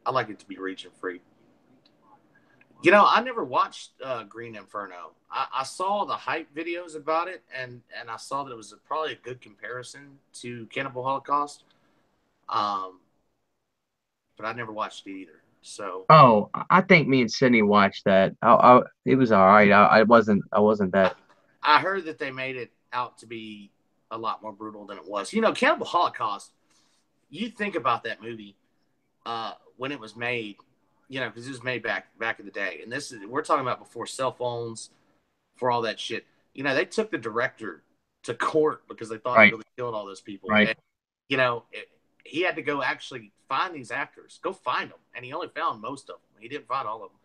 I like it to be region free. I never watched Green Inferno. I saw the hype videos about it, and I saw that it was probably a good comparison to Cannibal Holocaust. Um, but I never watched it either. So Oh, I think me and Sydney watched that. It was all right. I wasn't that. I heard that they made it out to be a lot more brutal than it was. Cannibal Holocaust. You think about that movie when it was made, because it was made back in the day, and we're talking about before cell phones, for all that shit. they took the director to court because they thought he Right. really killed all those people. Right. And, he had to go actually find these actors, go find them. And he only found most of them. He didn't find all of them.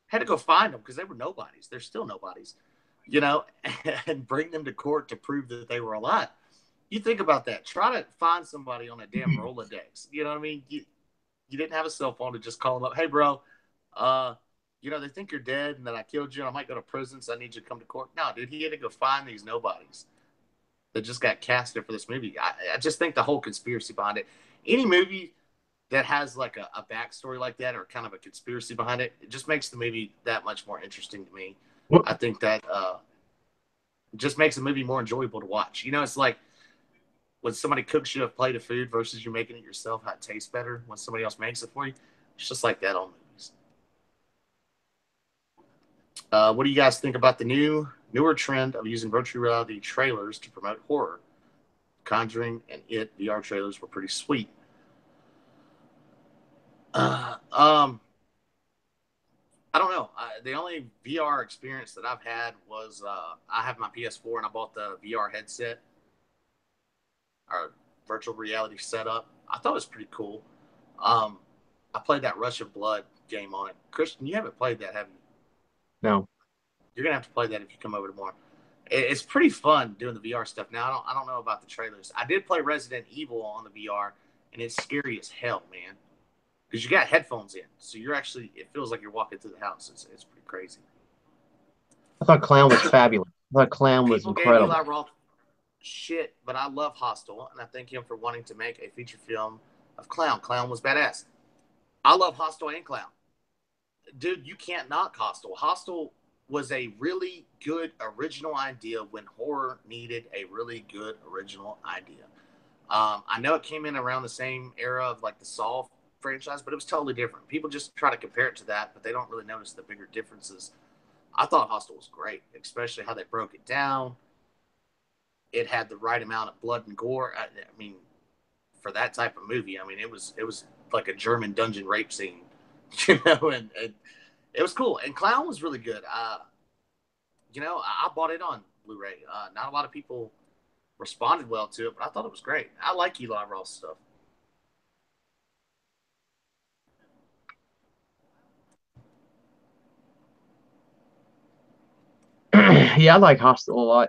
Had to go find them because they were nobodies. They're still nobodies, and bring them to court to prove that they were alive. You think about that. Try to find somebody on a damn Rolodex. You know what I mean? You didn't have a cell phone to just call them up. Hey, bro, they think you're dead and that I killed you and I might go to prison, so I need you to come to court. No, dude, he had to go find these nobodies that just got casted for this movie. I just think the whole conspiracy behind it. Any movie that has like a backstory like that or kind of a conspiracy behind it, it just makes the movie that much more interesting to me. What? I think that just makes a movie more enjoyable to watch. It's like when somebody cooks you a plate of food versus you making it yourself, how it tastes better when somebody else makes it for you. It's just like that on movies. What do you guys think about the newer trend of using virtual reality trailers to promote horror? Conjuring and It VR trailers were pretty sweet. Uh, um, I don't know. The only VR experience that I've had was I have my PS4 and I bought the VR headset or virtual reality setup. I thought it was pretty cool. Um, I played that Rush of Blood game on it. Christian, you haven't played that, have you? No. You're gonna have to play that if you come over tomorrow. It's pretty fun doing the VR stuff. Now I don't know about the trailers. I did play Resident Evil on the VR, and it's scary as hell, man. Because you got headphones in, so it feels like you're walking through the house. It's pretty crazy. I thought Clown was fabulous. I thought Clown was People gave incredible. Eli Roth shit, but I love Hostel, and I thank him for wanting to make a feature film of Clown. Clown was badass. I love Hostel and Clown. Dude, you can't knock Hostel. Hostel was a really good original idea when horror needed a really good original idea. I know it came in around the same era of like the Saw franchise, but it was totally different. People just try to compare it to that, but they don't really notice the bigger differences. I thought Hostel was great, especially how they broke it down. It had the right amount of blood and gore. I mean, for that type of movie, I mean, it was like a German dungeon rape scene, and it was cool. And Clown was really good. I bought it on Blu-ray. Not a lot of people responded well to it, but I thought it was great. I like Eli Roth stuff. Yeah, I like Hostel a lot.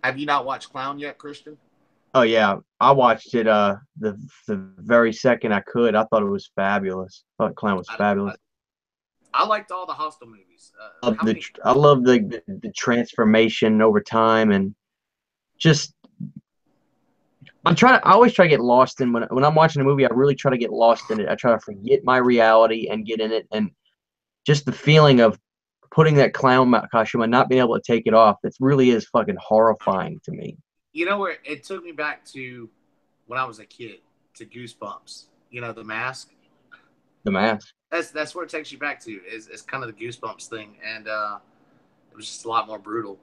Have you not watched Clown yet, Christian? Oh yeah, I watched it the very second I could. I thought it was fabulous. I thought Clown was fabulous. I liked all the Hostel movies. How many? I love the transformation over time and just I always try to get lost in when I'm watching a movie. I really try to get lost in it. I try to forget my reality and get in it, and just the feeling of putting that clown costume and not being able to take it off. It really is fucking horrifying to me. You know where it took me back to when I was a kid to Goosebumps. The mask. The mask. That's where it takes you back to is kind of the Goosebumps thing, and it was just a lot more brutal,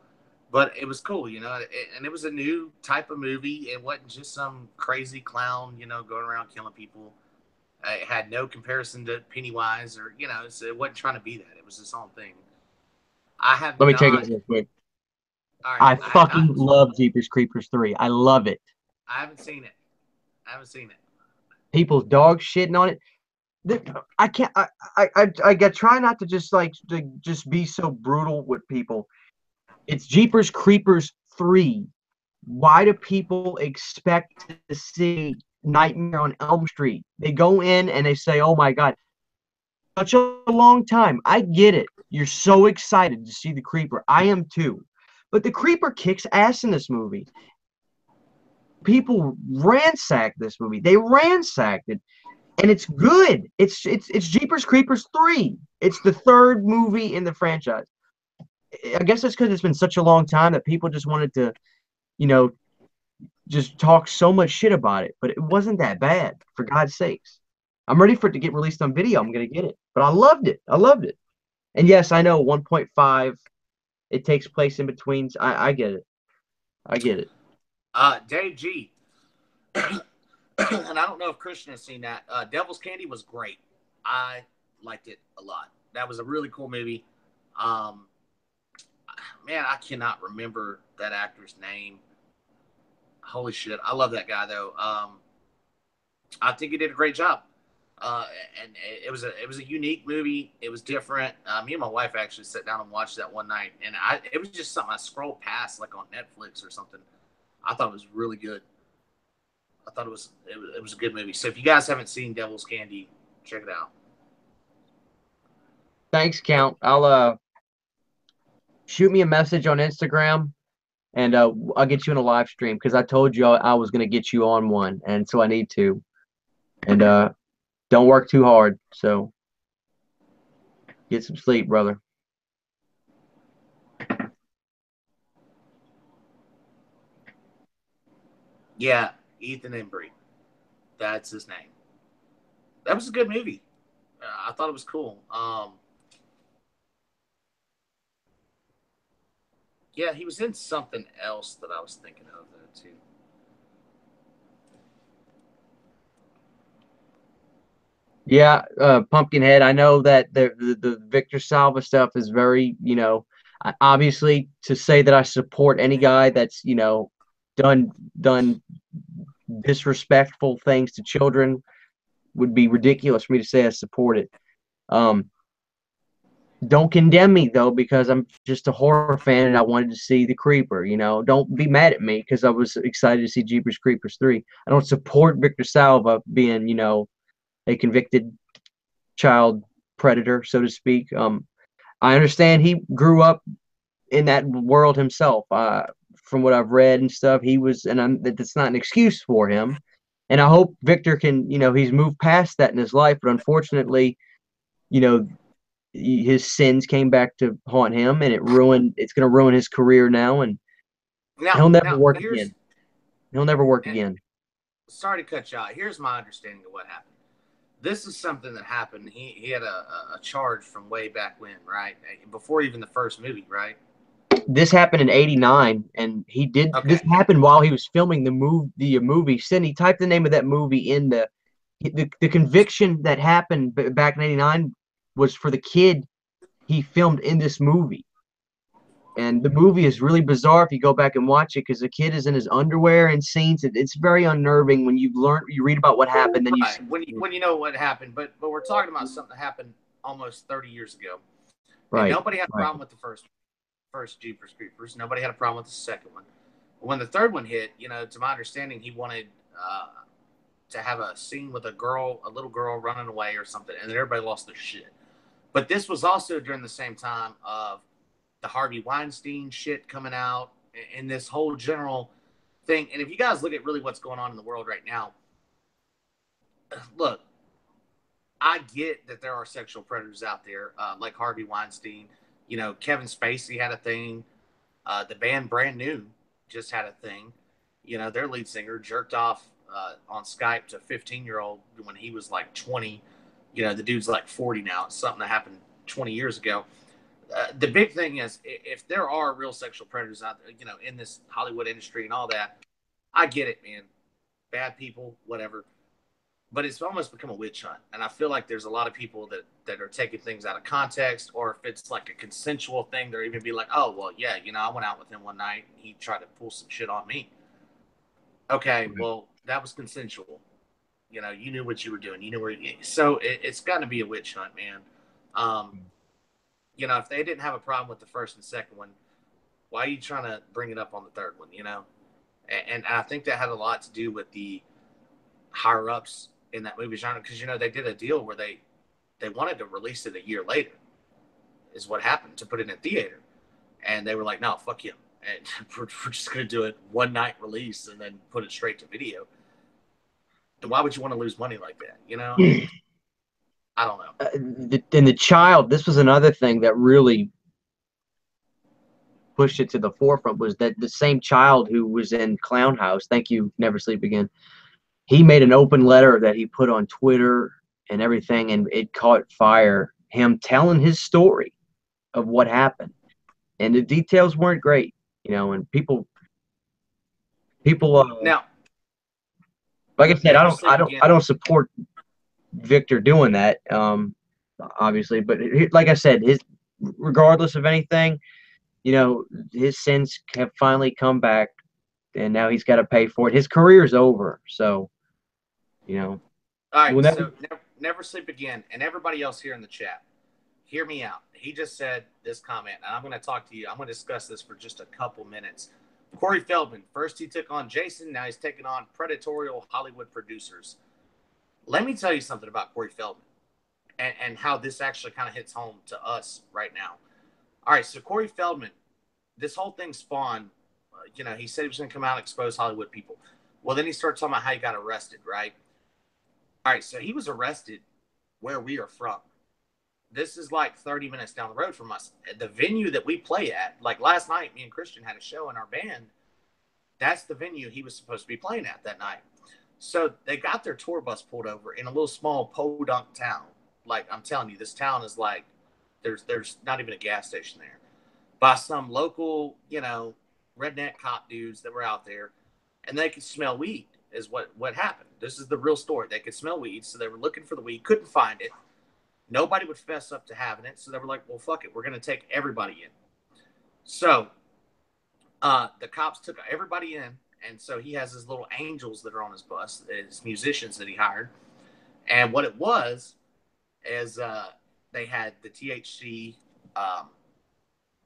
but it was cool, and it was a new type of movie. It wasn't just some crazy clown, going around killing people. It had no comparison to Pennywise or so it wasn't trying to be that. It was its own thing. Let me take it real quick. All right, I fucking love Jeepers Creepers 3. I love it. I haven't seen it. People's dog shitting on it. I can't. I try not to just be so brutal with people. It's Jeepers Creepers 3. Why do people expect to see Nightmare on Elm Street? They go in and they say, "Oh my God, such a long time." I get it. You're so excited to see the Creeper. I am too. But the Creeper kicks ass in this movie. People ransacked this movie. They ransacked it. And it's good. It's Jeepers Creepers 3. It's the third movie in the franchise. I guess it's because it's been such a long time that people just wanted to, just talk so much shit about it. But it wasn't that bad, for God's sakes. I'm ready for it to get released on video. I'm gonna get it. But I loved it. And yes, I know 1.5. It takes place in between. I get it. Dave G. And I don't know if Christian has seen that. Devil's Candy was great. I liked it a lot. That was a really cool movie. man, I cannot remember that actor's name. Holy shit, I love that guy though. I think he did a great job. Uh, and it was a unique movie. It was different. Me and my wife actually sat down and watched that one night, and it was just something I scrolled past like on Netflix or something. I thought it was really good. I thought it was a good movie. So if you guys haven't seen Devil's Candy, check it out. Thanks, Count. I'll shoot me a message on Instagram, and I'll get you in a live stream because I told you I was gonna get you on one, and so I need to. And don't work too hard. So get some sleep, brother. Yeah, Ethan Embry. That's his name. That was a good movie. I thought it was cool. Yeah, he was in something else that I was thinking of though too. Yeah, Pumpkinhead. I know that the Victor Salva stuff is very, obviously to say that I support any guy that's, done done disrespectful things to children would be ridiculous for me to say I support it. Um, don't condemn me though, because I'm just a horror fan and I wanted to see the Creeper. Don't be mad at me because I was excited to see Jeepers Creepers 3. I don't support Victor Salva being, a convicted child predator, so to speak. I understand he grew up in that world himself. From what I've read and stuff, he was, and that's not an excuse for him. And I hope Victor can, he's moved past that in his life. But unfortunately, you know, his sins came back to haunt him, and it's going to ruin his career now, and Now, he'll never now work here's again. He'll never work and again. sorry to cut you out. Here's my understanding of what happened. This is something that happened. He had a charge from way back when, right? Before even the first movie, right? This happened in '89, and this Okay. happened while he was filming the movie. Cindy, type the name of that movie in the conviction that happened back in '89 was for the kid he filmed in this movie. And the movie is really bizarre if you go back and watch it because the kid is in his underwear and scenes. It's very unnerving when you read about what happened, then you Right. see. When you know what happened, but we're talking about something that happened almost 30 years ago, and Right, nobody had a right. problem with the first Jeepers Creepers. Nobody had a problem with the second one. When the third one hit, to my understanding, he wanted to have a scene with a little girl running away or something, and then everybody lost their shit. But this was also during the same time of the Harvey Weinstein shit coming out and this whole general thing. And if you guys look at really what's going on in the world right now, look, I get that there are sexual predators out there, like Harvey Weinstein. Kevin Spacey had a thing. The band Brand New just had a thing. Their lead singer jerked off on Skype to a 15-year-old when he was like 20. The dude's like 40 now. It's something that happened 20 years ago. The big thing is if there are real sexual predators out there, in this Hollywood industry and all that, I get it, man. Bad people, whatever. But it's almost become a witch hunt, and I feel like there's a lot of people that are taking things out of context, or if it's like a consensual thing, they're even be like, "Oh, well, yeah, I went out with him one night, and he tried to pull some shit on me." Okay, well, that was consensual. You knew what you were doing. You knew where. So it's got to be a witch hunt, man. Um, if they didn't have a problem with the first and second one, why are you trying to bring it up on the third one? And I think that had a lot to do with the higher ups in that movie genre because they did a deal where they wanted to release it a year later, is what happened, to put it in theater, and they were like, "No, fuck him, and we're just gonna do it one night release and then put it straight to video." And why would you want to lose money like that? I don't know. And the child, this was another thing that really pushed it to the forefront was that the same child who was in Clown House, thank you, Never Sleep Again, he made an open letter that he put on Twitter and everything, and it caught fire. Him telling his story of what happened, and the details weren't great, and people, Now, like I said, Never Sleep Again. I don't support Victor doing that, obviously, but like I said, regardless of anything, his sins have finally come back, and now he's got to pay for it. His career's over, so you know, All right, we'll never. so never sleep again, and everybody else here in the chat, hear me out. He just said this comment, and I'm going to talk to you. I'm going to discuss this for just a couple minutes. Corey Feldman, first he took on Jason, now he's taking on predatorial Hollywood producers. Let me tell you something about Corey Feldman and how this actually kind of hits home to us right now. All right, so Corey Feldman, this whole thing spawned, he said he was going to come out and expose Hollywood people. Well, then he started talking about how he got arrested, right? All right, so he was arrested where we are from. This is like 30 minutes down the road from us. The venue that we play at, like last night, me and Christian had a show in our band. That's the venue he was supposed to be playing at that night. So they got their tour bus pulled over in a little small podunk town. Like, I'm telling you, this town is like, there's not even a gas station there. By some local, redneck cop dudes that were out there, and they could smell weed is what happened. This is the real story. They could smell weed, so they were looking for the weed, couldn't find it. Nobody would fess up to having it, so they were like, well, fuck it. We're going to take everybody in. So the cops took everybody in, and so he has his little angels that are on his bus, his musicians that he hired. And what it was is they had the THC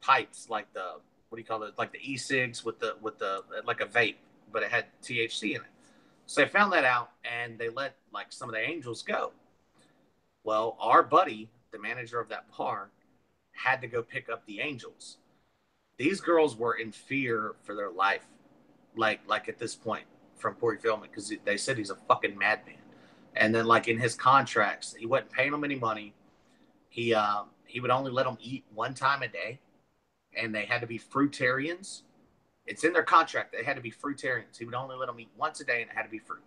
pipes, like the, what do you call it, like the e-cigs with the like a vape, but it had THC in it. So they found that out, and they let like some of the angels go. Well, our buddy, the manager of that bar, had to go pick up the angels. These girls were in fear for their life, like at this point, from Corey Feldman, because they said he's a fucking madman. And then, like, in his contracts, he wasn't paying them any money. He would only let them eat one time a day, and they had to be fruitarians. It's in their contract. They had to be fruitarians. He would only let them eat once a day, and it had to be fruit.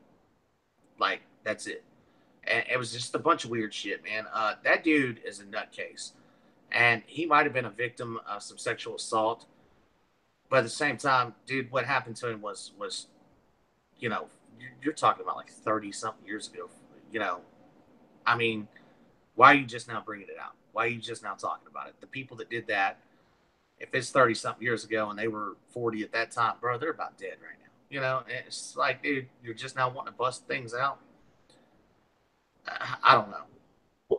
Like, that's it. And it was just a bunch of weird shit, man. That dude is a nutcase. And he might have been a victim of some sexual assault. But at the same time, dude, what happened to him was you're talking about like 30-something years ago. I mean, why are you just now bringing it out? Why are you just now talking about it? The people that did that, if it's 30-something years ago and they were 40 at that time, bro, they're about dead right now. It's like, dude, you're just now wanting to bust things out. I don't know.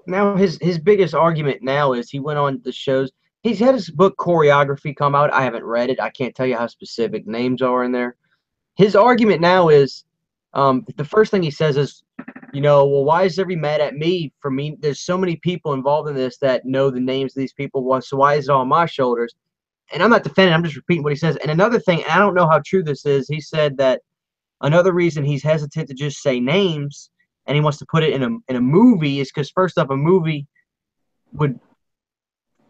Now his biggest argument now is he went on the shows. He's had his book Choreography come out. I haven't read it. I can't tell you how specific names are in there. His argument now is, the first thing he says is, well, why is everybody mad at me for me? There's so many people involved in this that know the names of these people. So why is it on my shoulders? And I'm not defending. I'm just repeating what he says. And another thing, and I don't know how true this is. He said that another reason he's hesitant to just say names and he wants to put it in a movie is because, first off, a movie would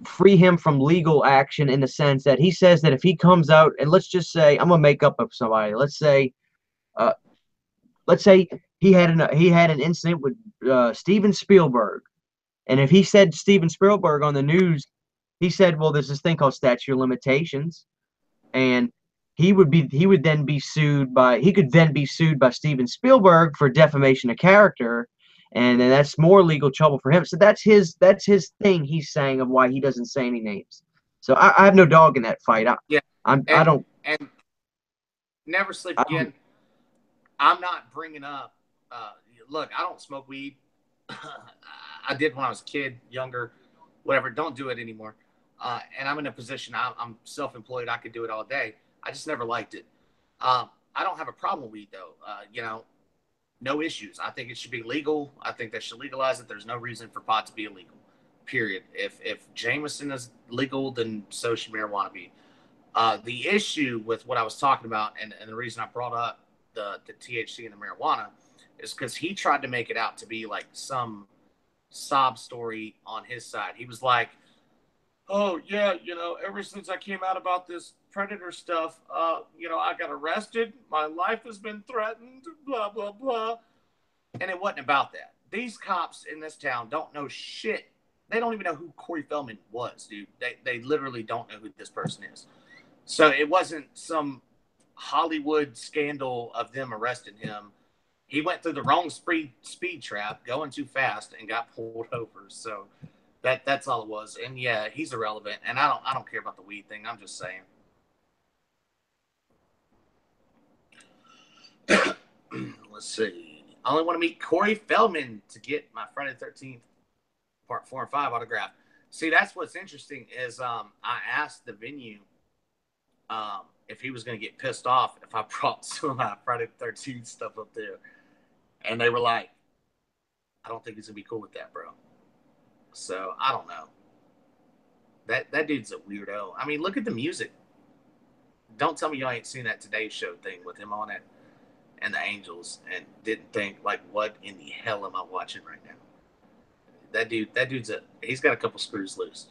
free him from legal action, in the sense that he says that if he comes out and, let's just say, I'm gonna make up of somebody. Uh, let's say he had an incident with Steven Spielberg, and if he said Steven Spielberg on the news, he said, well, there's this thing called statute of limitations, and he could then be sued by Steven Spielberg for defamation of character, and then that's more legal trouble for him. So that's his thing. He's saying of why he doesn't say any names. So I have no dog in that fight. Yeah, I don't. And never sleep again. I'm not bringing up. Look, I don't smoke weed. I did when I was a kid, younger, whatever. Don't do it anymore. And I'm in a position. I'm self-employed. I could do it all day. I just never liked it. I don't have a problem with weed, though. No issues. I think it should be legal. I think they should legalize it. There's no reason for pot to be illegal, period. If Jameson is legal, then so should marijuana be. The issue with what I was talking about, and the reason I brought up the THC and the marijuana, is because he tried to make it out to be like some sob story on his side. He was like, oh, yeah, ever since I came out about this predator stuff, I got arrested. My life has been threatened, blah, blah, blah. And it wasn't about that. These cops in this town don't know shit. They don't even know who Corey Feldman was, dude. They literally don't know who this person is. So it wasn't some Hollywood scandal of them arresting him. He went through the wrong speed trap, going too fast, and got pulled over. So That's all it was. And yeah, he's irrelevant. And I don't care about the weed thing. I'm just saying. Let's see. I only want to meet Corey Feldman to get my Friday the 13th Part 4 and 5 autograph. See, that's what's interesting is I asked the venue if he was going to get pissed off if I brought some of my Friday the 13th stuff up there. And they were like, I don't think he's going to be cool with that, bro. So, I don't know. That dude's a weirdo. I mean, look at the music. Don't tell me you ain't seen that Today Show thing with him on it and the Angels and didn't think, like, what in the hell am I watching right now? He's got a couple screws loose.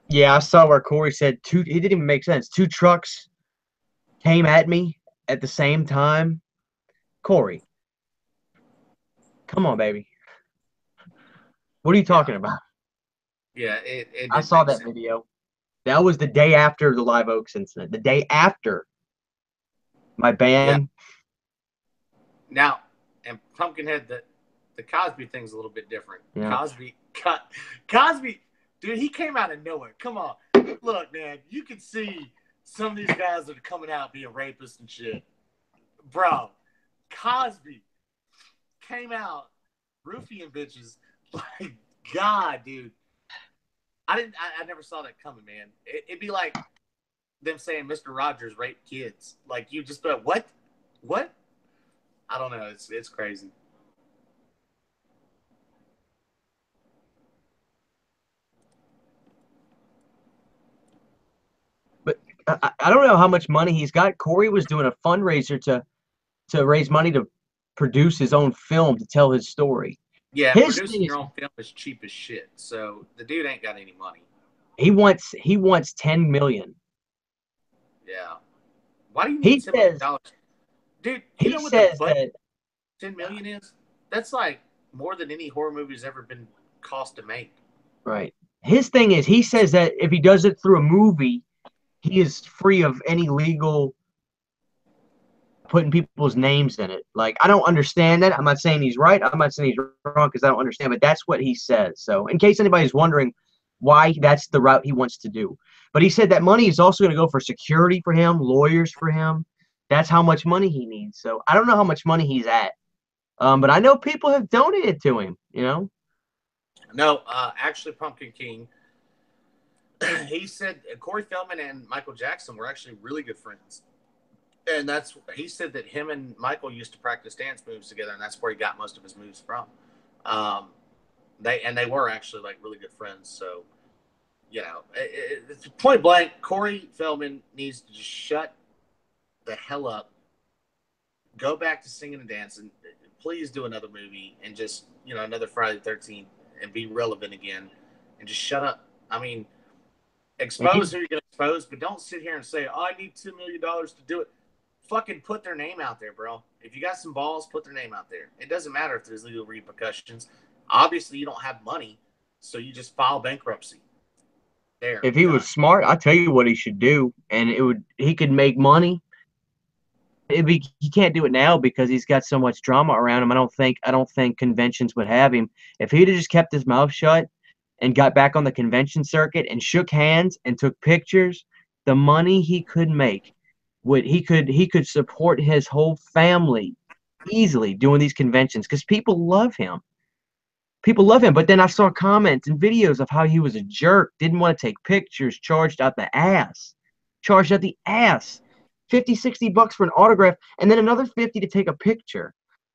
Yeah, I saw where Corey said two. It didn't even make sense. Two trucks came at me at the same time. Corey, come on, baby. What are you Yeah. talking about? Yeah, it I didn't saw make that sense. video. That was the day after the Live Oaks incident. The day after my Yeah. band. Now, and Pumpkinhead, the Cosby thing's a little bit different. Yeah. Cosby, dude, he came out of nowhere. Come on. Look, man, you can see some of these guys that are coming out being rapists and shit. Bro, Cosby came out roofing bitches. Like, God, dude. I never saw that coming, man. It'd be like them saying Mr. Rogers raped kids. Like, you just be like, what? What? I don't know. It's crazy. But I don't know how much money he's got. Corey was doing a fundraiser to raise money to produce his own film to tell his story. Yeah, His thing producing is your own film is cheap as shit. So the dude ain't got any money. he wants 10 million. Yeah. Why do you need He $10 says million? Dude, you he know what the says budget that 10 million is? That's like more than any horror movie's ever been cost to make. right. His thing is he says that if he does it through a movie, he is free of any legal putting people's names in it. Like I don't understand that. I'm not saying he's right. I'm not saying he's wrong because I don't understand, but that's what he says. So in case anybody's wondering why that's the route he wants to do. But he said that money is also going to go for security for him, lawyers for him. That's how much money he needs. So I don't know how much money he's at. But I know people have donated to him, you know? No, actually, Pumpkin King, he said Corey Feldman and Michael Jackson were actually really good friends. And he said that him and Michael used to practice dance moves together, and that's where he got most of his moves from. Um, they were actually like really good friends. So it's point blank. Corey Feldman needs to just shut the hell up, go back to singing and dancing. Please do another movie and just another Friday the 13th and be relevant again, and just shut up. I mean, And he, expose who you're gonna expose, but don't sit here and say, "Oh, I need $2 million to do it." Fucking put their name out there, bro. If you got some balls, put their name out there. It doesn't matter if there's legal repercussions. Obviously, you don't have money, so you just file bankruptcy. There, if he done. was smart, I tell you what he should do, and he could make money. He can't do it now because he's got so much drama around him. I don't think conventions would have him. If he'd have just kept his mouth shut and got back on the convention circuit and shook hands and took pictures, the money he could make he could support his whole family easily doing these conventions because people love him. People love him. But then I saw comments and videos of how he was a jerk, didn't want to take pictures, charged out the ass. 50, $60 for an autograph, and then another 50 to take a picture.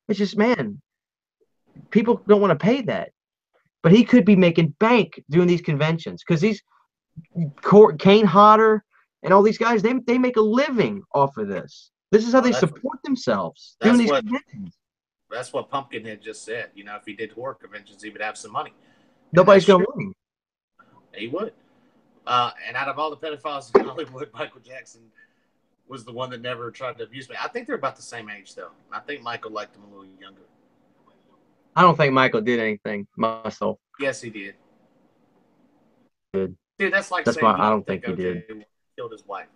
It's just, man, people don't want to pay that. But he could be making bank doing these conventions because these Kane Hodder and all these guys, they make a living off of this. This is how Well, they support themselves doing that's these what conventions. that's what Pumpkinhead just said. If he did horror conventions, he would have some money, and Nobody's that's going true. to win. He would. And out of all the pedophiles in Hollywood, Michael Jackson was the one that never tried to abuse me. I think they're about the same age, though. I think Michael liked him a little younger. I don't think Michael did anything myself. Yes, he did. Dude, Dude, that's like that's saying why you I don't don't think think he did. OJ killed his wife.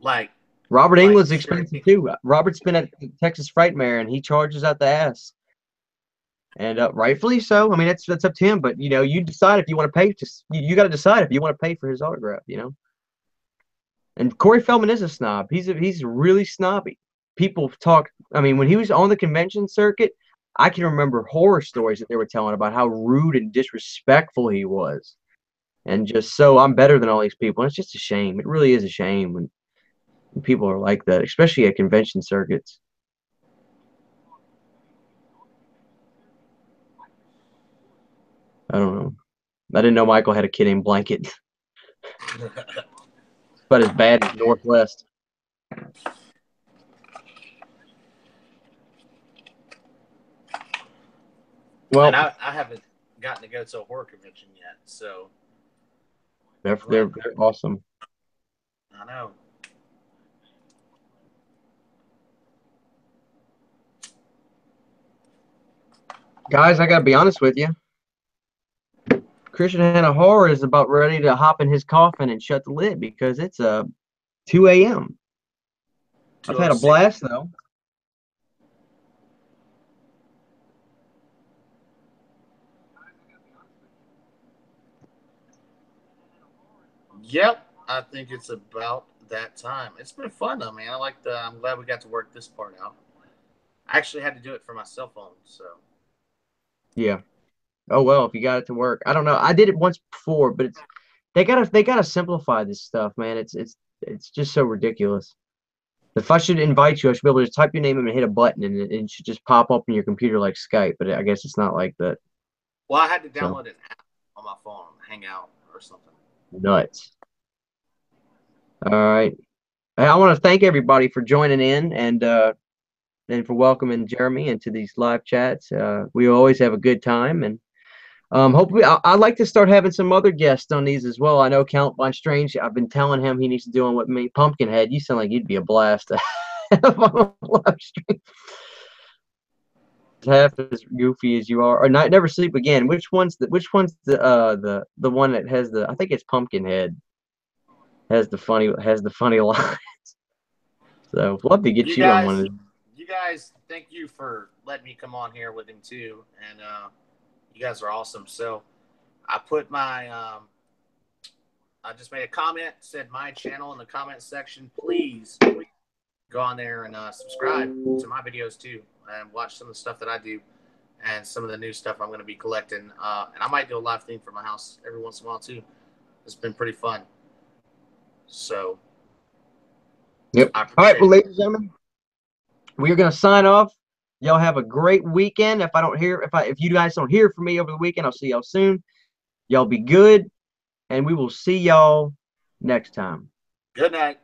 Like, Robert Like England's expensive too. Robert's been at Texas Frightmare and he charges out the ass. And rightfully so. I mean, that's up to him. But you decide if you want to pay. Just you got to decide if you want to pay for his autograph. And Corey Feldman is a snob. He's really snobby. People talk. I mean, when he was on the convention circuit, I can remember horror stories that they were telling about how rude and disrespectful he was, and just so I'm better than all these people. And it's just a shame. It really is a shame when people are like that, especially at convention circuits. I don't know. I didn't know Michael had a kid named Blanket, but as bad as Northwest. Well, and I haven't gotten to go to a horror convention yet, so they're awesome. I know. Guys, I gotta be honest with you. Christian Hannah Horror is about ready to hop in his coffin and shut the lid because it's 2 a.m. I've had a blast though. Yep, I think it's about that time. It's been fun though, man. I'm glad we got to work this part out. I actually had to do it for my cell phone, so. Yeah. Oh well, if you got it to work. I don't know. I did it once before, but they gotta simplify this stuff, man. It's just so ridiculous. If I should invite you, I should be able to just type your name in and hit a button and it should just pop up in your computer like Skype, but I guess it's not like that. Well, I had to So download an app on my phone, Hangout or something. nuts. All right. Hey, I want to thank everybody for joining in and for welcoming Jeremy into these live chats. We always have a good time, and hopefully, I'd like to start having some other guests on these as well. I know Count Von Strange. I've been telling him he needs to do one with me. Pumpkinhead, you sound like you'd be a blast to have on a live stream. Half as goofy as you are, or not. Never sleep again. Which one's the one that has the? I think it's Pumpkinhead has the funny line. So love to get You you on one of guys, these. you guys, thank you for letting me come on here with him too, and you guys are awesome. So I put I just made a comment, said my channel in the comment section. Please go on there and subscribe to my videos too, and watch some of the stuff that I do, and some of the new stuff I'm going to be collecting. And I might do a live theme for my house every once in a while too. It's been pretty fun. So, Yep. I All right, appreciate well, it. ladies and gentlemen, we are gonna sign off. Y'all have a great weekend. If you guys don't hear from me over the weekend, I'll see y'all soon. Y'all be good, and we will see y'all next time. Good night.